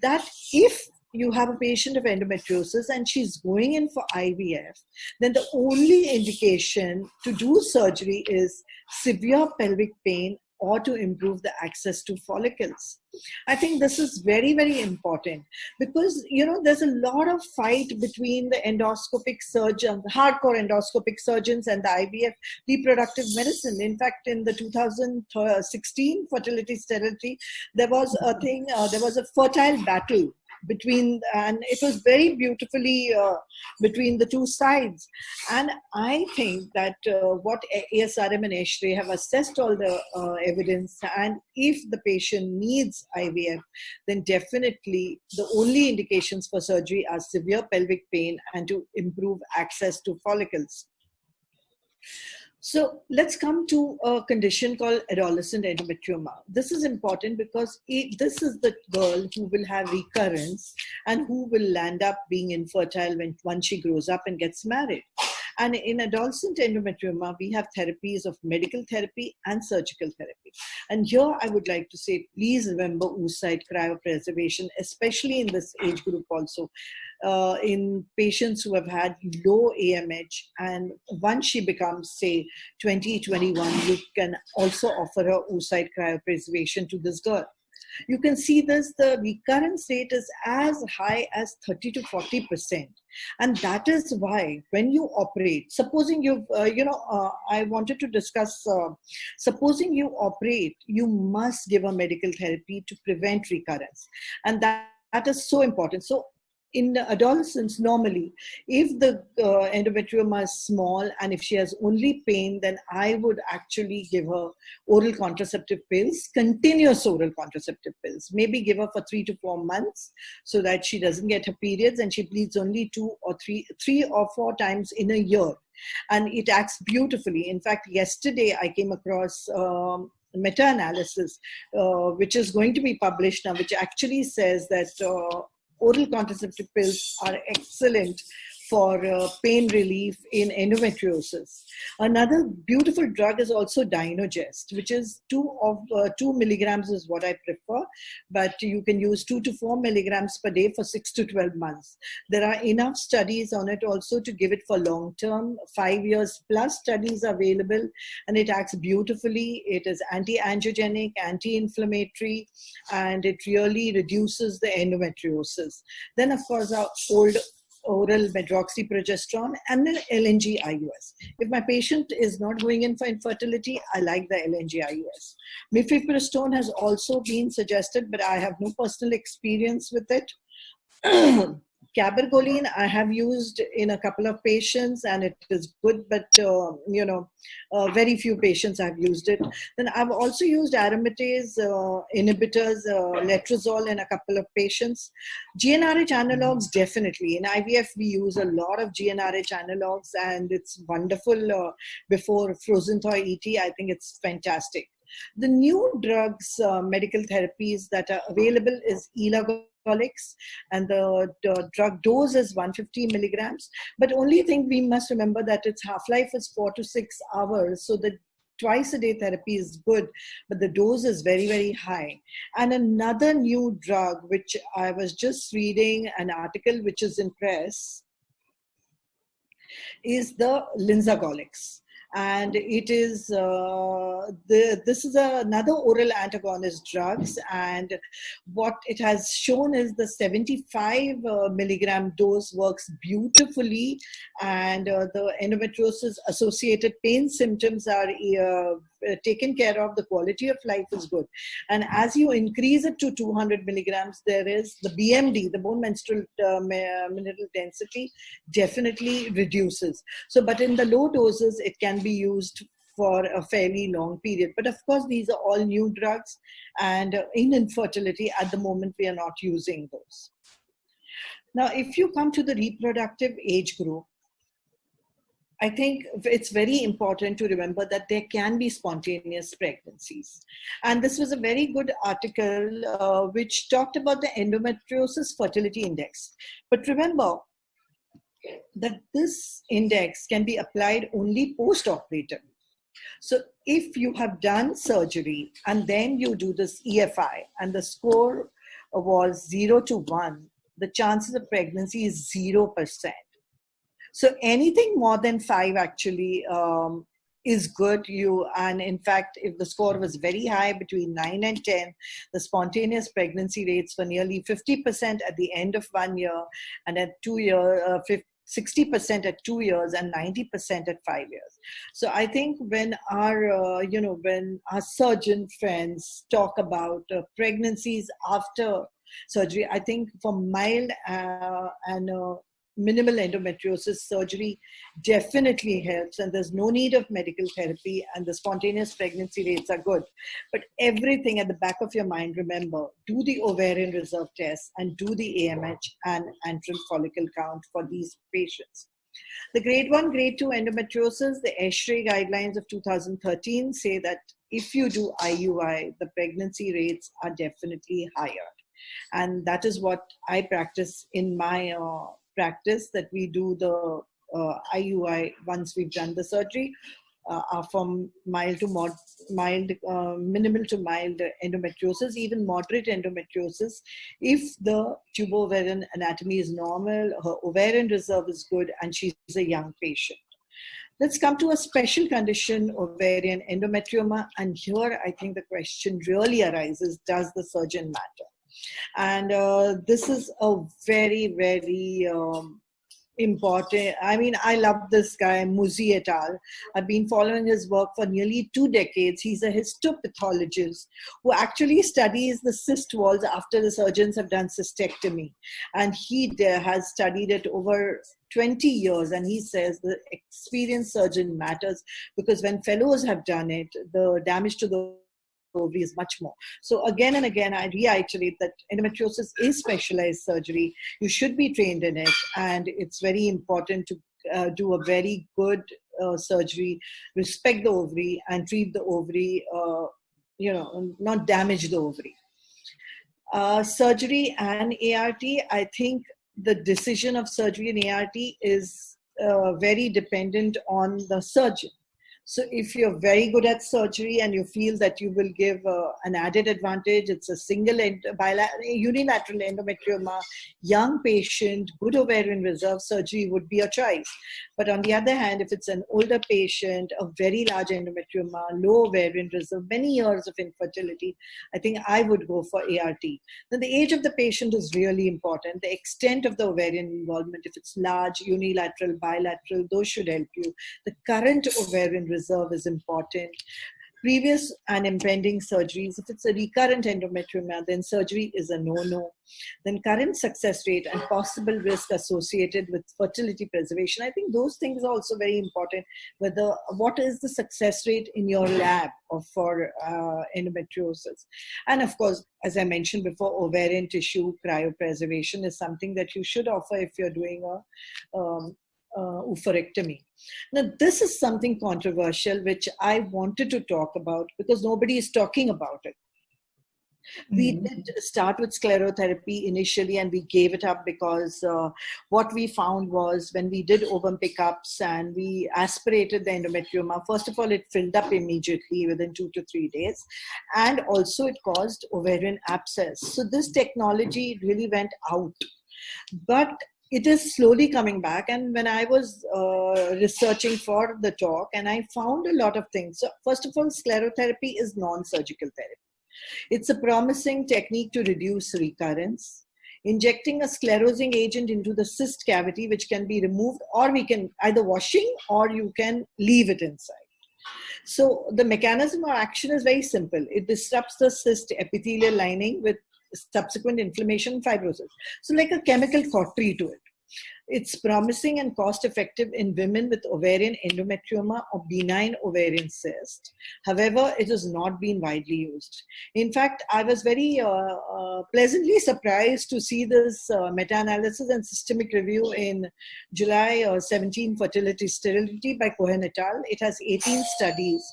That if you have a patient of endometriosis and she's going in for IVF, then the only indication to do surgery is severe pelvic pain or to improve the access to follicles. I think this is very, very important, because, there's a lot of fight between the endoscopic surgeons, hardcore endoscopic surgeons, and the IVF reproductive medicine. In fact, in the 2016 fertility sterility, there was a fertile battle and it was very beautifully between the two sides. And I think that what ASRM and ESHRE have assessed all the evidence, and if the patient needs IVF, then definitely the only indications for surgery are severe pelvic pain and to improve access to follicles. So let's come to a condition called adolescent endometrioma. This is important because this is the girl who will have recurrence and who will land up being infertile once she grows up and gets married. And in adolescent endometrioma, we have therapies of medical therapy and surgical therapy. And here I would like to say, please remember oocyte cryopreservation, especially in this age group also. In patients who have had low AMH, and once she becomes, say, 20, 21, you can also offer her oocyte cryopreservation to this girl. You can see this, the recurrence rate is as high as 30 to 40%. And that is why when you operate, supposing you've, I wanted to discuss, supposing you operate, you must give a medical therapy to prevent recurrence. And that is so important. So in adolescents, normally, if the endometrioma is small and if she has only pain, then I would actually give her oral contraceptive pills, continuous oral contraceptive pills, maybe give her for 3 to 4 months so that she doesn't get her periods and she bleeds only 3 or 4 times in a year. And it acts beautifully. In fact, yesterday I came across meta-analysis, which is going to be published now, which actually says that oral contraceptive pills are excellent for pain relief in endometriosis. Another beautiful drug is also Dynogest, which is 2 milligrams is what I prefer, but you can use 2 to 4 milligrams per day for 6 to 12 months. There are enough studies on it also to give it for long term, 5 years plus studies available, and it acts beautifully. It is anti-angiogenic, anti-inflammatory, and it really reduces the endometriosis. Then of course our oral medroxyprogesterone, and then LNG IUS. If my patient is not going in for infertility, I like the LNG IUS. Mifepristone has also been suggested, but I have no personal experience with it. Cabergoline I have used in a couple of patients and it is good, but very few patients have used it. Then I've also used aromatase inhibitors, letrozole in a couple of patients. GnRH analogs, definitely. In IVF, we use a lot of GnRH analogs and it's wonderful before frozen toy ET. I think it's fantastic. The new drugs, medical therapies that are available is elagolix, and the drug dose is 150 milligrams. But only thing we must remember that its half-life is 4 to 6 hours. So the twice-a-day therapy is good, but the dose is very, very high. And another new drug, which I was just reading an article which is in press, is the linzagolix. And it is this is another oral antagonist drugs, and what it has shown is the 75 milligram dose works beautifully, and the endometriosis associated pain symptoms are taken care of. The quality of life is good, and as you increase it to 200 milligrams, there is the BMD, the bone menstrual mineral density, definitely reduces. So, but in the low doses, it can be used for a fairly long period. But of course, these are all new drugs, and in infertility, at the moment, we are not using those. Now, if you come to the reproductive age group, I think it's very important to remember that there can be spontaneous pregnancies. And this was a very good article which talked about the endometriosis fertility index. But remember that this index can be applied only post-operative. So if you have done surgery and then you do this EFI and the score was 0 to 1, the chances of pregnancy is 0%. So anything more than 5 actually is good. And in fact, if the score was very high, between 9 and 10, the spontaneous pregnancy rates were nearly 50% at the end of 1 year, and at 2 years, 60% at 2 years, and 90% at 5 years. So I think when our surgeon friends talk about pregnancies after surgery. I think for mild and minimal endometriosis, surgery definitely helps, and there's no need of medical therapy, and the spontaneous pregnancy rates are good. But everything at the back of your mind, remember, do the ovarian reserve test and do the AMH and antral follicle count for these patients. The grade 1, grade 2 endometriosis, the ESHRE guidelines of 2013 say that if you do IUI, the pregnancy rates are definitely higher. And that is what I practice in my practice, that we do the IUI once we've done the surgery, from mild to minimal to mild endometriosis, even moderate endometriosis. If the tubo-ovarian anatomy is normal, her ovarian reserve is good, and she's a young patient. Let's come to a special condition, ovarian endometrioma. And here I think the question really arises, does the surgeon matter? And this is a very, very important. I mean, I love this guy, Muzi et al. I've been following his work for nearly 2 decades. He's a histopathologist who actually studies the cyst walls after the surgeons have done cystectomy. And he has studied it over 20 years. And he says the experienced surgeon matters, because when fellows have done it, the damage to the ovary is much more. So again and again, I reiterate that endometriosis is specialized surgery. You should be trained in it, and it's very important to do a very good surgery, respect the ovary, and treat the ovary, not damage the ovary. Surgery and ART, I think the decision of surgery and ART is very dependent on the surgeon. So if you're very good at surgery and you feel that you will give an added advantage, it's a single unilateral endometrioma, young patient, good ovarian reserve, surgery would be a choice. But on the other hand, if it's an older patient, a very large endometrioma, low ovarian reserve, many years of infertility, I think I would go for ART. Then the age of the patient is really important. The extent of the ovarian involvement, if it's large, unilateral, bilateral, those should help you. The current ovarian reserve is important. Previous and impending surgeries, if it's a recurrent endometrioma, then surgery is a no-no. Then current success rate and possible risk associated with fertility preservation. I think those things are also very important. What is the success rate in your lab for endometriosis? And of course, as I mentioned before, ovarian tissue cryopreservation is something that you should offer if you're doing a oophorectomy. Now, this is something controversial which I wanted to talk about because nobody is talking about it. We did start with sclerotherapy initially, and we gave it up because what we found was when we did ovum pickups and we aspirated the endometrioma, first of all, it filled up immediately within 2 to 3 days, and also it caused ovarian abscess. So this technology really went out. But it is slowly coming back. And when I was researching for the talk, and I found a lot of things. So first of all, sclerotherapy is non-surgical therapy. It's a promising technique to reduce recurrence. Injecting a sclerosing agent into the cyst cavity, which can be removed, or we can either washing or you can leave it inside. So the mechanism of action is very simple. It disrupts the cyst epithelial lining with subsequent inflammation and fibrosis. So like a chemical cautery to it. It's promising and cost-effective in women with ovarian endometrioma or benign ovarian cyst. However, it has not been widely used. In fact, I was very pleasantly surprised to see this meta-analysis and systemic review in July 17, Fertility Sterility by Cohen et al. It has 18 studies.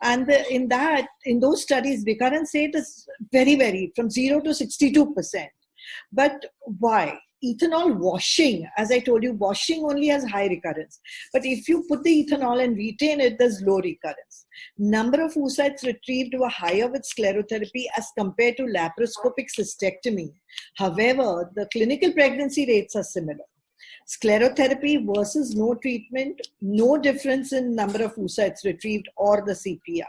And in those studies, recurrence rate is very varied, from 0 to 62%. But why? Ethanol washing, as I told you, washing only has high recurrence. But if you put the ethanol and retain it, there's low recurrence. Number of oocytes retrieved were higher with sclerotherapy as compared to laparoscopic cystectomy. However, the clinical pregnancy rates are similar. Sclerotherapy versus no treatment, no difference in number of oocytes retrieved or the CPR.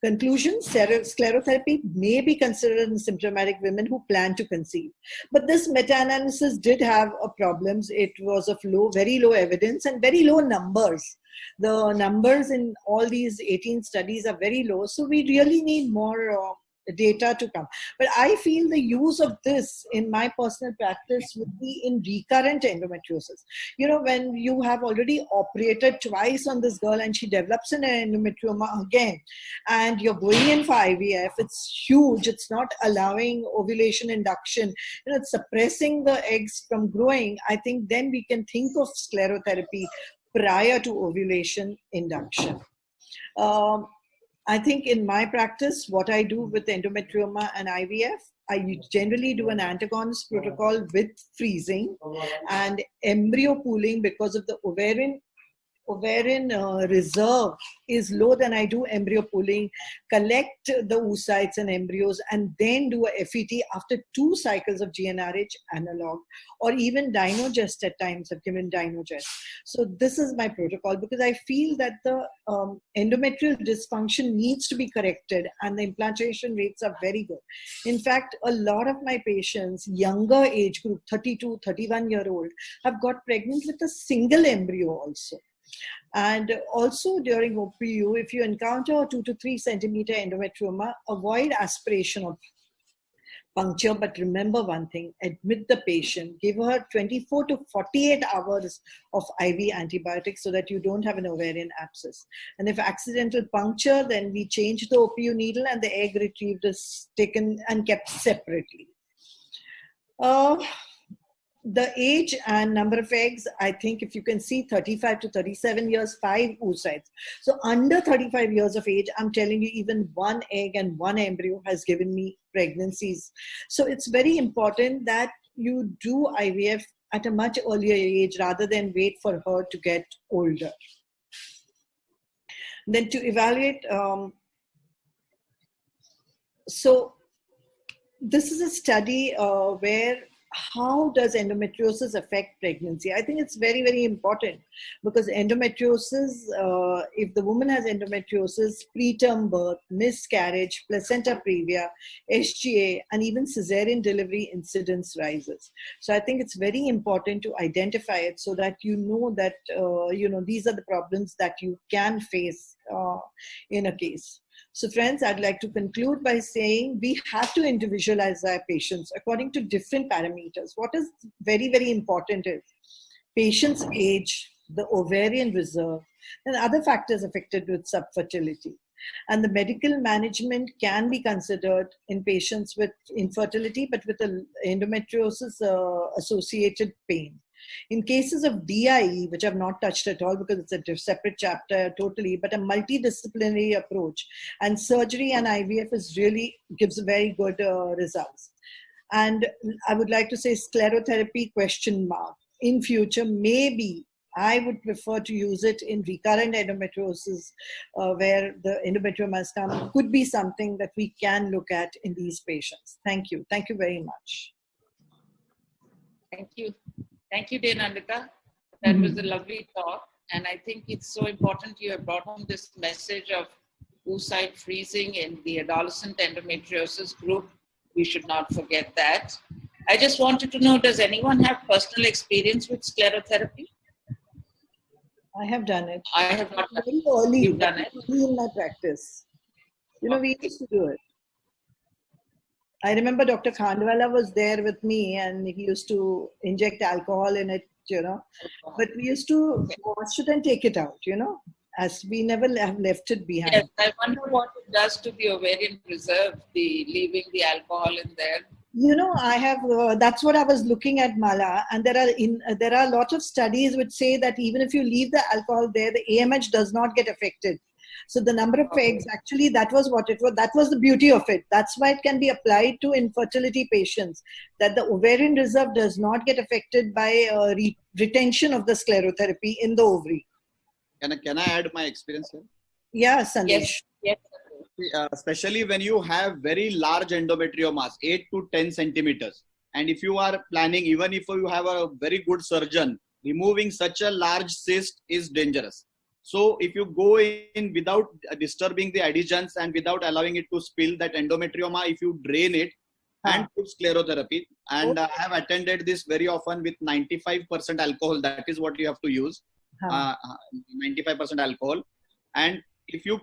Conclusion, sclerotherapy may be considered in symptomatic women who plan to conceive. But this meta-analysis did have problems. It was of very low evidence and very low numbers. The numbers in all these 18 studies are very low. So we really need more data to come. But I feel the use of this in my personal practice would be in recurrent endometriosis. You know, when you have already operated twice on this girl and she develops an endometrioma again, and you're going in for IVF, it's huge. It's not allowing ovulation induction. You know, it's suppressing the eggs from growing. I think then we can think of sclerotherapy prior to ovulation induction. I think in my practice, what I do with endometrioma and IVF, I generally do an antagonist protocol with freezing and embryo pooling because of the ovarian reserve is low. Then I do embryo pooling, collect the oocytes and embryos, and then do a FET after 2 cycles of GnRH analog, or even Dynogest at times. I've given Dynogest. So this is my protocol because I feel that the endometrial dysfunction needs to be corrected and the implantation rates are very good. In fact, a lot of my patients, younger age group, 32, 31-year-old, have got pregnant with a single embryo also. And also during OPU, if you encounter a 2 to 3 centimeter endometrioma, avoid aspiration of puncture, but remember one thing, admit the patient, give her 24 to 48 hours of IV antibiotics so that you don't have an ovarian abscess. And if accidental puncture, then we change the OPU needle and the egg retrieved is taken and kept separately. The age and number of eggs, I think if you can see 35 to 37 years, 5 oocytes. So under 35 years of age, I'm telling you, even 1 egg and 1 embryo has given me pregnancies. So it's very important that you do IVF at a much earlier age rather than wait for her to get older. Then to evaluate, so this is a study where how does endometriosis affect pregnancy? I think it's very, very important because endometriosis, if the woman has endometriosis, preterm birth, miscarriage, placenta previa, SGA, and even cesarean delivery incidence rises. So I think it's very important to identify it so that you know that, these are the problems that you can face in a case. So friends, I'd like to conclude by saying we have to individualize our patients according to different parameters. What is very, very important is patient's age, the ovarian reserve, and other factors affected with subfertility. And the medical management can be considered in patients with infertility, but with the endometriosis associated pain. In cases of DIE, which I've not touched at all because it's a separate chapter totally, but a multidisciplinary approach, and surgery and IVF is really gives very good results. And I would like to say sclerotherapy ? In future, maybe I would prefer to use it in recurrent endometriosis where the endometrioma has come. Could be something that we can look at in these patients. Thank you. Thank you very much. Thank you. Thank you, Nandita. That was a lovely talk. And I think it's so important you have brought home this message of oocyte freezing in the adolescent endometriosis group. We should not forget that. I just wanted to know, does anyone have personal experience with sclerotherapy? I have done it. I have not done very early. You've done it? In my practice. We used to do it. I remember Dr. Khandwala was there with me and he used to inject alcohol in it, but we used to wash it and take it out, as we never have left it behind. Yes, I wonder what it does to the ovarian reserve, leaving the alcohol in there. I have, that's what I was looking at, Mala, and there are a lot of studies which say that even if you leave the alcohol there, the AMH does not get affected. So the number of eggs, actually, that was what it was. That was the beauty of it. That's why it can be applied to infertility patients, that the ovarian reserve does not get affected by retention of the sclerotherapy in the ovary. Can I add my experience here? Yeah, Sandesh. Yes. Especially when you have very large endometriomas, 8 to 10 centimeters. And if you are planning, even if you have a very good surgeon, removing such a large cyst is dangerous. So if you go in without disturbing the adhesions and without allowing it to spill that endometrioma, if you drain it and put sclerotherapy, and I have attended this very often with 95% alcohol, that is what you have to use, 95% alcohol. And if you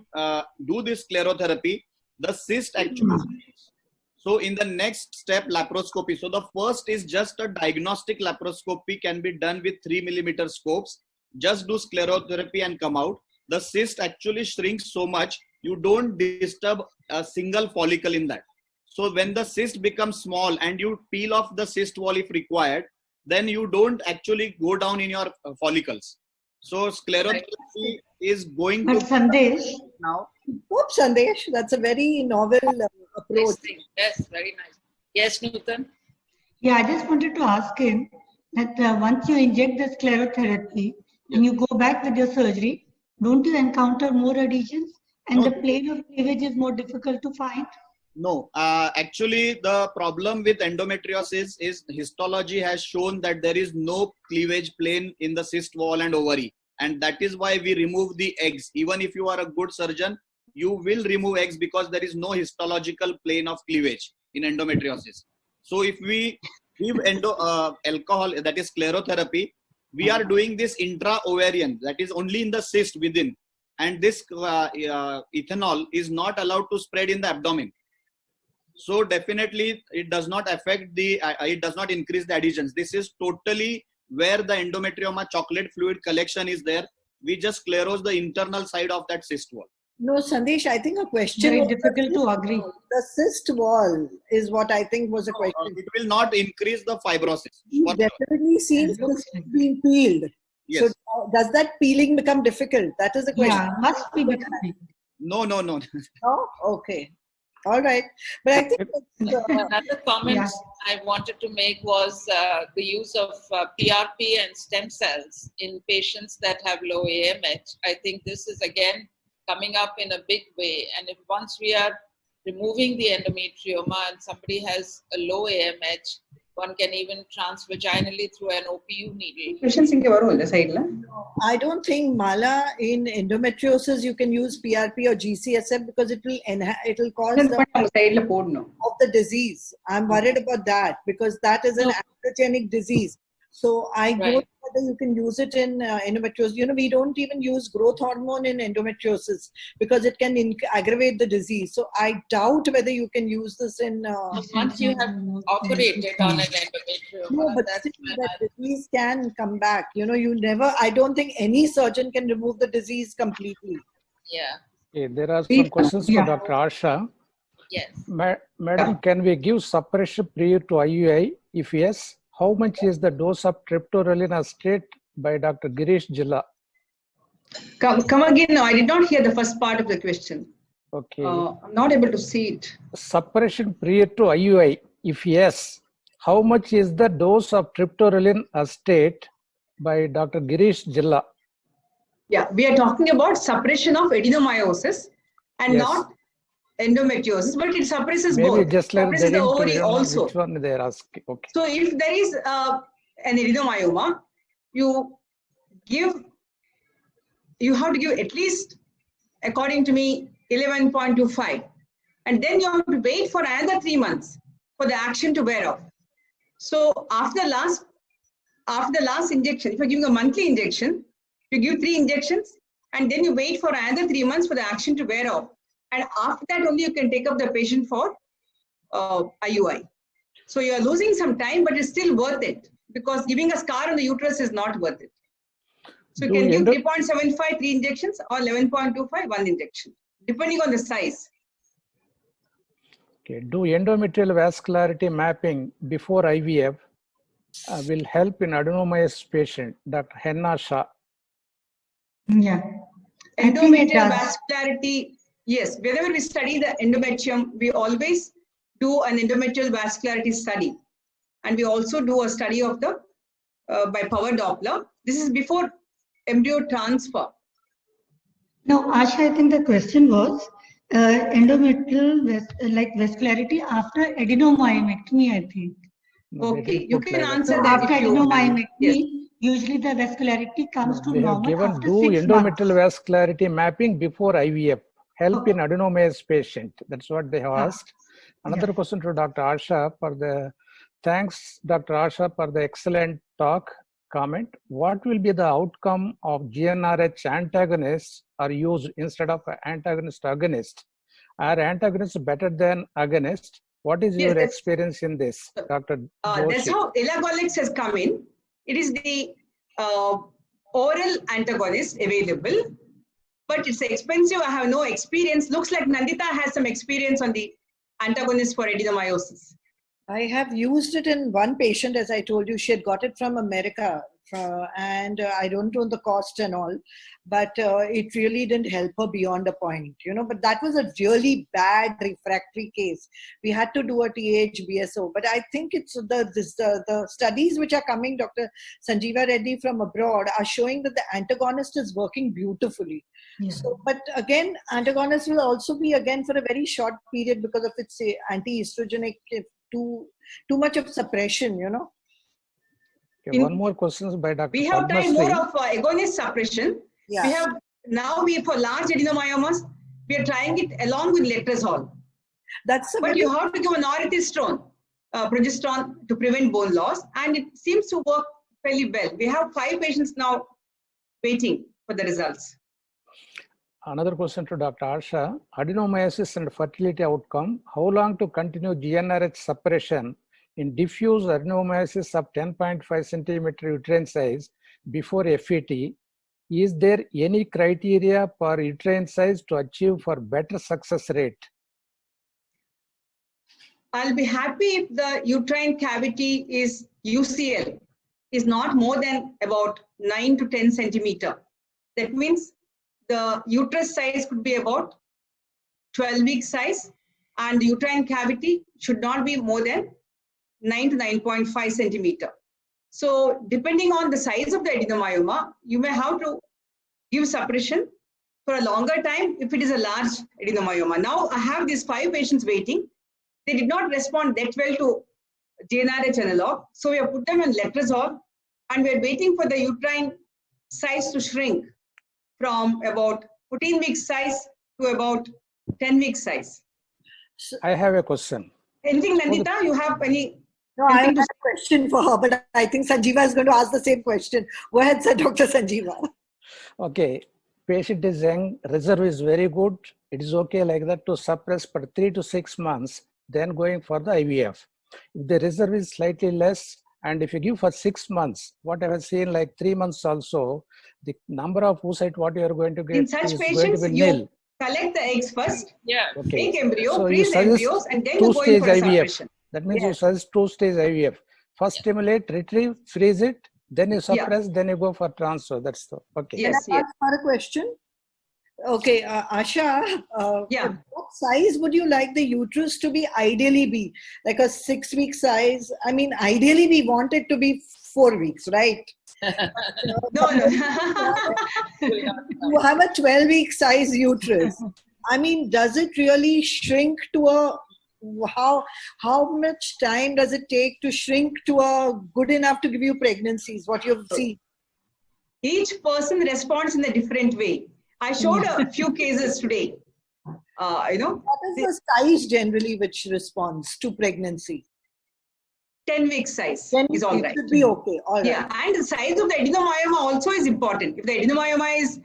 do this sclerotherapy, the cyst actually shrinks. So in the next step, laparoscopy. So the first is just a diagnostic laparoscopy, can be done with 3 millimeter scopes. Just do sclerotherapy and come out. The cyst actually shrinks so much, you don't disturb a single follicle in that. So when the cyst becomes small and you peel off the cyst wall if required, then you don't actually go down in your follicles. So sclerotherapy is going But to Sandesh, now. Oops, Sandesh, that's a very novel approach. Yes, very nice. Yes, Nutan. yeah, I just wanted to ask him that once you inject the sclerotherapy and you go back with your surgery, don't you encounter more adhesions? And No. the plane of cleavage is more difficult to find? No, actually the problem with endometriosis is histology has shown that there is no cleavage plane in the cyst wall and ovary. And that is why we remove the eggs. Even if you are a good surgeon, you will remove eggs because there is no histological plane of cleavage in endometriosis. So if we give alcohol, that is sclerotherapy, we are doing this intra-ovarian, that is only in the cyst within. And this ethanol is not allowed to spread in the abdomen. So definitely it does not affect the, it does not increase the adhesions. This is totally where the endometrioma chocolate fluid collection is there. We just sclerose the internal side of that cyst wall. No, Sandesh, I think a question. Very difficult to agree. The cyst wall is what I think was a question. It will not increase the fibrosis. It definitely seems to be peeled. Yes. So does that peeling become difficult? That is the question. Yeah, must be becoming. No. No? Okay. All right. But I think another comment I wanted to make was the use of PRP and stem cells in patients that have low AMH. I think this is again coming up in a big way. And if once we are removing the endometrioma and somebody has a low AMH, one can even transvaginally through an OPU needle. I don't think, Mala, in endometriosis you can use PRP or GCSF because it will cause of the disease. I'm worried about that because that is an androgenic disease. So I don't know whether you can use it in endometriosis. You know, we don't even use growth hormone in endometriosis because it can aggravate the disease. So I doubt whether you can use this in... once you have operated on an endometrioma, no, but that disease can come back. You know, you never... I don't think any surgeon can remove the disease completely. Yeah. Okay, there are some questions for Dr. Asha. Yes. Madam, can we give suppression prior to IUI? If yes, how much is the dose of triptorelin as stated by Dr. Girish Jilla? Come again. No, I did not hear the first part of the question. Okay. I'm not able to see it. Suppression prior to IUI. If yes, how much is the dose of triptorelin as stated by Dr. Girish Jilla? Yeah, we are talking about suppression of adenomyosis and not endometriosis, but it suppresses both. Just like suppresses the ovary also. Which one they are asking? Okay. So if there is an adenomyoma, you have to give at least, according to me, 11.25, and then you have to wait for another 3 months for the action to wear off. So after the last injection, if you're giving a monthly injection, you give 3 injections, and then you wait for another 3 months for the action to wear off. And after that only you can take up the patient for IUI. So you are losing some time, but it's still worth it because giving a scar on the uterus is not worth it. So you can give 3.75, 3 injections, or 11.25, 1 injection, depending on the size. Okay. Do endometrial vascularity mapping before IVF will help in adenomyosis patient? Dr. Henna Shah. Yeah. Endometrial vascularity. Yes, whenever we study the endometrium, we always do an endometrial vascularity study. And we also do a study of the by power Doppler. This is before embryo transfer. No, Asha, I think the question was endometrial vascularity after adenomyomectomy, I think. Okay, you can answer so that. After adenomyomectomy, usually the vascularity comes to they normal have given after do 6 endometrial months. vascularity mapping before IVF. Help in adenomyosis patient. That's what they have asked. Another question to Dr. Asha for the thanks, Dr. Asha, for the excellent talk. Comment: what will be the outcome of GnRH antagonists are used instead of antagonist agonist? Are antagonists better than agonists? What is your experience in this, Dr. Joshi? That's how elagolix has come in. It is the oral antagonist available, but it's expensive. I have no experience. Looks like Nandita has some experience on the antagonist for adenomyosis. I have used it in one patient, as I told you. She had got it from America, and I don't know the cost and all, but it really didn't help her beyond a point, you know. But that was a really bad refractory case. We had to do a TH BSO. But I think it's the studies which are coming, Dr. Sanjeeva Reddy from abroad, are showing that the antagonist is working beautifully. Yeah. So, but again, antagonist will also be again for a very short period because of its anti-estrogenic. Too much of suppression, you know. Okay, one more question by Dr. We have tried more of agonist suppression. Yeah. We have now for large adenomyomas, we are trying it along with letrozole. But you have to give an norepinephrine, progesterone to prevent bone loss, and it seems to work fairly well. We have 5 patients now waiting for the results. Another question to Dr. Asha. Adenomyosis and fertility outcome. How long to continue GnRH suppression in diffuse adenomyosis of 10.5 centimeter uterine size before FET? Is there any criteria per uterine size to achieve for better success rate? I'll be happy if the uterine cavity is UCL is not more than about 9 to 10 centimeter. That means the uterus size could be about 12-week size, and the uterine cavity should not be more than 9 to 9.5 centimeter. So depending on the size of the adenomyoma, you may have to give suppression for a longer time if it is a large adenomyoma. Now I have these 5 patients waiting. They did not respond that well to GnRH analog. So we have put them on letrozole, and we are waiting for the uterine size to shrink from about 14-week size to about 10-week size. I have a question. Anything, Nandita? You have any? No, I have a question for her, but I think Sanjeeva is going to ask the same question. Go ahead, sir, Dr. Sanjeeva. Okay. Patient is young, reserve is very good. It is okay like that to suppress for 3 to 6 months, then going for the IVF. If the reserve is slightly less, and if you give for 6 months, what I have seen like 3 months also, the number of oocyte what you are going to get in such is patients, going to be nil. Collect the eggs first, okay. make embryo, so freeze the embryos, and then you go in for IVF. suppression. That means you suggest 2-stage IVF. First stimulate, retrieve, freeze it, then you suppress, then you go for transfer. That's the okay. Can I ask her a question? Okay, Asha, what size would you like the uterus to be ideally be? Like a 6-week size? I mean, ideally we want it to be 4 weeks, right? No. You have a 12-week size uterus. I mean, does it really shrink to a, how much time does it take to shrink to a good enough to give you pregnancies, what you've seen? Each person responds in a different way. I showed a few cases today. What is the size generally which responds to pregnancy? 10-week size is all right. It should be okay. All right. Yeah, and the size of the adenomyoma also is important. If the adenomyoma is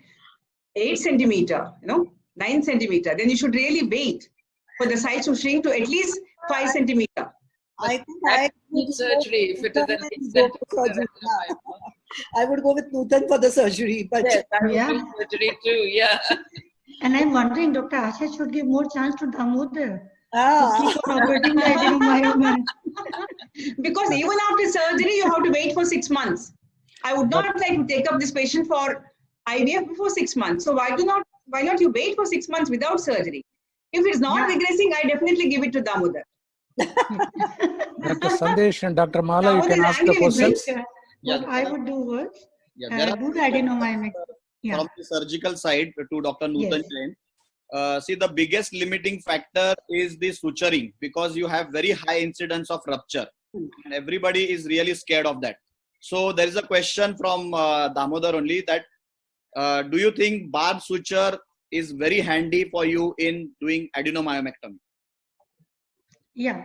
8 centimeter, 9 centimeter, then you should really wait for the size to shrink to at least 5 centimeter. I think I need surgery if it is an 8 centimeter. I would go with Nutan for the surgery. But yes, I would do surgery too, yeah. And I'm wondering, Dr. Asha should give more chance to Damodar. Because even after surgery, you have to wait for 6 months. I would not like to take up this patient for IVF before 6 months. So why not you wait for 6 months without surgery? If it's not regressing, I definitely give it to Damodar. Dr. Sandesh and Dr. Mala, you can ask the questions. What I would do was do the adenomyomic. From the surgical side to Dr. Nutan Jain. See, the biggest limiting factor is the suturing, because you have very high incidence of rupture and everybody is really scared of that. So there is a question from Damodar only that do you think barb suture is very handy for you in doing adenomyomectomy? Yeah,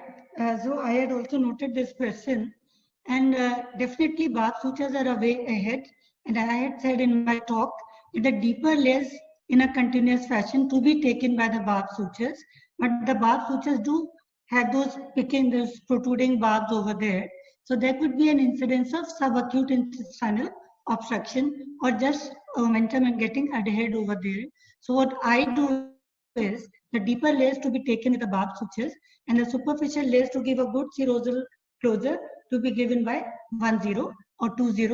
so I had also noted this question, and definitely barb sutures are a way ahead. And I had said in my talk that the deeper layers in a continuous fashion to be taken by the barb sutures. But the barb sutures do have those protruding barbs over there. So there could be an incidence of subacute intestinal obstruction or just momentum and getting adhered over there. So what I do is the deeper layers to be taken with the barb sutures and the superficial layers to give a good serosal closure to be given by 10 or 20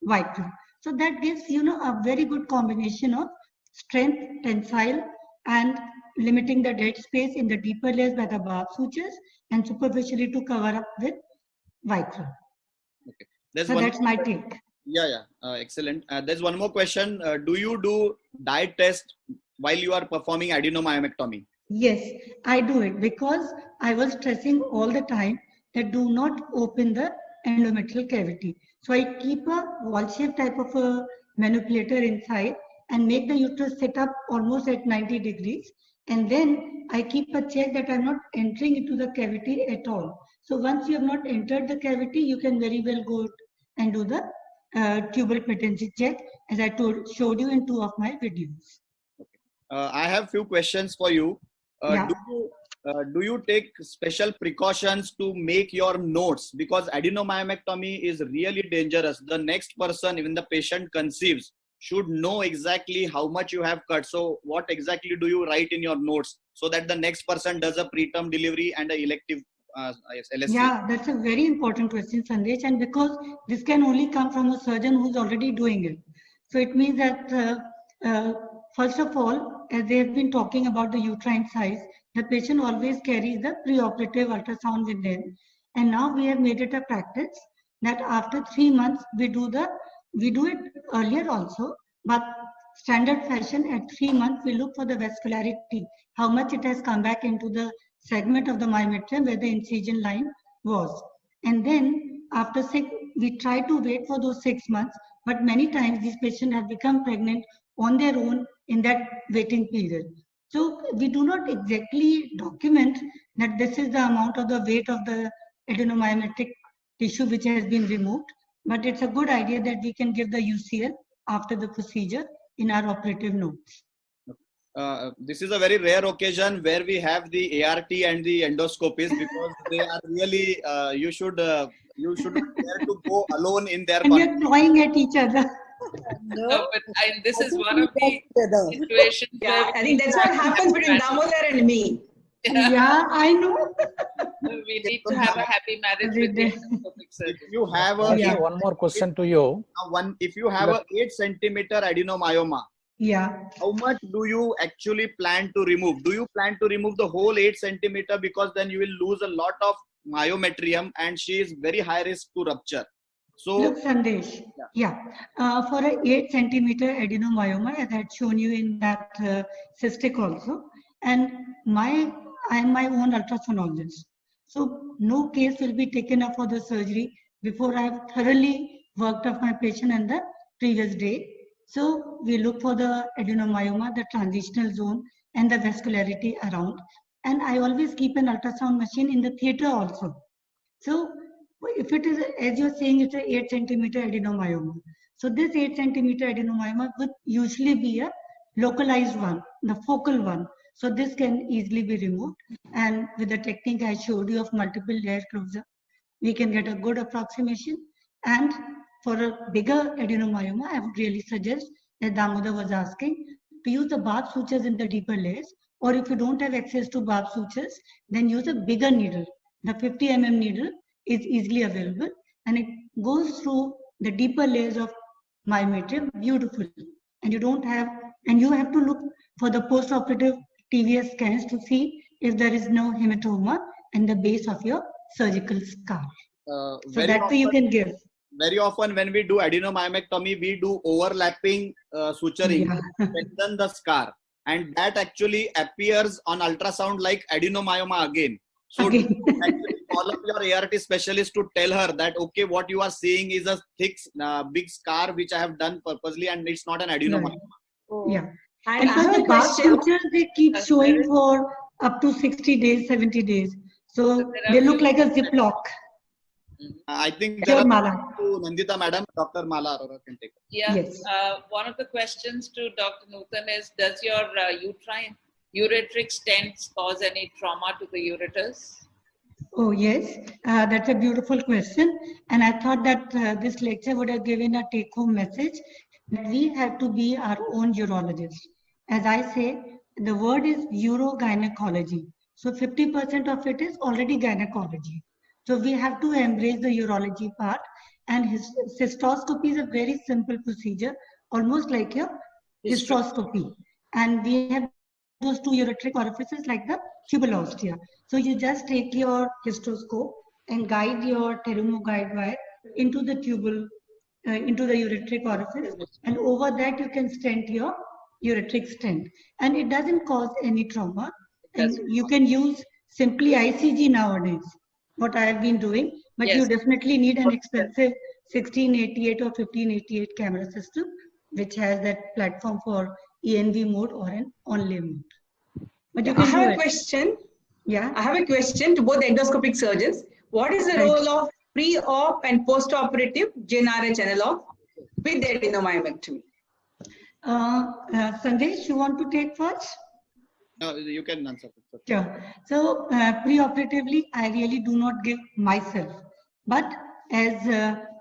Vicryl. So that gives a very good combination of strength, tensile, and limiting the dead space in the deeper layers by the barb sutures and superficially to cover up with Vicryl. Okay. So that's my take. Yeah. Excellent. There's one more question. Do you do diet test while you are performing adenomyomectomy? Yes, I do it because I was stressing all the time that do not open the endometrial cavity. So I keep a wall-shaped type of a manipulator inside and make the uterus sit up almost at 90 degrees. And then I keep a check that I'm not entering into the cavity at all. So once you have not entered the cavity, you can very well go and do the tubal patency check, as I showed you in 2 of my videos. I have few questions for you. Do you take special precautions to make your notes? Because adenomyomectomy is really dangerous. The next person, even the patient conceives, should know exactly how much you have cut. So what exactly do you write in your notes so that the next person does a preterm delivery and a elective LSC? Yeah, that's a very important question, Sandesh. And because this can only come from a surgeon who's already doing it. So it means that first of all, as they have been talking about the uterine size, the patient always carries the preoperative ultrasound with them. And now we have made it a practice that after 3 months, we do it earlier also, but standard fashion at 3 months, we look for the vascularity, how much it has come back into the segment of the myometrium where the incision line was. And then after 6, we try to wait for those 6 months, but many times these patients have become pregnant on their own in that waiting period. So we do not exactly document that this is the amount of the weight of the adenomyometric tissue which has been removed, but it's a good idea that we can give the UCL after the procedure in our operative notes. This is a very rare occasion where we have the ART and the endoscopies, because they are really, you should not dare to go alone in their and you're clawing at each other. No, but this is one of the situations. Yeah, I think that's what happens between Damodar and me. Yeah, I know. We need to have a happy marriage with the endoscopic surgeon. If you have one more question to you. If you have a 8 centimeter adenomyoma, how much do you actually plan to remove? Do you plan to remove the whole 8 centimeter, because then you will lose a lot of myometrium and she is very high risk to rupture? So, look, Sandesh, for an 8 centimeter adenomyoma, as I had shown you in that cystic also, and I am my own ultrasonologist. So no case will be taken up for the surgery before I have thoroughly worked up my patient on the previous day. So we look for the adenomyoma, the transitional zone, and the vascularity around. And I always keep an ultrasound machine in the theater also. So if it is, as you're saying, it's an 8 centimeter adenomyoma. So this 8 centimeter adenomyoma would usually be a localized one, the focal one. So this can easily be removed. And with the technique I showed you of multiple layer closure, we can get a good approximation. And for a bigger adenomyoma, I would really suggest, as Damodar was asking, to use the barb sutures in the deeper layers. Or if you don't have access to barb sutures, then use a bigger needle. The 50 mm needle is easily available, and it goes through the deeper layers of myometrium beautifully. And you have to look for the post-operative TVS scans to see if there is no hematoma in the base of your surgical scar. So that way you can give. Very often when we do adenomyomectomy, we do overlapping suturing to strengthen the scar. And that actually appears on ultrasound like adenomyoma again. So actually call up your ART specialist to tell her that, okay, what you are seeing is a thick, big scar which I have done purposely, and it's not an adenomyoma. Yeah. And for the barb sutures, they keep showing for up to 60 days, 70 days. So they look like a ziplock. I think Sure, Mala. Nandita madam, Dr. Mala Arora can take it. Yeah. Yes. One of the questions to Dr. Nutan is, does your ureteric stents cause any trauma to the ureters? Oh, yes. That's a beautiful question. And I thought that this lecture would have given a take-home message that we have to be our own urologist. As I say, the word is urogynecology. So 50% of it is already gynecology. So we have to embrace the urology part. And cystoscopy is a very simple procedure, almost like a hysteroscopy. And we have those two ureteric orifices like the tubulosteum. So you just take your hysteroscope and guide your pterymo guide wire into the tubule, into the ureteric orifice, and over that you can stent your ureteric stent, and it doesn't cause any trauma. And you can use simply ICG nowadays, what I have been doing, but Yes. you definitely need an expensive 1688 or 1588 camera system, which has that platform for ENV mode or an only mode. But you I can have do a it. question. Yeah. I have a question to both endoscopic surgeons. What is the Right. role of pre-op and post-operative GnRH analog with adenomyomectomy? Sandesh, you want to take first? No, you can answer. Sure. So pre-operatively, I really do not give myself, but as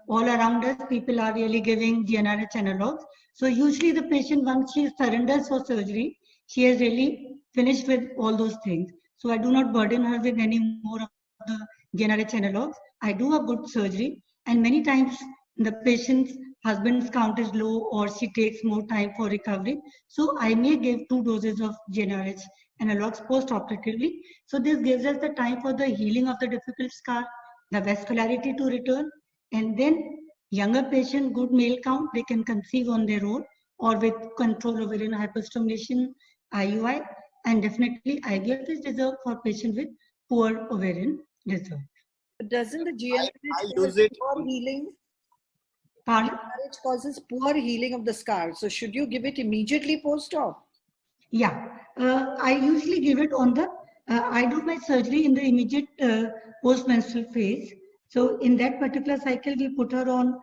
all around us, people are really giving GnRH analogs. So usually the patient, once she surrenders for surgery, she has really finished with all those things. So I do not burden her with any more of the GnRH analogs. I do a good surgery, and many times the patient's husband's count is low or she takes more time for recovery. So I may give 2 doses of GnRH analogs post-operatively. So this gives us the time for the healing of the difficult scar, the vascularity to return, and then younger patient, good male count, they can conceive on their own or with control ovarian hyperstimulation, IUI, and definitely IVF is reserved for patient with poor ovarian reserve. Doesn't the GnRH I cause use it. poor healing? Pardon? GnRH causes poor healing of the scar. So should you give it immediately post-op? Yeah, I usually give it on the, I do my surgery in the immediate post-menstrual phase. So in that particular cycle, we put her on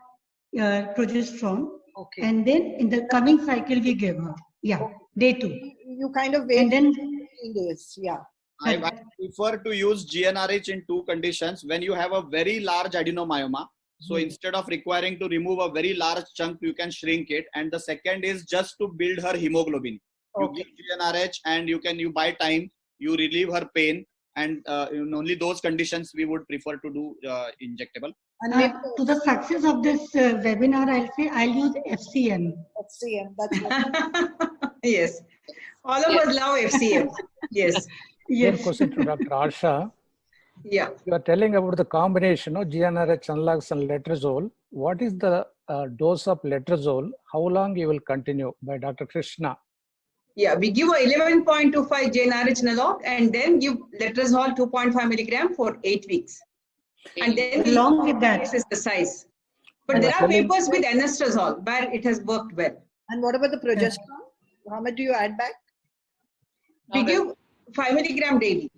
progesterone. Okay. And then in the coming cycle, we give her. Yeah, Okay. day 2. You kind of wait And then 15 days. Yeah. I prefer to use GnRH in 2 conditions. When you have a very large adenomyoma, so instead of requiring to remove a very large chunk, you can shrink it. And the second is just to build her hemoglobin. You give GnRH and you buy time, you relieve her pain, and in only those conditions we would prefer to do injectable. To the success of this webinar, I'll say I'll use FCM. FCM, that's what. Yes. All of us love FCM. Yes. Yes. Question to Dr. Asha. Yeah. You are telling about the combination of GnRH analogs and letrozole. What is the dose of letrozole? How long you will continue? By Dr. Krishna. Yeah, we give a 11.25 GnRH analog and then give letrozole 2.5 milligram for 8 weeks. And then along with that, this is the size. But there are papers with anastrozole where it has worked well. And what about the progesterone? How much do you add back? We give 5 milligram daily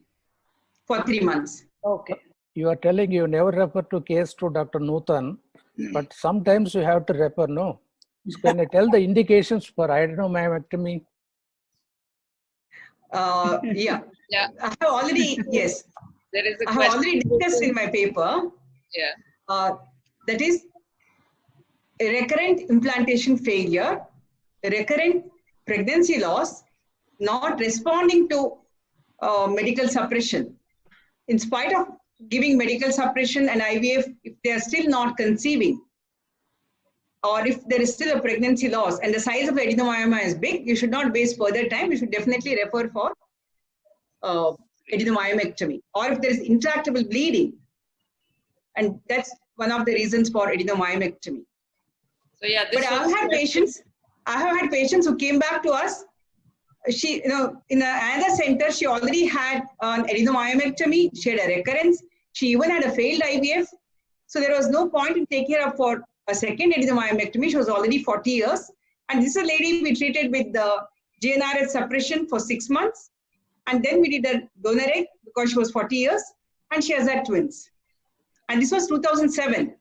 for 3 months. Okay. You are telling you never refer to case to Dr. Nutan, but sometimes you have to refer, no? So can I tell the indications for adenomyomectomy? Yeah. Yeah. I have already, yes. There is a I question. have already discussed in my paper. Yeah. That is recurrent implantation failure, recurrent pregnancy loss, not responding to medical suppression. In spite of giving medical suppression and IVF, if they are still not conceiving, or if there is still a pregnancy loss and the size of the adenomyoma is big, you should not waste further time. You should definitely refer for adenomyomectomy. Or if there is intractable bleeding, and that's one of the reasons for adenomyomectomy. So yeah, But I have had patients who came back to us. She, in another center, she already had an adenomyomectomy. She had a recurrence. She even had a failed IVF. So there was no point in taking her up for a second adenomyomectomy. She was already 40 years. And this is a lady we treated with the GnRH suppression for 6 months. And then we did a donor egg because she was 40 years. And she has had twins. And this was 2007.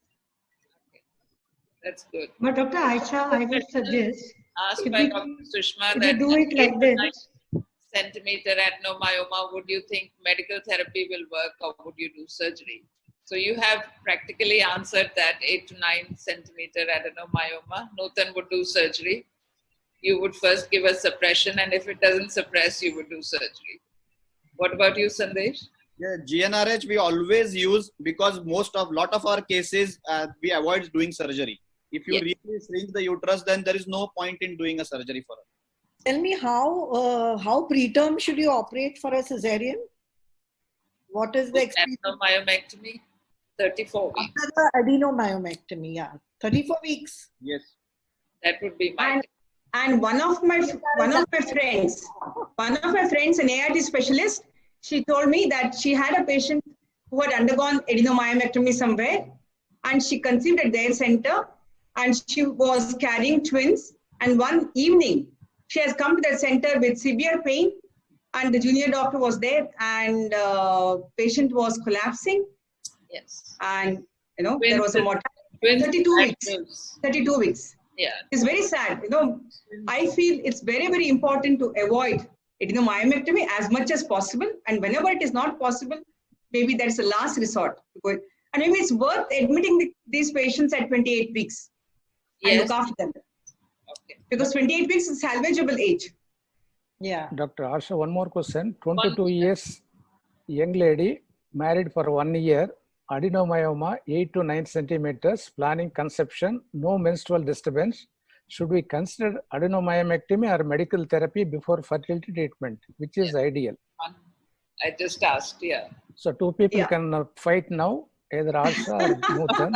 That's good. But Dr. Aisha, I would suggest Asked if by we, Dr. Sushma if that we do it like 8 to this, 9 centimeter adenomyoma, would you think medical therapy will work or would you do surgery? So you have practically answered that 8 to 9 centimeter adenomyoma. Nutan would do surgery. You would first give a suppression, and if it doesn't suppress, you would do surgery. What about you, Sandesh? Yeah, GnRH we always use because lot of our cases we avoid doing surgery. If you really shrink the uterus, then there is no point in doing a surgery for us. Tell me how preterm should you operate for a cesarean? What is the experience? Adenomyomectomy, 34 weeks. After the adenomyomectomy, yeah, 34 weeks. Yes, that would be my. And one of my friends, an ART specialist, she told me that she had a patient who had undergone adenomyomectomy somewhere, and she conceived at their center, and she was carrying twins. And one evening, she has come to the center with severe pain, and the junior doctor was there, and patient was collapsing. Yes. And there was a mortality. 32 weeks. 32 weeks. Yeah. It's very sad. I feel it's very, very important to avoid adenomyomectomy as much as possible. And whenever it is not possible, maybe that's a last resort. And maybe it's worth admitting these patients at 28 weeks. And look after them. Okay. Because 28 weeks is salvageable age. Yeah. Dr. Asha, one more question. 22 years, young lady, married for 1 year, adenomyoma 8 to 9 centimeters, planning conception, no menstrual disturbance. Should we consider adenomyomectomy or medical therapy before fertility treatment? Which is ideal? I just asked, yeah. So two people can fight now, either Asha or Nutan.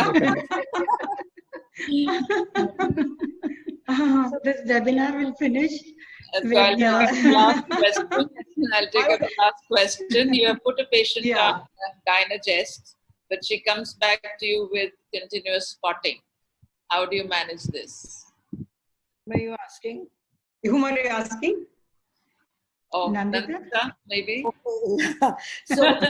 So this webinar will finish. So I'll take the last question. I'll take the last question. You have put a patient on Dynagest, but she comes back to you with continuous spotting. How do you manage this? Who are you asking? Whom are you asking? Oh, Nandita, maybe. So,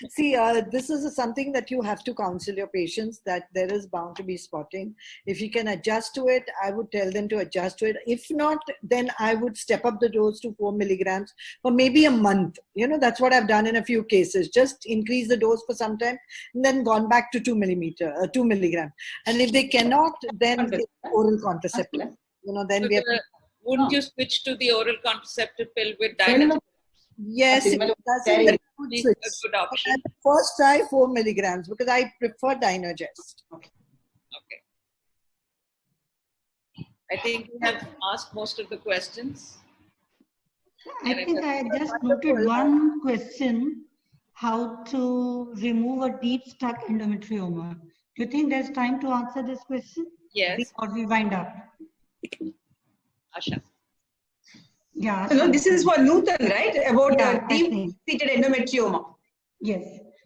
see, this is something that you have to counsel your patients, that there is bound to be spotting. If you can adjust to it, I would tell them to adjust to it. If not, then I would step up the dose to 4 milligrams for maybe a month. That's what I've done in a few cases. Just increase the dose for some time and then gone back to 2 milligrams. And if they cannot, then oral contraceptive. Then we have to. Wouldn't you switch to the oral contraceptive pill with Dynagest? Yes, it does a good option. And first try 4 milligrams because I prefer Dynagest. Okay. I think we have asked most of the questions. I think I just noted one question: how to remove a deep stuck endometrioma. Do you think there's time to answer this question? Yes. Or we wind up? Asha. Yeah. So this is for Nutan, right? About deep-seated endometrioma. Yes.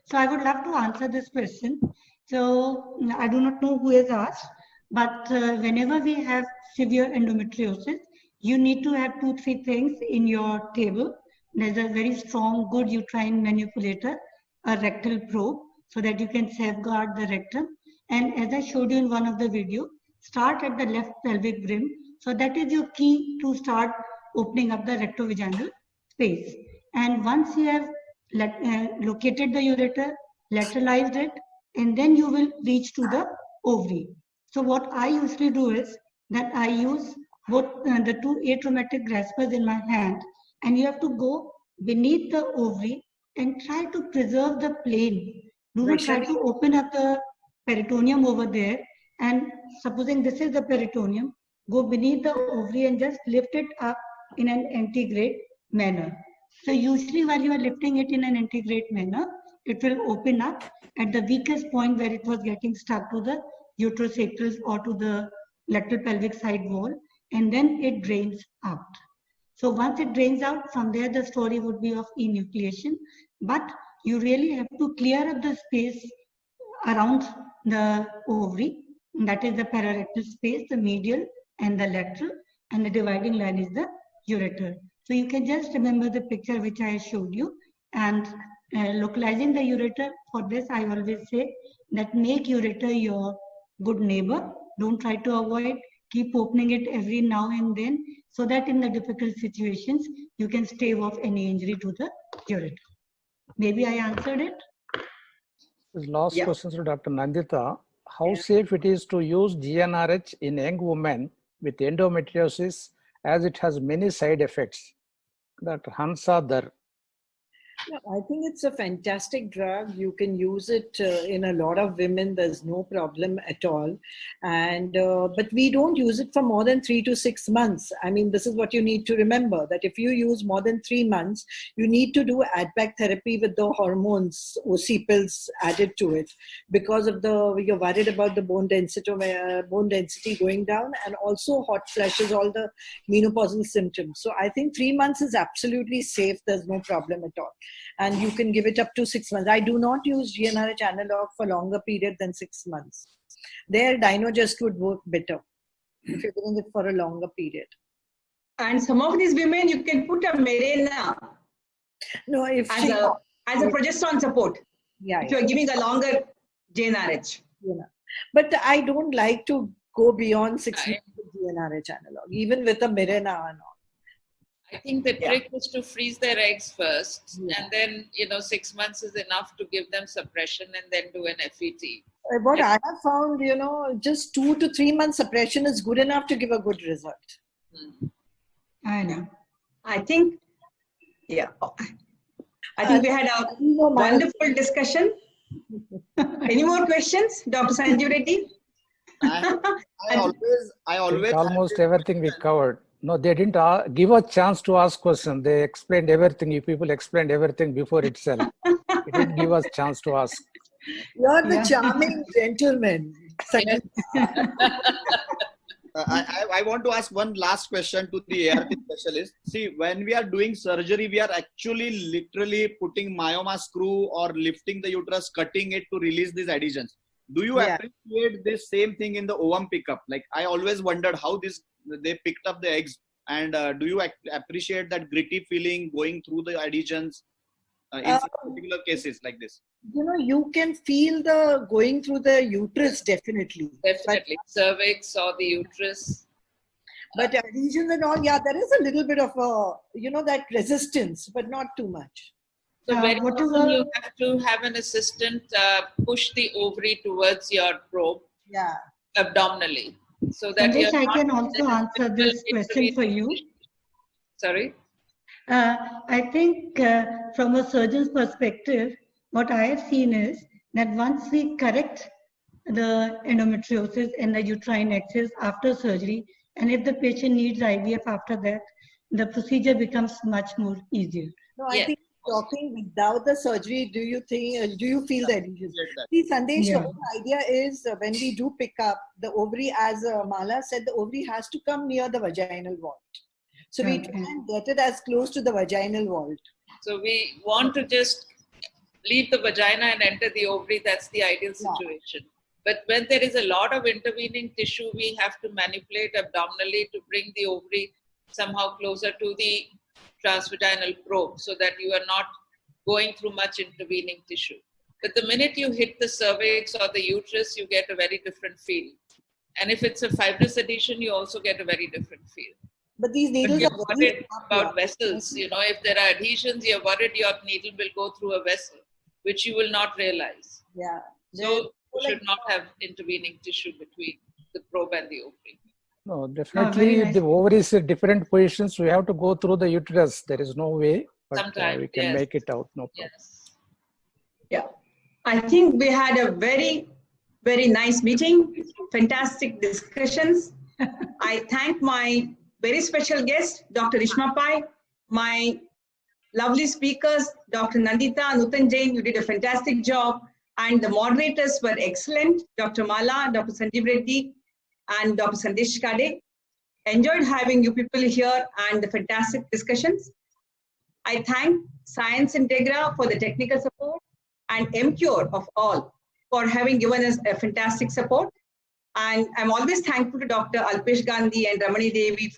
So I would love to answer this question. So I do not know who has asked, but whenever we have severe endometriosis, you need to have 2-3 things in your table. There's a very strong, good uterine manipulator, a rectal probe, so that you can safeguard the rectum. And as I showed you in one of the videos, start at the left pelvic rim. So that is your key to start opening up the rectovaginal space. And once you have located the ureter, lateralized it, and then you will reach to the ovary. So what I usually do is that I use both the 2 atraumatic graspers in my hand, and you have to go beneath the ovary and try to preserve the plane. Do not try to open up the peritoneum over there. And supposing this is the peritoneum, go beneath the ovary and just lift it up in an antegrade manner. So usually while you are lifting it in an antegrade manner, it will open up at the weakest point where it was getting stuck to the uterosacral or to the lateral pelvic side wall, and then it drains out. So once it drains out, from there the story would be of enucleation, but you really have to clear up the space around the ovary. That is the pararectal space, the medial and the lateral, and the dividing line is the ureter. So you can just remember the picture which I showed you, and localizing the ureter, for this I always say that make ureter your good neighbor. Don't try to avoid. Keep opening it every now and then so that in the difficult situations, you can stave off any injury to the ureter. Maybe I answered it. This last question to Dr. Nandita. How safe it is to use GnRH in young women with endometriosis as it has many side effects? Dr. Hansa Dar. Yeah, I think it's a fantastic drug. You can use it in a lot of women. There's no problem at all. And but we don't use it for more than 3 to 6 months. I mean, this is what you need to remember, that if you use more than 3 months, you need to do add-back therapy with the hormones, OC pills added to it, because of you're worried about the bone density going down, and also hot flashes, all the menopausal symptoms. So I think 3 months is absolutely safe. There's no problem at all. And you can give it up to 6 months. I do not use GnRH analog for longer period than 6 months. Their Dynogest would work better if you're doing it for a longer period. And some of these women, you can put a Mirena as a progesterone support. Yeah, if you're giving a longer GnRH. Yeah. But I don't like to go beyond 6 months with GnRH analog, even with a Mirena and all. I think the trick is to freeze their eggs first, and then 6 months is enough to give them suppression, and then do an FET. What I have found, just 2 to 3 months suppression is good enough to give a good result. I know. I think we had a wonderful discussion. Any more questions, Dr. Sanjeev Reddy? I always almost everything we covered. No, they didn't give a chance to ask questions. They explained everything. You people explained everything before itself. It didn't give us chance to ask. You're the charming gentleman. I want to ask one last question to the ART specialist. See, when we are doing surgery, we are actually literally putting myoma screw or lifting the uterus, cutting it to release these adhesions. Do you appreciate this same thing in the ovum pickup? Like, I always wondered how they picked up the eggs, and do you appreciate that gritty feeling going through the adhesions in particular cases like this? You can feel the going through the uterus, definitely. Definitely. Cervix or the uterus. But adhesions and all, there is a little bit of, that resistance, but not too much. So very often you have to have an assistant push the ovary towards your probe abdominally. So that I can also answer this question for you. Sorry? I think from a surgeon's perspective, what I have seen is that once we correct the endometriosis and the uterine excess after surgery, and if the patient needs IVF after that, the procedure becomes much more easier. No, I think talking without the surgery, do you feel the adhesions? See, Sandesh, the whole idea is when we do pick up the ovary, as Mala said, the ovary has to come near the vaginal vault. So we try and get it as close to the vaginal vault. So we want to just leave the vagina and enter the ovary. That's the ideal situation. But when there is a lot of intervening tissue, we have to manipulate abdominally to bring the ovary somehow closer to the transvaginal probe, so that you are not going through much intervening tissue. But the minute you hit the cervix or the uterus, you get a very different feel. And if it's a fibrous adhesion, you also get a very different feel. But these needles are worried about vessels. If there are adhesions, you're worried your needle will go through a vessel, which you will not realize. Yeah. So you should not have intervening tissue between the probe and the ovary. No, definitely the ovary is in different positions. We have to go through the uterus. There is no way, but we can make it out. No problem. Yeah. I think we had a very, very nice meeting. Fantastic discussions. I thank my very special guest, Dr. Rishma Pai, my lovely speakers, Dr. Nandita, Nutan Jain, you did a fantastic job. And the moderators were excellent, Dr. Mala, Dr. Sanjeev Reddy, and Dr. Sandesh Kade. Enjoyed having you people here and the fantastic discussions. I thank Science Integra for the technical support and MCure of all for having given us a fantastic support. And I'm always thankful to Dr. Alpesh Gandhi and Ramani Devi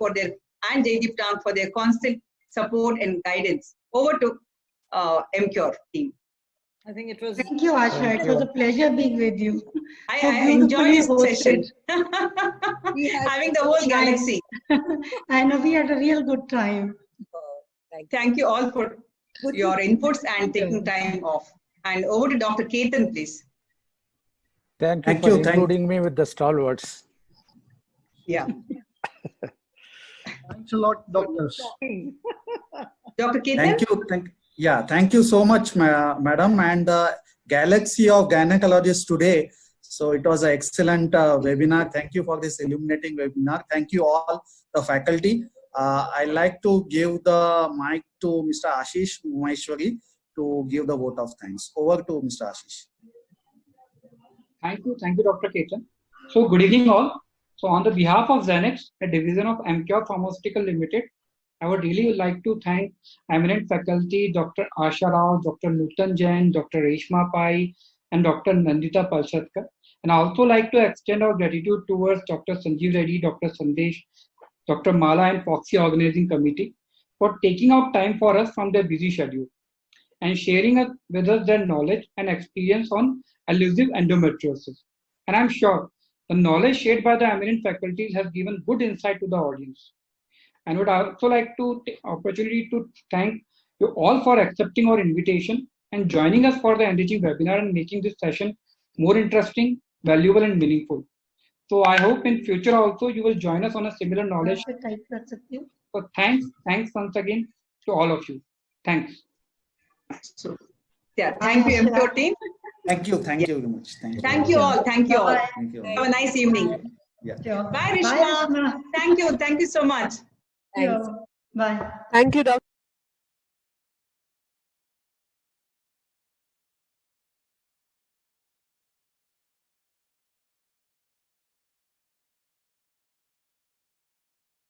and Jaydeep Tang for their constant support and guidance. Over to MCure team. I think it was. Thank you, Asha. It was a pleasure being with you. I So enjoyed this beautifully session. hosted. Having the whole galaxy. I know we had a real good time. Thank you all for your inputs and taking time off. And over to Dr. Ketan, please. Thank you for including me with the stalwarts. Yeah. Thanks a lot, doctors. Dr. Ketan? Thank you so much, madam, and the galaxy of gynecologists today. So it was an excellent webinar. Thank you for this illuminating webinar. Thank you all the faculty. I like to give the mic to Mr. Ashish Maheshwari to give the vote of thanks. Over to Mr. Ashish. Thank you, Dr. Ketan. So good evening all. So on the behalf of Xenex, a division of MCure Pharmaceutical Limited, I would really like to thank eminent faculty, Dr. Asha Rao, Dr. Nutan Jain, Dr. Reshma Pai, and Dr. Nandita Palshatkar. And I also like to extend our gratitude towards Dr. Sanjeev Reddy, Dr. Sandesh, Dr. Mala, and Foxy Organizing Committee for taking out time for us from their busy schedule and sharing with us their knowledge and experience on elusive endometriosis. And I'm sure the knowledge shared by the eminent faculties has given good insight to the audience. And would also like to take opportunity to thank you all for accepting our invitation and joining us for the enriching webinar and making this session more interesting, valuable, and meaningful. So I hope in future also you will join us on a similar knowledge. So thanks once again to all of you. Thanks. So, thank you, MCure team. Thank you very much. Thank you all. Thank you all. Thank you all. Have a nice evening. Yeah. Bye, Rishma. Thank you so much. Thanks. Bye. Thank you, Dr.